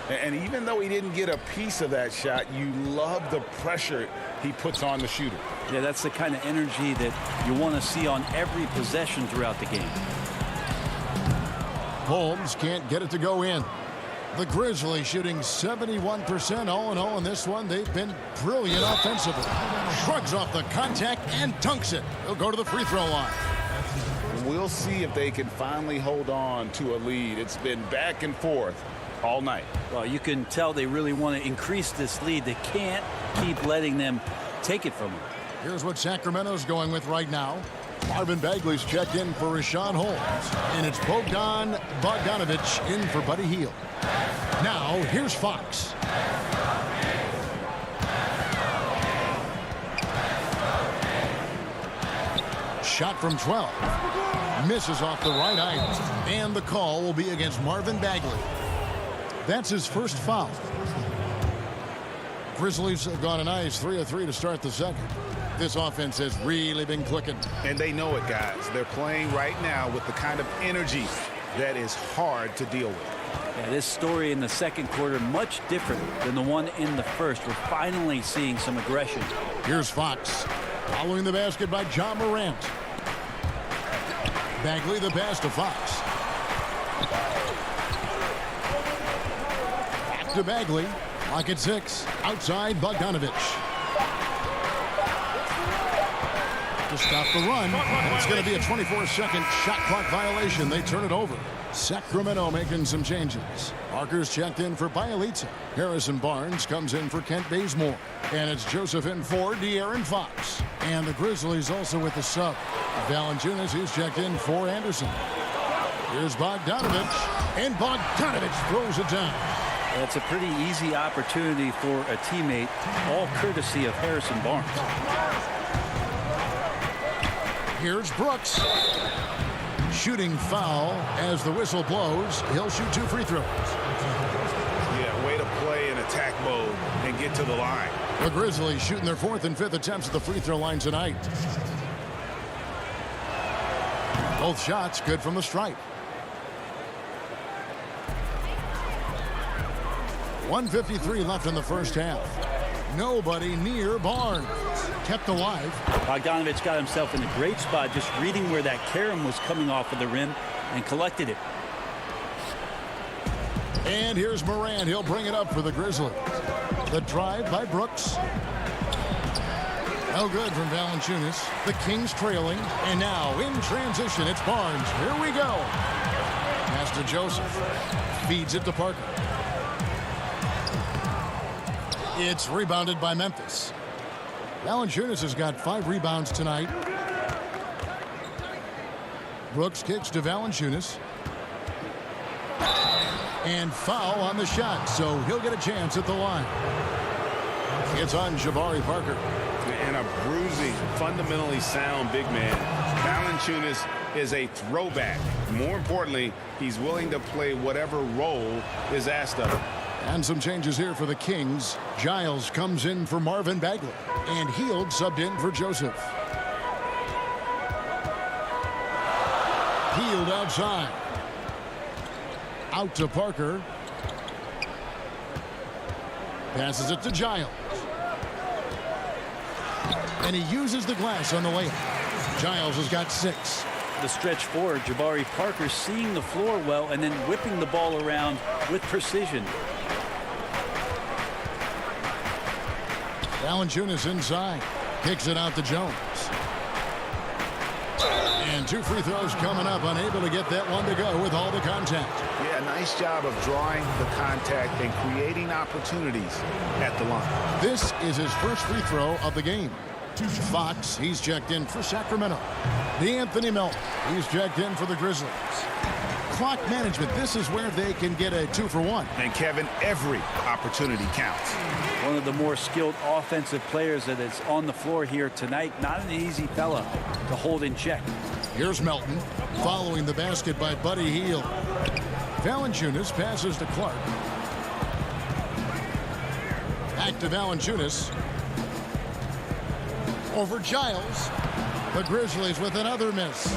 And even though he didn't get a piece of that shot, you love the pressure he puts on the shooter. Yeah, that's the kind of energy that you want to see on every possession throughout the game. Holmes can't get it to go in. The Grizzlies shooting 71% all in all in this one. They've been brilliant offensively. Shrugs off the contact and dunks it. He'll go to the free throw line. We'll see if they can finally hold on to a lead. It's been back and forth all night. Well, you can tell they really want to increase this lead. They can't keep letting them take it from them. Here's what Sacramento's going with right now. Marvin Bagley's checked in for Richaun Holmes. And it's Bogdan Bogdanovic in for Buddy Hield. Now, here's Fox. shot from 12. Misses off the right eye. And the call will be against Marvin Bagley. That's his first foul. Grizzlies have gone a nice 3 of 3 to start the second. This offense has really been clicking. And they know it, guys. They're playing right now with the kind of energy that is hard to deal with. Yeah, this story in the second quarter much different than the one in the first. We're finally seeing some aggression. Here's Fox. Following the basket by John Morant. Bagley the pass to Fox. Back to Bagley. Clock at 6. Outside Bogdanovich. To stop the run. And it's going to be a 24-second shot clock violation. They turn it over. Sacramento making some changes. Parker's checked in for Bielitsa. Harrison Barnes comes in for Kent Bazemore. And it's Joseph in for De'Aaron Fox. And the Grizzlies also with the sub. Valanciunas, he's checked in for Anderson. Here's Bogdanovich. And Bogdanovich throws it down. That's a pretty easy opportunity for a teammate, all courtesy of Harrison Barnes. Here's Brooks. Shooting foul as the whistle blows. He'll shoot 2 free throws. Yeah, way to play in attack mode and get to the line. The Grizzlies shooting their 4th and 5th attempts at the free throw line tonight. Both shots good from the stripe. 1:53 left in the first half. Nobody near Barnes. Kept alive. Bogdanovich got himself in a great spot, just reading where that carom was coming off of the rim and collected it. And here's Morant. He'll bring it up for the Grizzlies. The drive by Brooks. No good from Valanciunas. The Kings trailing. And now in transition, it's Barnes. Here we go. Pass to Joseph. Feeds it to Parker. It's rebounded by Memphis. Valanciunas has got 5 rebounds tonight. Brooks kicks to Valanciunas. And foul on the shot, so he'll get a chance at the line. It's on Jabari Parker. And a bruising, fundamentally sound big man. Valanciunas is a throwback. More importantly, he's willing to play whatever role is asked of him. And some changes here for the Kings. Giles comes in for Marvin Bagley. And Hield subbed in for Joseph. Hield outside. Out to Parker. Passes it to Giles. And he uses the glass on the layup. Giles has got 6. The stretch forward, Jabari Parker seeing the floor well and then whipping the ball around with precision. Valanciunas inside. Kicks it out to Jones. And 2 free throws coming up. Unable to get that one to go with all the contact. Yeah, nice job of drawing the contact and creating opportunities at the line. This is his first free throw of the game. Fox, he's checked in for Sacramento. D'Anthony Melton, he's checked in for the Grizzlies. Clock management, this is where they can get a 2-for-1. And Kevin, every opportunity counts. One of the more skilled offensive players that is on the floor here tonight. Not an easy fella to hold in check. Here's Melton following the basket by Buddy Hield. Valanciunas passes to Clark. Back to Valanciunas. Over Giles. The Grizzlies with another miss.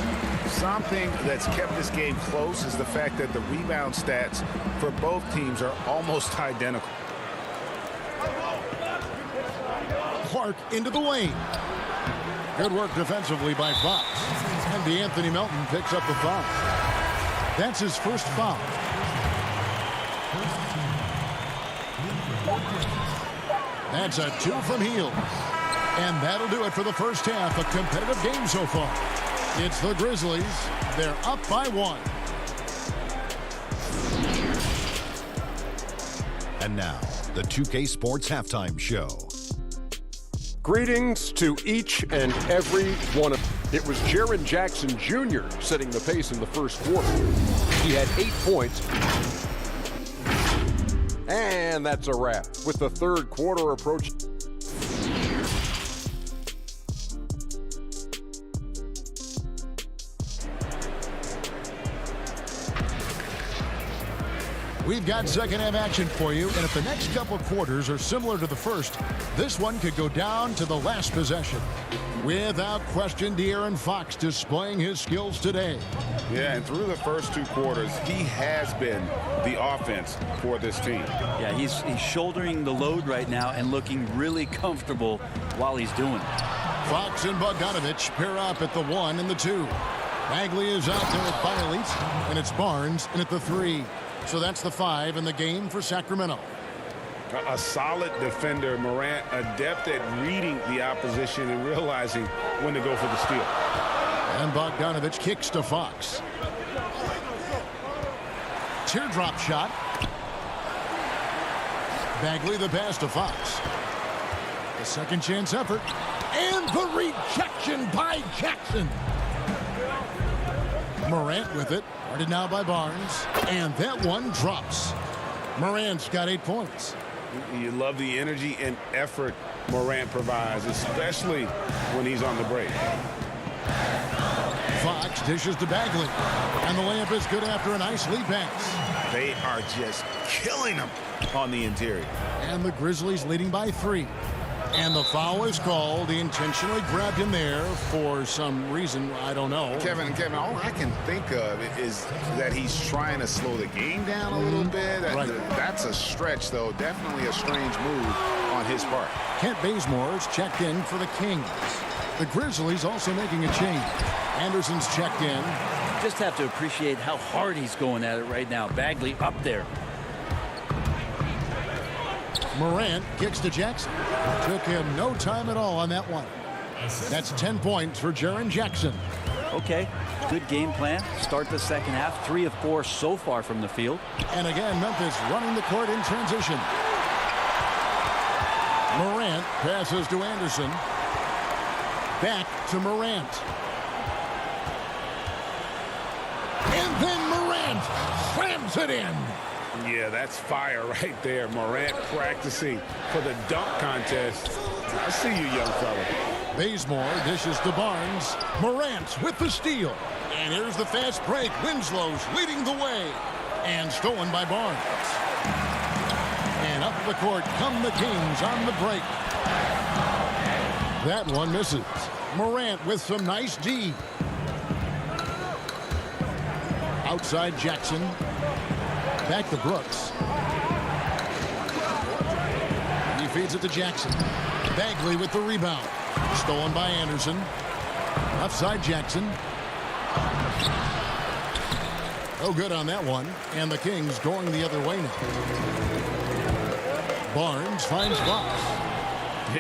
Something that's kept this game close is the fact that the rebound stats for both teams are almost identical. Clark into the lane. Good work defensively by Fox. And D'Anthony Melton picks up the foul. That's his first foul. That's a 2 from Hield. And that'll do it for the first half. A competitive game so far. It's the Grizzlies. They're up by 1. And now, the 2K Sports Halftime Show. Greetings to each and every one of it was Jaren Jackson Jr. setting the pace in the first quarter. He had 8 points. And that's a wrap with the third quarter approaching. We've got second half action for you, and if the next couple quarters are similar to the first, this one could go down to the last possession. Without question, De'Aaron Fox displaying his skills today. Yeah, and through the first 2 quarters, he has been the offense for this team. Yeah, he's shouldering the load right now and looking really comfortable while he's doing it. Fox and Bogdanovich pair up at the 1 and the 2. Bagley is out there with Bielitz, and it's Barnes in at the 3. So that's the 5 in the game for Sacramento. A solid defender, Morant, adept at reading the opposition and realizing when to go for the steal. And Bogdanovich kicks to Fox. Teardrop shot. Bagley the pass to Fox. The second chance effort. And the rejection by Jackson. Morant with it. Guarded now by Barnes. And that one drops. Morant's got 8 points. You love the energy and effort Morant provides, especially when he's on the break. Fox dishes to Bagley. And the layup is good after a nice lead pass. They are just killing him on the interior. And the Grizzlies leading by 3. And the foul is called. He intentionally grabbed him there for some reason. I don't know. Kevin, all I can think of is that he's trying to slow the game down a little bit. Right. That's a stretch, though. Definitely a strange move on his part. Kent Bazemore's checked in for the Kings. The Grizzlies also making a change. Anderson's checked in. Just have to appreciate how hard he's going at it right now. Bagley up there. Morant kicks to Jackson. Took him no time at all on that one. That's 10 points for Jaren Jackson. Okay, good game plan. Start the second half. 3 of 4 so far from the field. And again, Memphis running the court in transition. Morant passes to Anderson. Back to Morant. And then Morant slams it in. Yeah, that's fire right there. Morant practicing for the dunk contest. I see you, young fella. Bazemore dishes to Barnes. Morant with the steal. And here's the fast break. Winslow's leading the way. And stolen by Barnes. And up the court come the Kings on the break. That one misses. Morant with some nice D. Outside Jackson. Back to Brooks. He feeds it to Jackson. Bagley with the rebound. Stolen by Anderson. Offside Jackson. Oh, good on that one. And the Kings going the other way now. Barnes finds Fox.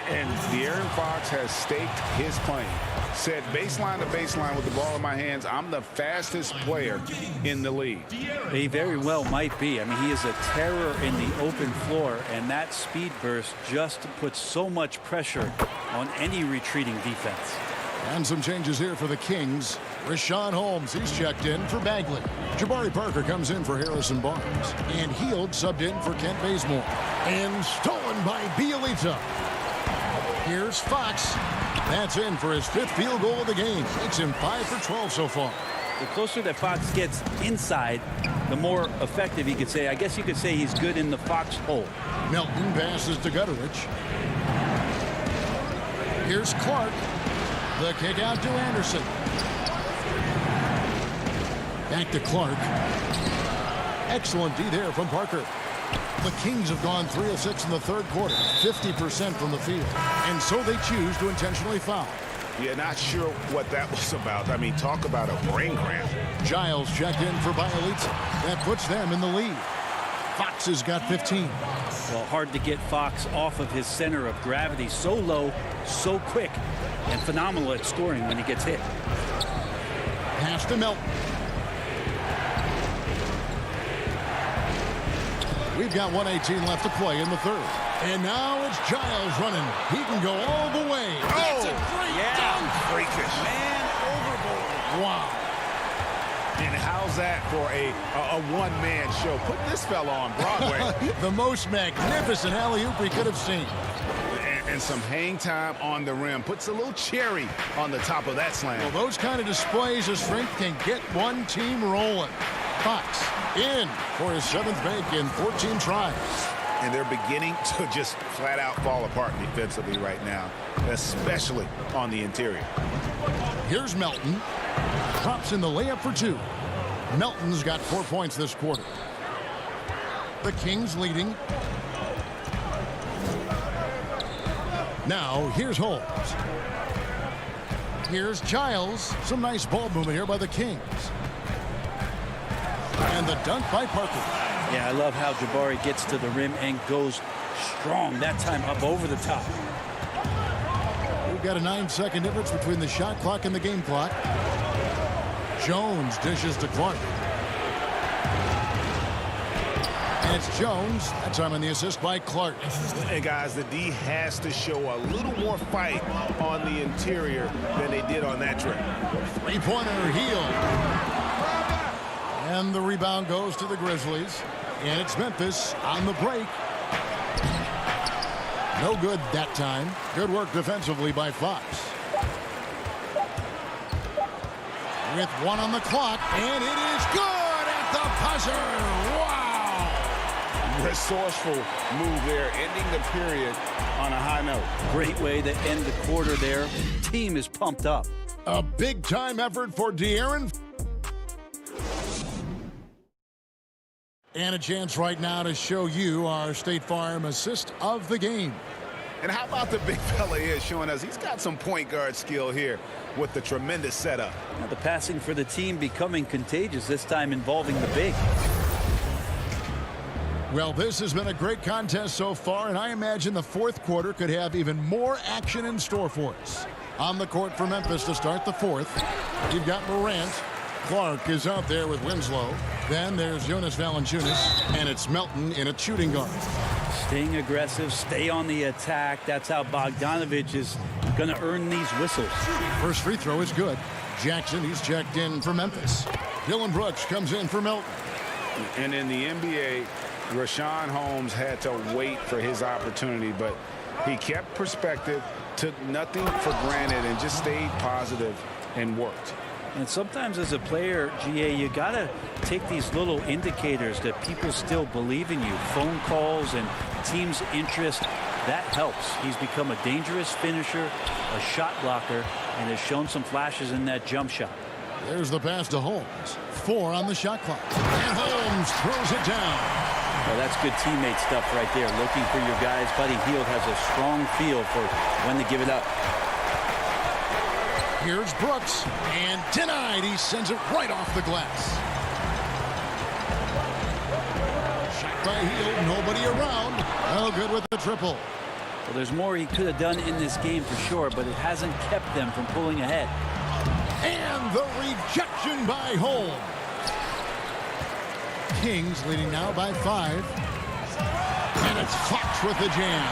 And De'Aaron Fox has staked his claim. Said baseline to baseline with the ball in my hands, I'm the fastest player in the league. He very well might be. I mean, he is a terror in the open floor, and that speed burst just puts so much pressure on any retreating defense. And some changes here for the Kings. Rashawn Holmes, he's checked in for Bagley. Jabari Parker comes in for Harrison Barnes. And Hield subbed in for Kent Bazemore. And stolen by Bielitsa. Here's Fox. That's in for his 5th field goal of the game. Makes him 5 for 12 so far. The closer that Fox gets inside, the more effective he could say. I guess you could say he's good in the Fox hole. Melton passes to Gutterich. Here's Clark. The kick out to Anderson. Back to Clark. Excellent D there from Parker. The Kings have gone 3 of 6 in the 3rd quarter, 50% from the field. And so they choose to intentionally foul. Yeah, not sure what that was about. I mean, talk about a brain cramp. Giles checked in for Bielitsa. That puts them in the lead. Fox has got 15. Well, hard to get Fox off of his center of gravity. So low, so quick, and phenomenal at scoring when he gets hit. Pass to Melton. We've got 1:18 left to play in the 3rd. And now it's Giles running. He can go all the way. That's a great dunk. Freakish. Man overboard. Wow. And how's that for a one-man show? Put this fella on Broadway. The most magnificent alley-oop we could have seen. And some hang time on the rim. Puts a little cherry on the top of that slam. Well, those kind of displays of strength can get one team rolling. Fox in for his 7th make in 14 tries. And they're beginning to just flat out fall apart defensively right now, especially on the interior. Here's Melton. Drops in the layup for 2. Melton's got 4 points this quarter. The Kings leading. Now, here's Holmes. Here's Giles. Some nice ball movement here by the Kings. And the dunk by Parker. Yeah, I love how Jabari gets to the rim and goes strong. That time up over the top. We've got a 9-second difference between the shot clock and the game clock. Jones dishes to Clark. And it's Jones. That time on the assist by Clark. And guys, the D has to show a little more fight on the interior than they did on that trip. 3-pointer, Hield. And the rebound goes to the Grizzlies. And it's Memphis on the break. No good that time. Good work defensively by Fox. With 1 on the clock, and it is good at the buzzer. Wow! Resourceful move there, ending the period on a high note. Great way to end the quarter there. Team is pumped up. A big-time effort for De'Aaron. And a chance right now to show you our State Farm assist of the game. And how about the big fella here showing us he's got some point guard skill here with the tremendous setup. Now the passing for the team becoming contagious, this time involving the big. Well, this has been a great contest so far, and I imagine the 4th quarter could have even more action in store for us. On the court for Memphis to start the 4th, you've got Morant. Clark is out there with Winslow. Then there's Jonas Valanciunas, and it's Melton in a shooting guard. Staying aggressive, stay on the attack. That's how Bogdanovich is going to earn these whistles. First free throw is good. Jackson, he's checked in for Memphis. Dylan Brooks comes in for Melton. And in the NBA, Rashawn Holmes had to wait for his opportunity, but he kept perspective, took nothing for granted, and just stayed positive and worked. And sometimes as a player, GA, you got to take these little indicators that people still believe in you. Phone calls and team's interest, that helps. He's become a dangerous finisher, a shot blocker, and has shown some flashes in that jump shot. There's the pass to Holmes. 4 on the shot clock. And Holmes throws it down. Well, that's good teammate stuff right there. Looking for your guys. Buddy Hield has a strong feel for when to give it up. Here's Brooks, and denied. He sends it right off the glass. Shot by Hield, nobody around. Oh, good with the triple. Well, there's more he could have done in this game for sure, but it hasn't kept them from pulling ahead. And the rejection by Holmes. Kings leading now by 5. And it's Fox with the jam.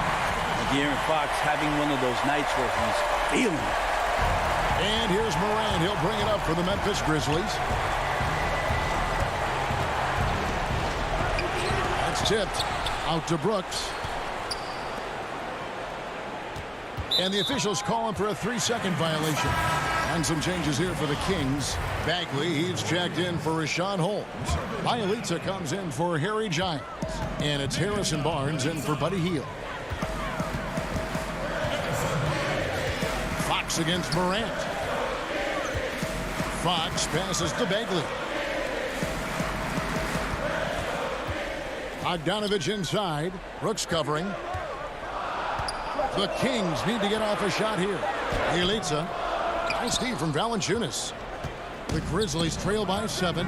De'Aaron Fox having one of those nights where he's feeling it. And here's Morant. He'll bring it up for the Memphis Grizzlies. That's tipped out to Brooks. And the officials calling for a 3-second violation. And some changes here for the Kings. Bagley, he's checked in for Rashawn Holmes. Bielitsa comes in for Harry Giles. And it's Harrison Barnes in for Buddy Hield. Fox against Morant. Fox passes to Bagley. Bogdanovich inside. Brooks covering. The Kings need to get off a shot here. Bielitsa. Nice D from Valanciunas. The Grizzlies trail by 7.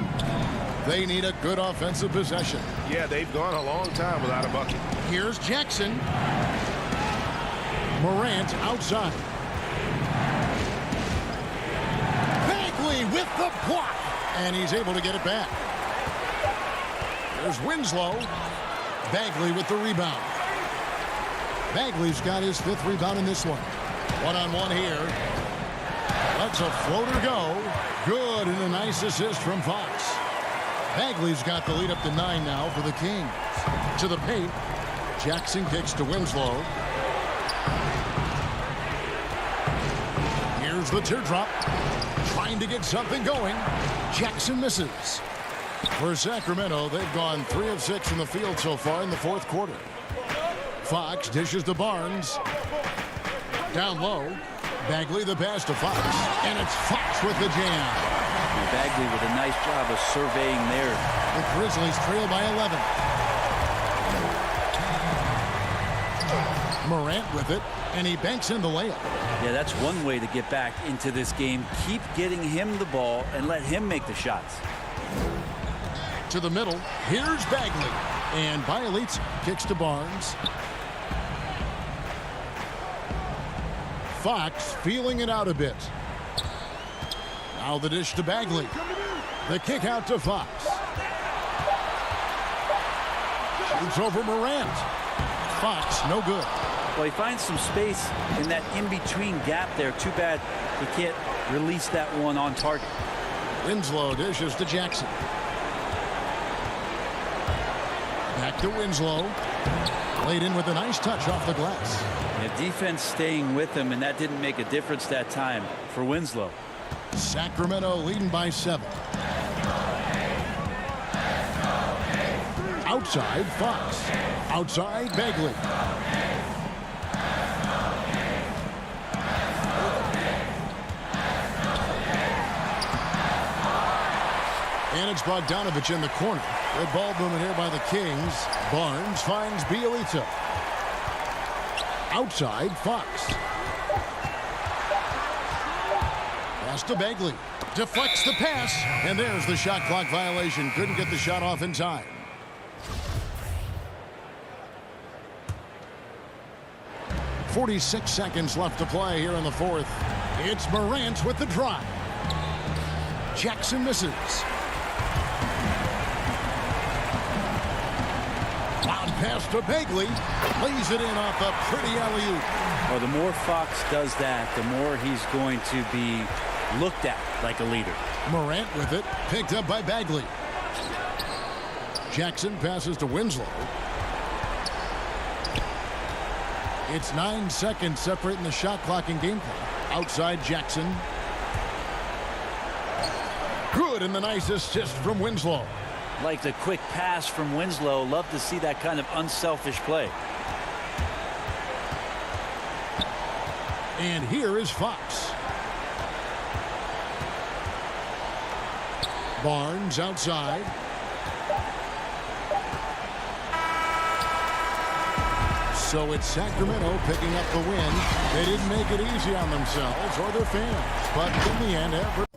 They need a good offensive possession. Yeah, they've gone a long time without a bucket. Here's Jackson. Morant outside. Bagley with the block. And he's able to get it back. There's Winslow. Bagley with the rebound. Bagley's got his 5th rebound in this one. One-on-one here. Lets a floater go. Good, and a nice assist from Fox. Bagley's got the lead up to 9 now for the Kings. To the paint. Jackson kicks to Winslow. Here's the teardrop. Trying to get something going. Jackson misses. For Sacramento, they've gone 3 of 6 from the field so far in the fourth quarter. Fox dishes to Barnes. Down low. Bagley the pass to Fox. And it's Fox with the jam. Bagley with a nice job of surveying there. The Grizzlies trail by 11. Morant with it, and he banks in the layup. Yeah, that's one way to get back into this game. Keep getting him the ball and let him make the shots. To the middle, here's Bagley. And Bielitz kicks to Barnes. Fox feeling it out a bit. Now the dish to Bagley. The kick out to Fox. Shoots over Morant. Fox, no good. Well, he finds some space in that in-between gap there. Too bad he can't release that one on target. Winslow dishes to Jackson. Back to Winslow. Laid in with a nice touch off the glass. Yeah, defense staying with him, and that didn't make a difference that time for Winslow. Sacramento leading by 7. Outside, Fox. Outside, Bagley. And it's Bogdanovich in the corner. Good ball movement here by the Kings. Barnes finds Bielitsa. Outside, Fox. Pass to Bagley. Deflects the pass. And there's the shot clock violation. Couldn't get the shot off in time. .46 seconds left to play here in the fourth. It's Morant with the drive. Jackson misses. Loud pass to Bagley. Lays it in off a pretty alley-oop. Well, the more Fox does that, the more he's going to be looked at like a leader. Morant with it. Picked up by Bagley. Jackson passes to Winslow. It's 9 seconds separating the shot clock and game clock. Outside Jackson. Good, and the nice assist from Winslow. Like the quick pass from Winslow. Love to see that kind of unselfish play. And here is Fox. Barnes outside. So it's Sacramento picking up the win. They didn't make it easy on themselves or their fans, but in the end,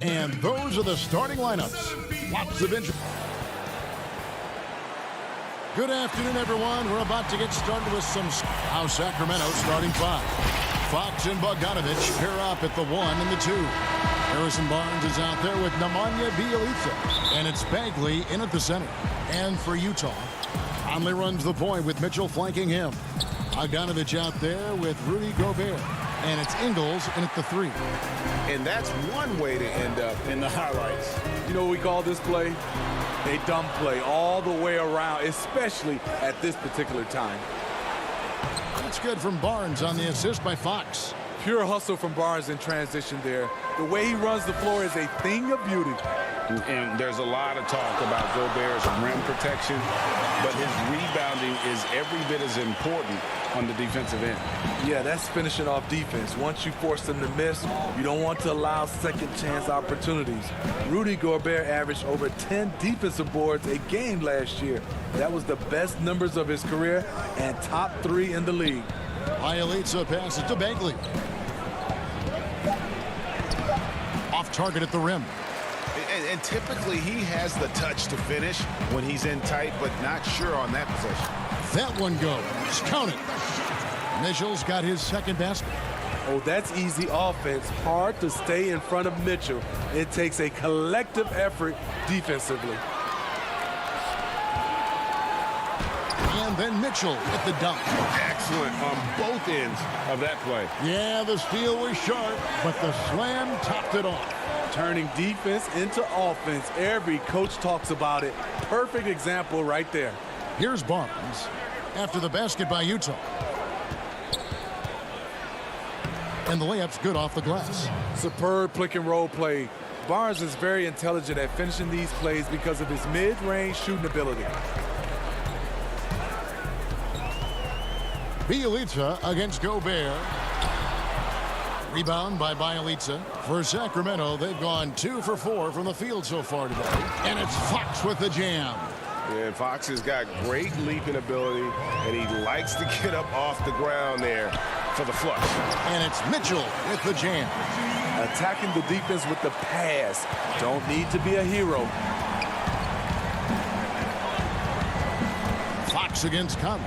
And those are the starting lineups. Lots of interest. Good afternoon, everyone. We're about to get started with some how Sacramento starting five. Fox and Bogdanovich pair up at the 1 and the 2. Harrison Barnes is out there with Nemanja Bjelica. And it's Bagley in at the center. And for Utah, Conley runs the point with Mitchell flanking him. Bogdanovich out there with Rudy Gobert. And it's Ingles in at the 3. And that's one way to end up in the highlights. You know what we call this play? A dumb play all the way around, especially at this particular time. That's good from Barnes on the assist by Fox. Pure hustle from Barnes in transition there. The way he runs the floor is a thing of beauty. And there's a lot of talk about Gobert's rim protection, but his rebounding is every bit as important on the defensive end. Yeah, that's finishing off defense. Once you force them to miss, you don't want to allow second chance opportunities. Rudy Gobert averaged over 10 defensive boards a game last year. That was the best numbers of his career and top 3 in the league. Bjelica passes to Bagley. Off target at the rim. And typically he has the touch to finish when he's in tight, but not sure on that possession. That one goes. Count it. Mitchell's got his second basket. Oh, that's easy offense. Hard to stay in front of Mitchell. It takes a collective effort defensively. And then Mitchell at the dunk. Excellent on both ends of that play. Yeah, the steal was sharp, but the slam topped it off. Turning defense into offense. Every coach talks about it. Perfect example right there. Here's Barnes after the basket by Utah. And the layup's good off the glass. Superb pick and roll play. Barnes is very intelligent at finishing these plays because of his mid-range shooting ability. Bjelica against Gobert. Rebound by Bjelica. For Sacramento, they've gone 2 for 4 from the field so far today. And it's Fox with the jam. Yeah, Fox has got great leaping ability, and he likes to get up off the ground there for the flush. And it's Mitchell with the jam. Attacking the defense with the pass. Don't need to be a hero. Fox against Conley.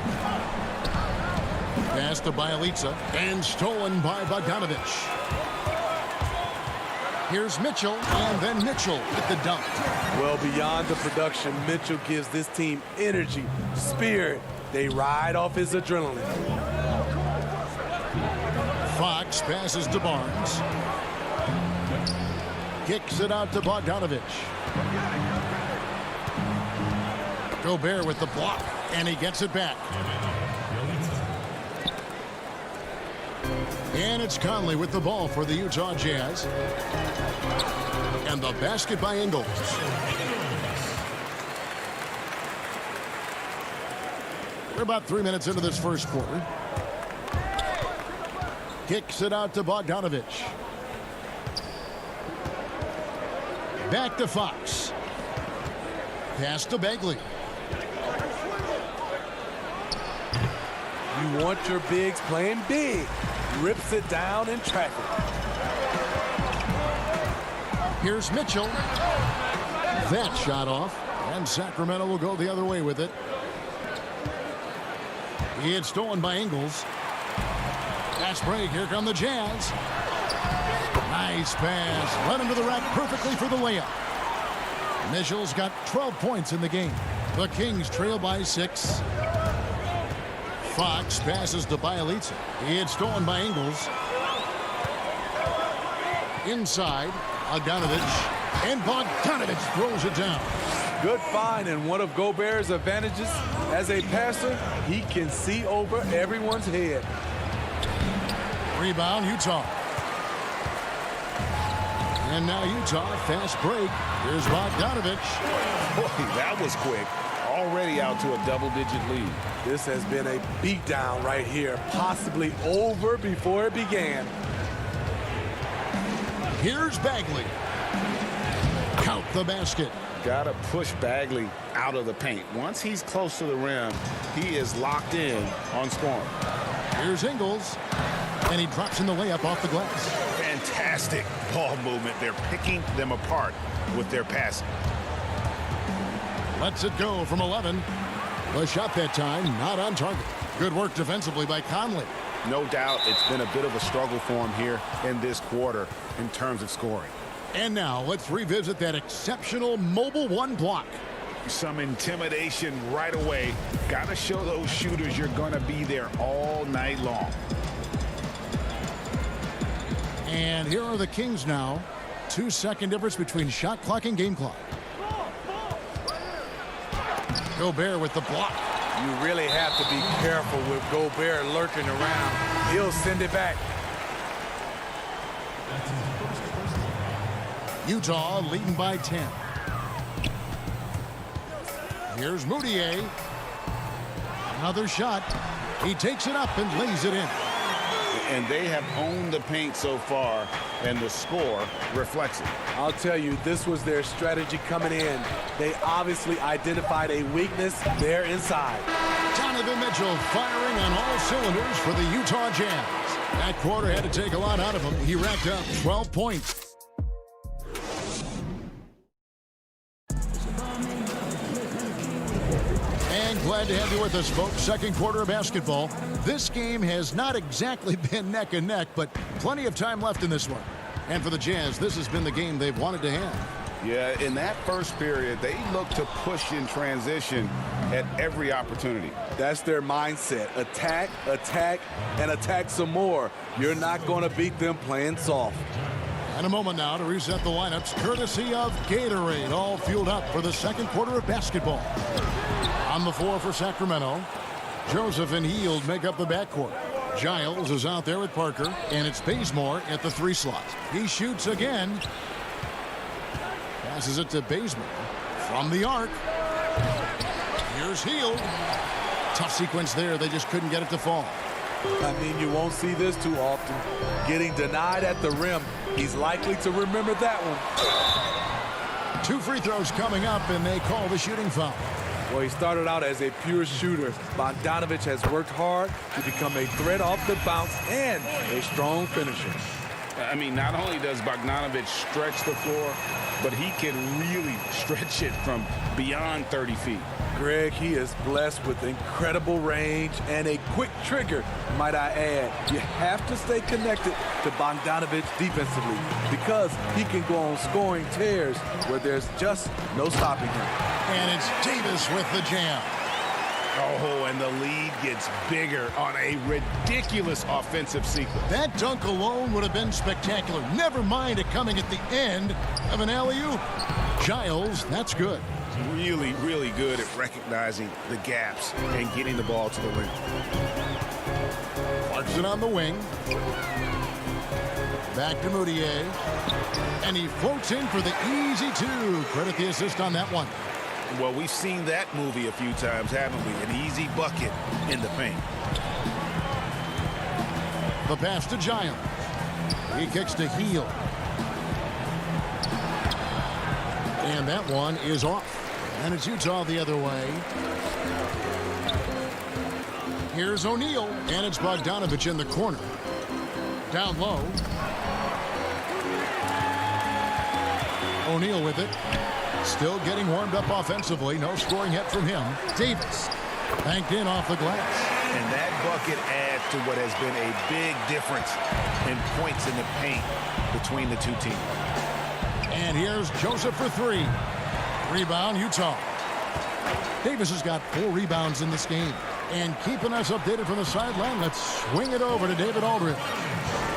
Pass to Bjelica and stolen by Bogdanovich. Here's Mitchell, and then Mitchell with the dunk. Well, beyond the production, Mitchell gives this team energy, spirit. They ride off his adrenaline. Fox passes to Barnes. Kicks it out to Bogdanovich. Gobert with the block, and he gets it back. And it's Conley with the ball for the Utah Jazz. And the basket by Ingles. We're about 3 minutes into this first quarter. Kicks it out to Bogdanovich. Back to Fox. Pass to Bagley. You want your bigs playing big. Rips it down in traffic. Here's Mitchell. That shot off, and Sacramento will go the other way with it. It's stolen by Ingles. Fast break. Here come the Jazz. Nice pass. Led him to the rack perfectly for the layup. Mitchell's got 12 points in the game. The Kings trail by 6. Fox passes to Bjelica. It's stolen by Ingles. Inside, Bogdanovich. And Bogdanovich throws it down. Good find, and one of Gobert's advantages as a passer, he can see over everyone's head. Rebound, Utah. And now Utah, fast break. Here's Bogdanovich. Boy, that was quick. Already out to a double-digit lead. This has been a beatdown right here, possibly over before it began. Here's Bagley. Count the basket. Got to push Bagley out of the paint. Once he's close to the rim, he is locked in on scoring. Here's Ingles. And he drops in the layup off the glass. Fantastic ball movement. They're picking them apart with their passing. Lets it go from 11. The shot that time not on target. Good work defensively by Conley. No doubt it's been a bit of a struggle for him here in this quarter in terms of scoring. And now let's revisit that exceptional mobile one block. Some intimidation right away. Got to show those shooters you're going to be there all night long. And here are the Kings now. 2-second difference between shot clock and game clock. Gobert with the block. You really have to be careful with Gobert lurking around. He'll send it back. Utah leading by 10. Here's Moutier. Another shot. He takes it up and lays it in. And they have owned the paint so far, and the score reflects it. I'll tell you, this was their strategy coming in. They obviously identified a weakness there inside. Donovan Mitchell firing on all cylinders for the Utah Jazz. That quarter had to take a lot out of him. He racked up 12 points. And glad to have you with us, folks. Second quarter of basketball. This game has not exactly been neck and neck, but plenty of time left in this one. And for the Jazz, this has been the game they've wanted to have. Yeah, in that first period, they looked to push in transition at every opportunity. That's their mindset. Attack, attack, and attack some more. You're not going to beat them playing soft. And a moment now to reset the lineups, courtesy of Gatorade, all fueled up for the second quarter of basketball. On the floor for Sacramento, Joseph and Hield make up the backcourt. Giles is out there with Parker, and it's Bazemore at the 3 slot. He shoots again. Passes it to Bazemore from the arc. Here's Hield. Tough sequence there. They just couldn't get it to fall. I mean, you won't see this too often. Getting denied at the rim. He's likely to remember that one. 2 free throws coming up, and they call the shooting foul. Well, he started out as a pure shooter. Bogdanovich has worked hard to become a threat off the bounce and a strong finisher. I mean, not only does Bogdanovich stretch the floor, but he can really stretch it from beyond 30 feet. Greg, he is blessed with incredible range and a quick trigger, might I add. You have to stay connected to Bogdanovich defensively because he can go on scoring tears where there's just no stopping him. And it's Davis with the jam. Oh, and the lead gets bigger on a ridiculous offensive sequence. That dunk alone would have been spectacular. Never mind it coming at the end of an alley-oop. Giles, that's good. Really, really good at recognizing the gaps and getting the ball to the rim. Clarkson on the wing. Back to Moutier. And he floats in for the easy 2. Credit the assist on that one. Well, we've seen that movie a few times, haven't we? An easy bucket in the paint. The pass to Giles. He kicks to Hield. And that one is off. And it's Utah the other way. Here's O'Neal. And it's Bogdanovich in the corner. Down low. O'Neal with it. Still getting warmed up offensively. No scoring yet from him. Davis banked in off the glass. And that bucket adds to what has been a big difference in points in the paint between the two teams. And here's Joseph for 3. Rebound, Utah. Davis has got 4 rebounds in this game. And keeping us updated from the sideline, let's swing it over to David Aldridge.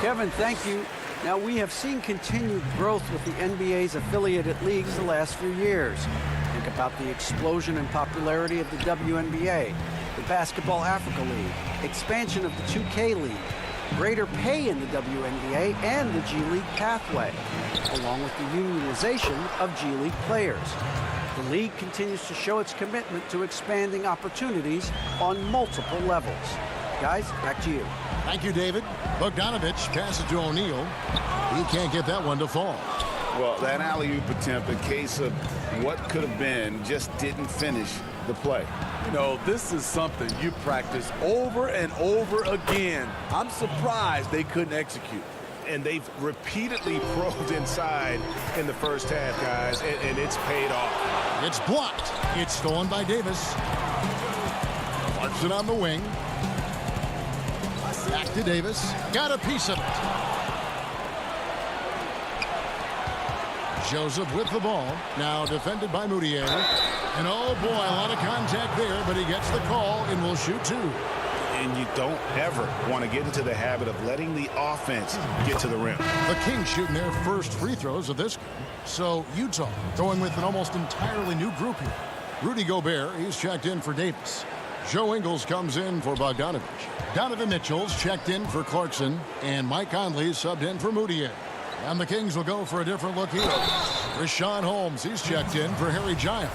Kevin, thank you. Now, we have seen continued growth with the NBA's affiliated leagues the last few years. Think about the explosion in popularity of the WNBA, the Basketball Africa League, expansion of the 2K League, greater pay in the WNBA and the G League pathway, along with the unionization of G League players. The league continues to show its commitment to expanding opportunities on multiple levels. Guys, back to you. Thank you, David. Bogdanovich passes to O'Neal. He can't get that one to fall. Well, that alley-oop attempt, a case of what could have been, just didn't finish the play. You know, this is something you practice over and over again. I'm surprised they couldn't execute. And they've repeatedly probed inside in the first half, guys, and it's paid off. It's blocked. It's stolen by Davis. Clarkson on the wing. Back to Davis. Got a piece of it. Joseph with the ball. Now defended by Moutier. And oh boy, a lot of contact there, but he gets the call and will shoot two. And you don't ever want to get into the habit of letting the offense get to the rim. The Kings shooting their first free throws of this game. So Utah going with an almost entirely new group here. Rudy Gobert, he's checked in for Davis. Joe Ingles comes in for Bogdanovich. Donovan Mitchell's checked in for Clarkson. And Mike Conley subbed in for Moutier. And the Kings will go for a different look here. Rashawn Holmes, he's checked in for Harry Giles.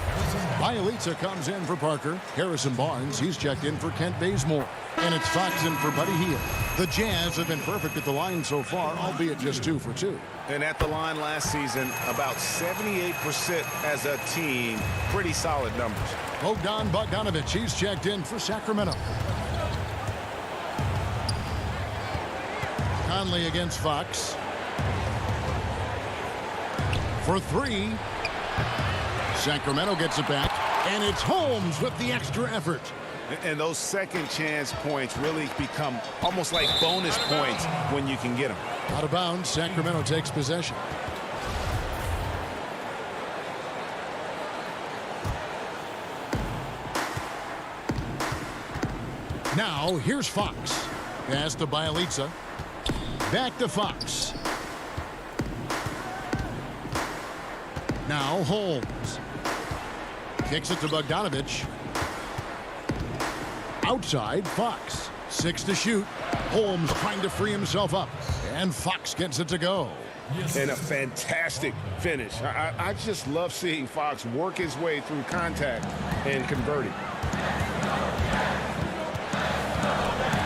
Bielitsa comes in for Parker. Harrison Barnes, he's checked in for Kent Bazemore. And it's Fox in for Buddy Hield. The Jazz have been perfect at the line so far, albeit just 2 for 2. And at the line last season, about 78% as a team. Pretty solid numbers. Bogdanovich, he's checked in for Sacramento. Conley against Fox. For 3. Sacramento gets it back. And it's Holmes with the extra effort. And those second chance points really become almost like bonus points when you can get them. Out of bounds, Sacramento takes possession. Now, here's Fox. Pass to Bielitsa. Back to Fox. Now Holmes. Kicks it to Bogdanovich. Outside, Fox. 6 to shoot. Holmes trying to free himself up. And Fox gets it to go. And a fantastic finish. I just love seeing Fox work his way through contact and converting.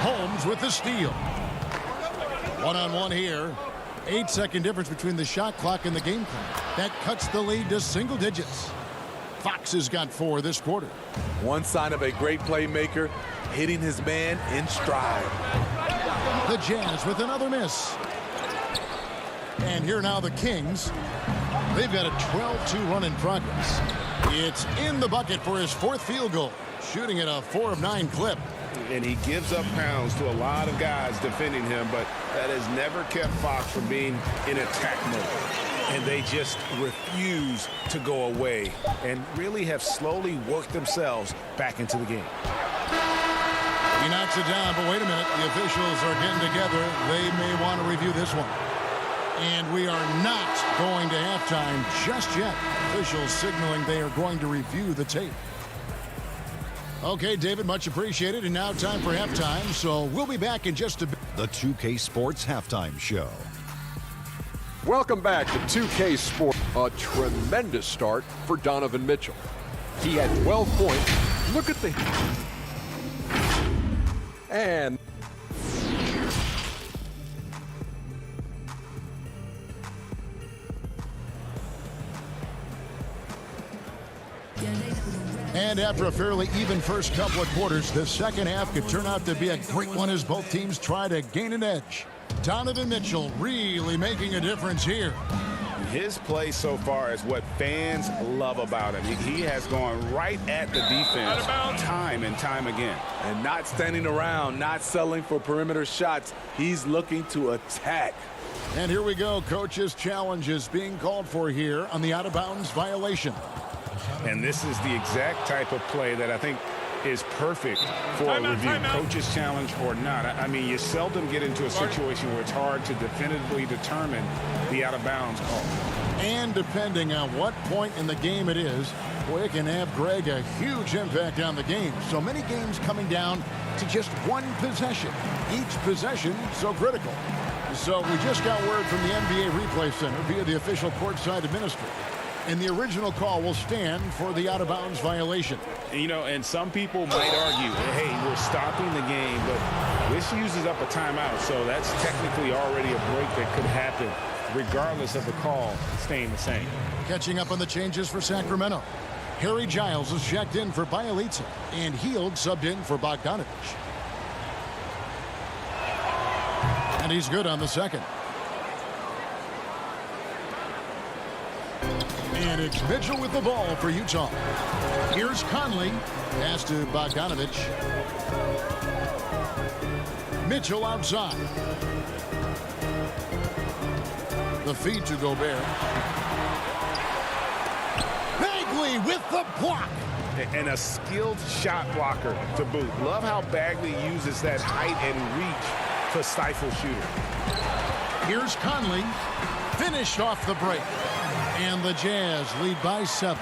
Holmes with the steal. One-on-one here. 8-second difference between the shot clock and the game clock. That cuts the lead to single digits. Fox has got 4 this quarter. One sign of a great playmaker, hitting his man in stride. The Jazz with another miss. And here now the Kings. They've got a 12-2 run in progress. It's in the bucket for his 4th field goal. Shooting at a 4 of 9 clip. And he gives up pounds to a lot of guys defending him, but that has never kept Fox from being in attack mode. And they just refuse to go away and really have slowly worked themselves back into the game. He knocks it down, but wait a minute. The officials are getting together. They may want to review this one. And we are not going to halftime just yet. Officials signaling they are going to review the tape. Okay, David, much appreciated. And now time for halftime, so we'll be back in just a bit. The 2K Sports Halftime Show. Welcome back to 2K Sports. A tremendous start for Donovan Mitchell. He had 12 points. Look at the... And... And after a fairly even first couple of quarters, the second half could turn out to be a great one as both teams try to gain an edge. Donovan Mitchell really making a difference here. His play so far is what fans love about him. He has gone right at the defense time and time again. And not standing around, not settling for perimeter shots. He's looking to attack. And here we go. Coach's challenge is being called for here on the out-of-bounds violation. And this is the exact type of play that I think is perfect for a review. Coach's challenge or not. I mean, you seldom get into a situation where it's hard to definitively determine the out-of-bounds call. And depending on what point in the game it is, boy, it can have, Greg, a huge impact on the game. So many games coming down to just one possession. Each possession so critical. So we just got word from the NBA Replay Center via the official courtside administrator. And the original call will stand for the out-of-bounds violation. You know, and some people might argue, hey, we're stopping the game, but this uses up a timeout, so that's technically already a break that could happen, regardless of the call staying the same. Catching up on the changes for Sacramento. Harry Giles is checked in for Bielitsa, and Hield subbed in for Bogdanovich. And he's good on the second. And it's Mitchell with the ball for Utah. Here's Conley. Pass to Bogdanovich. Mitchell outside. The feed to Gobert. Bagley with the block. And a skilled shot blocker to boot. Love how Bagley uses that height and reach to stifle shooter. Here's Conley. Finished off the break. And the Jazz lead by 7.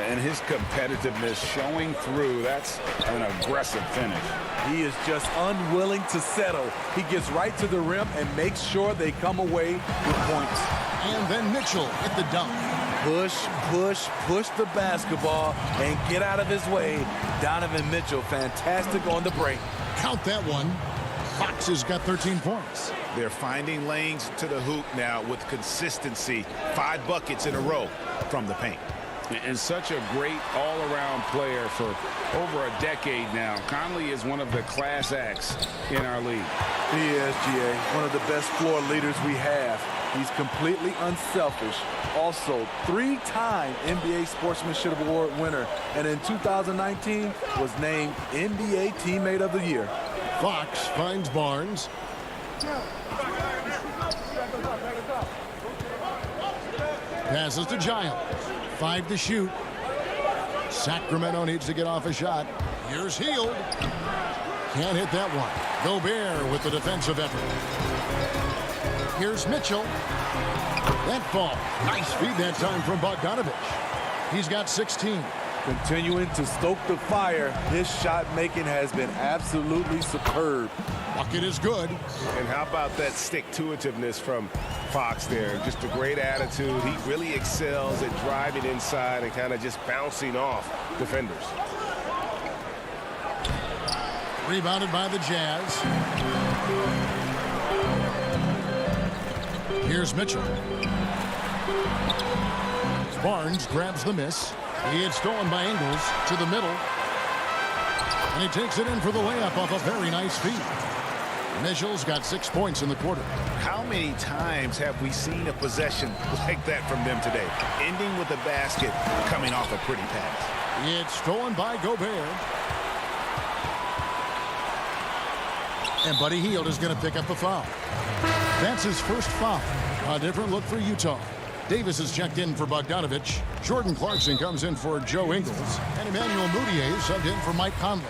And his competitiveness showing through. That's an aggressive finish. He is just unwilling to settle. He gets right to the rim and makes sure they come away with points. And then Mitchell at the dunk. Push the basketball and get out of his way. Donovan Mitchell, fantastic on the break. Count that one. Fox has got 13 points. They're finding lanes to the hoop now with consistency. 5 buckets in a row from the paint. And such a great all-around player for over a decade now. Conley is one of the class acts in our league. He is, GA, one of the best floor leaders we have. He's completely unselfish. Also, 3-time NBA Sportsmanship Award winner. And in 2019 was named NBA Teammate of the Year. Fox finds Barnes. Passes to Giles. 5 to shoot. Sacramento needs to get off a shot. Here's Hield. Can't hit that one. Gobert with the defensive effort. Here's Mitchell. That ball. Nice feed that time from Bogdanovich. He's got 16. Continuing to stoke the fire, his shot making has been absolutely superb. Bucket is good. And how about that stick-to-itiveness from Fox there? Just a great attitude. He really excels at driving inside and kind of just bouncing off defenders. Rebounded by the Jazz. Here's Mitchell. Barnes grabs the miss. He had stolen by Ingles to the middle. And he takes it in for the layup off a very nice feed. Mitchell's got 6 points in the quarter. How many times have we seen a possession like that from them today? Ending with a basket, coming off a pretty pass. It's stolen by Gobert. And Buddy Hield is going to pick up the foul. That's his first foul. A different look for Utah. Davis is checked in for Bogdanovich. Jordan Clarkson comes in for Joe Ingles. And Emmanuel Mudiay subbed in for Mike Conley.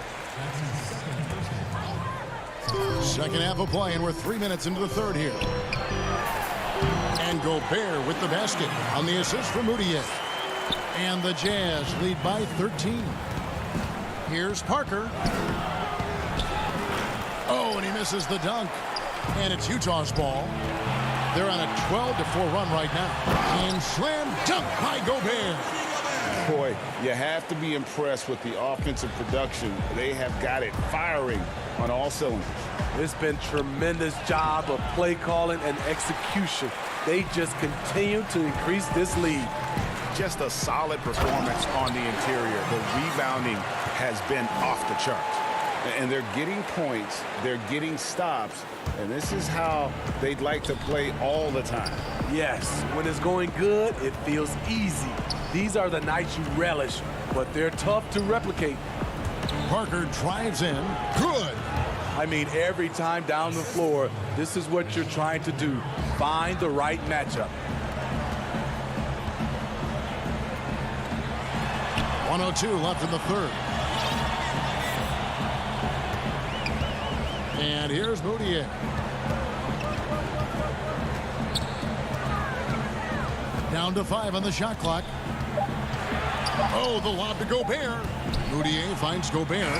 Second half of play, and we're 3 minutes into the third here. And Gobert with the basket on the assist for Mudiay. And the Jazz lead by 13. Here's Parker. Oh, and he misses the dunk. And it's Utah's ball. They're on a 12-4 run right now. And slam dunk by Gobert. Boy, you have to be impressed with the offensive production. They have got it firing on all cylinders. It's been tremendous job of play calling and execution. They just continue to increase this lead. Just a solid performance on the interior. The rebounding has been off the charts. And they're getting points, they're getting stops, and this is how they'd like to play all the time. Yes, when it's going good, it feels easy. These are the nights you relish, but they're tough to replicate. Parker drives in. Good. I mean, every time down the floor, this is what you're trying to do. Find the right matchup. 1:02 left in the third. And here's Mudiay. Down to 5 on the shot clock. Oh, the lob to Gobert. Mudiay finds Gobert.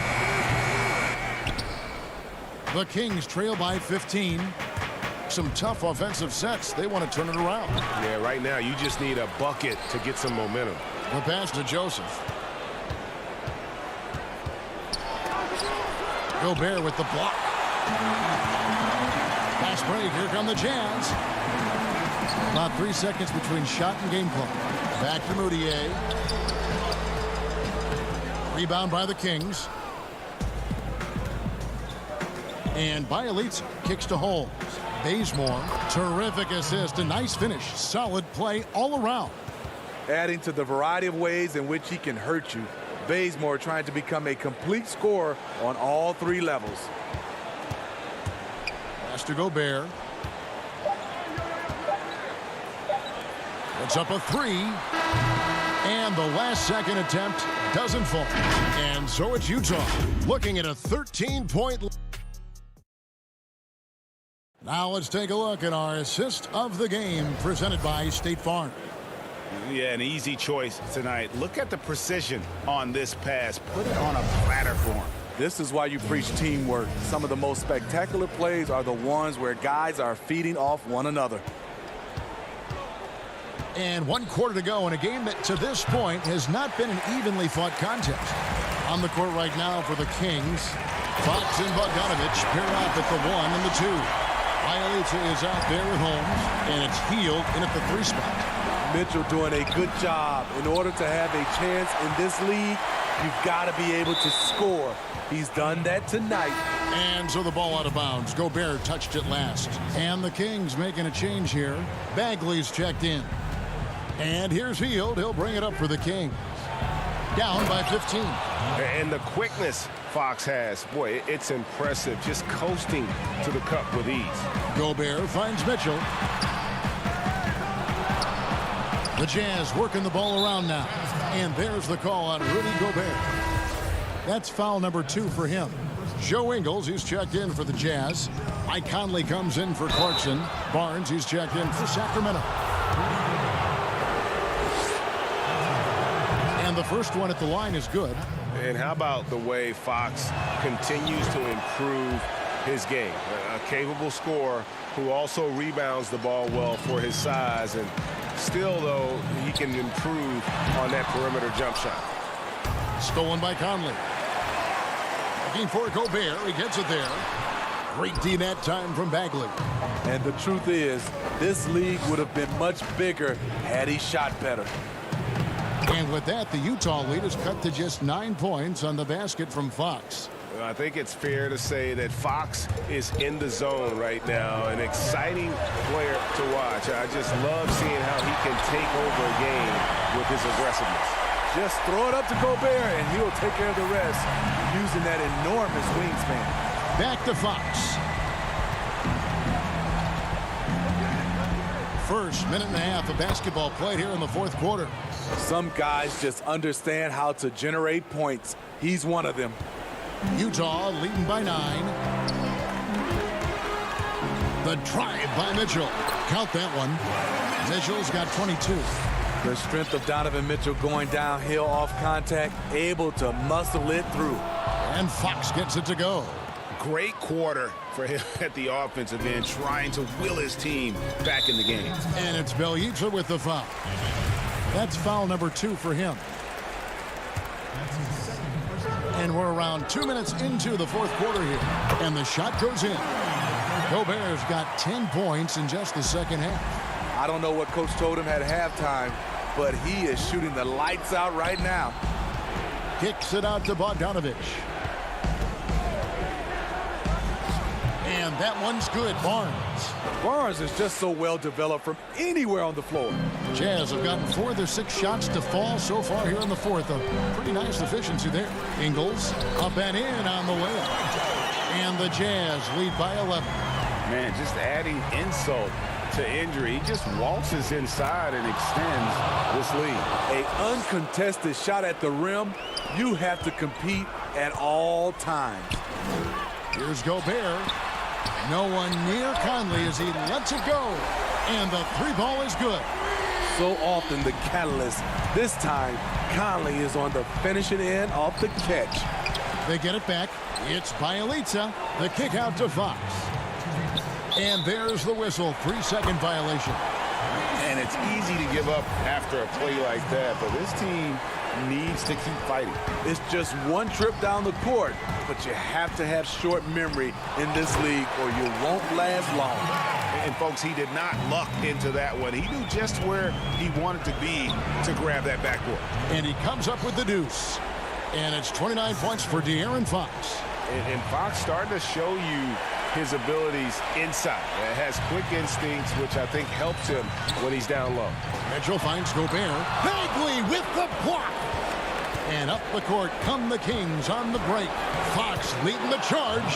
The Kings trail by 15. Some tough offensive sets. They want to turn it around. Yeah, right now you just need a bucket to get some momentum. The pass to Joseph. Gobert with the block. Fast break. Here come the Jazz. About 3 seconds between shot and game clock. Back to Mudiay. Rebound by the Kings. And Bielitsa kicks to Holmes. Bazemore, terrific assist, a nice finish. Solid play all around. adding to the variety of ways in which he can hurt you. Bazemore trying to become a complete scorer on all three levels. Pass to Gobert. It's up a three. And the last second attempt doesn't fall. And so it's Utah looking at a 13-point. Now let's take a look at our assist of the game presented by State Farm. Yeah, an easy choice tonight. Look at the precision on this pass. Put it on a platter for him. This is why you preach teamwork. Some of the most spectacular plays are the ones where guys are feeding off one another. And 1 quarter to go in a game that to this point has not been an evenly fought contest. On the court right now for the Kings, Fox and Bogdanovich pair off at the 1 and the 2. Bielitsa is out there with Holmes, and it's Hield in at the 3 spot. Mitchell doing a good job. In order to have a chance in this league, you've got to be able to score. He's done that tonight. And so the ball out of bounds. Gobert touched it last. And the Kings making a change here. Bagley's checked in. And here's Hield. He'll bring it up for the Kings. Down by 15. And the quickness Fox has, boy, it's impressive. Just coasting to the cup with ease. Gobert finds Mitchell. The Jazz working the ball around now. And there's the call on Rudy Gobert. That's foul number 2 for him. Joe Ingles, he's checked in for the Jazz. Mike Conley comes in for Clarkson. Barnes, he's checked in for Sacramento. And the first one at the line is good. And how about the way Fox continues to improve his game? A capable scorer who also rebounds the ball well for his size. And still, though, he can improve on that perimeter jump shot. Stolen by Conley. Looking for Gobert. He gets it there. Great D that time from Bagley. And the truth is, this league would have been much bigger had he shot better. And with that, the Utah lead is cut to just 9 points on the basket from Fox. I think it's fair to say that Fox is in the zone right now. An exciting player to watch. I just love seeing how he can take over a game with his aggressiveness. Just throw it up to Gobert, and he'll take care of the rest using that enormous wingspan. Back to Fox. First minute and a half of basketball played here in the fourth quarter. Some guys just understand how to generate points. He's one of them. Utah leading by 9. The drive by Mitchell. Count that one. Mitchell's got 22. The strength of Donovan Mitchell going downhill off contact, able to muscle it through. And Fox gets it to go. Great quarter for him at the offensive end, trying to will his team back in the game. And it's Bielitsa with the foul. That's foul number 2 for him. And we're around 2 minutes into the fourth quarter here. And the shot goes in. Gobert's got 10 points in just the second half. I don't know what coach told him at halftime, but he is shooting the lights out right now. Kicks it out to Bogdanovich. And that one's good. Barnes is just so well developed from anywhere on the floor. Jazz have gotten 4 of their 6 shots to fall so far here in the fourth. A pretty nice efficiency there. Ingles up and in on the layup. And the Jazz lead by 11. Man, just adding insult to injury. He just waltzes inside and extends this lead. An uncontested shot at the rim. You have to compete at all times. Here's Gobert. No one near Conley as he lets it go. And the 3-ball is good. So often the catalyst. This time, Conley is on the finishing end off the catch. They get it back. It's Bielitsa. The kick out to Fox. And there's the whistle. 3-second violation. And it's easy to give up after a play like that, but this team needs to keep fighting. It's just one trip down the court, but you have to have short memory in this league or you won't last long. And folks, he did not luck into that one. He knew just where he wanted to be to grab that backboard. And he comes up with the deuce. And it's 29 points for De'Aaron Fox. And Fox starting to show you his abilities inside. Has quick instincts, which I think helps him when he's down low. Mitchell finds Gobert. Bagley with the block. And up the court come the Kings on the break. Fox leading the charge.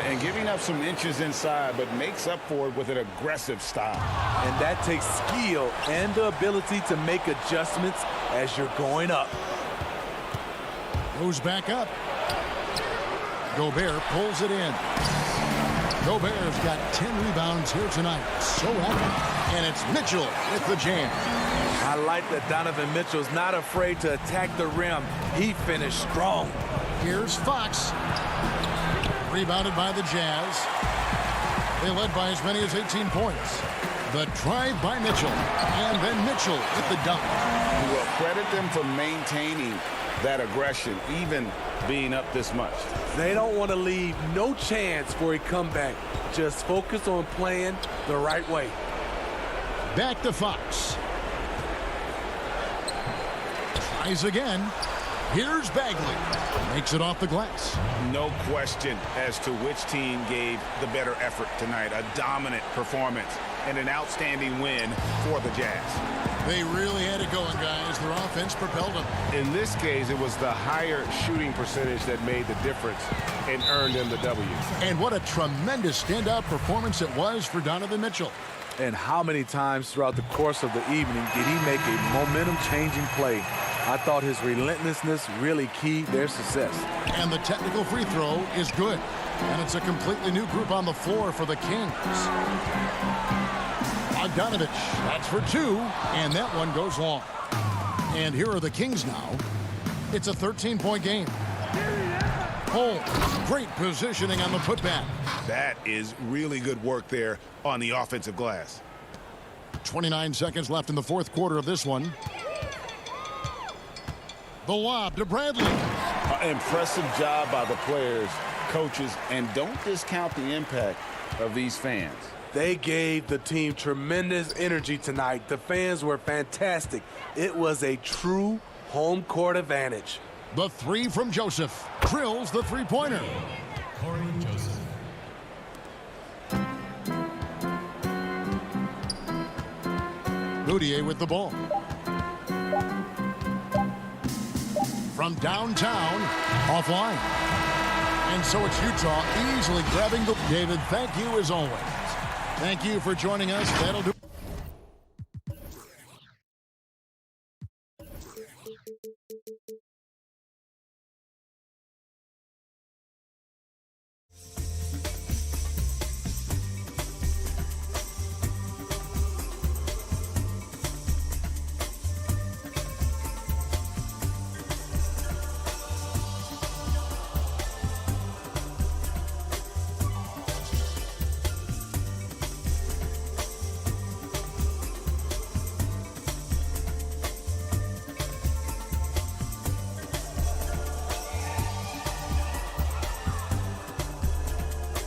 And giving up some inches inside, but makes up for it with an aggressive style. And that takes skill and the ability to make adjustments as you're going up. Goes back up. Gobert pulls it in. Gobert's got 10 rebounds here tonight. So happy. And it's Mitchell with the jam. I like that Donovan Mitchell's not afraid to attack the rim. He finished strong. Here's Fox. Rebounded by the Jazz. They led by as many as 18 points. The drive by Mitchell. And then Mitchell with the dunk. Well, credit them for maintaining that aggression, even being up this much. They don't want to leave no chance for a comeback. Just focus on playing the right way. Back to Fox. Tries again. Here's Bagley. Makes it off the glass. No question as to which team gave the better effort tonight. A dominant performance and an outstanding win for the Jazz. They really had it going, guys. Their offense propelled them. In this case, it was the higher shooting percentage that made the difference and earned them the W. And what a tremendous standout performance it was for Donovan Mitchell. And how many times throughout the course of the evening did he make a momentum-changing play? I thought his relentlessness really keyed their success. And the technical free throw is good. And it's a completely new group on the floor for the Kings. Bogdanovich, that's for two, and that one goes long. And here are the Kings now. It's a 13-point game. Holmes, great positioning on the putback. That is really good work there on the offensive glass. 29 seconds left in the fourth quarter of this one. The lob to Bradley. Impressive job by the players, coaches, and don't discount the impact of these fans. They gave the team tremendous energy tonight. The fans were fantastic. It was a true home court advantage. The three from Joseph drills the three-pointer. Corey Joseph. Boudier with the ball. From downtown, offline. And so it's Utah easily grabbing the... David, thank you as always. Thank you for joining us. That'll do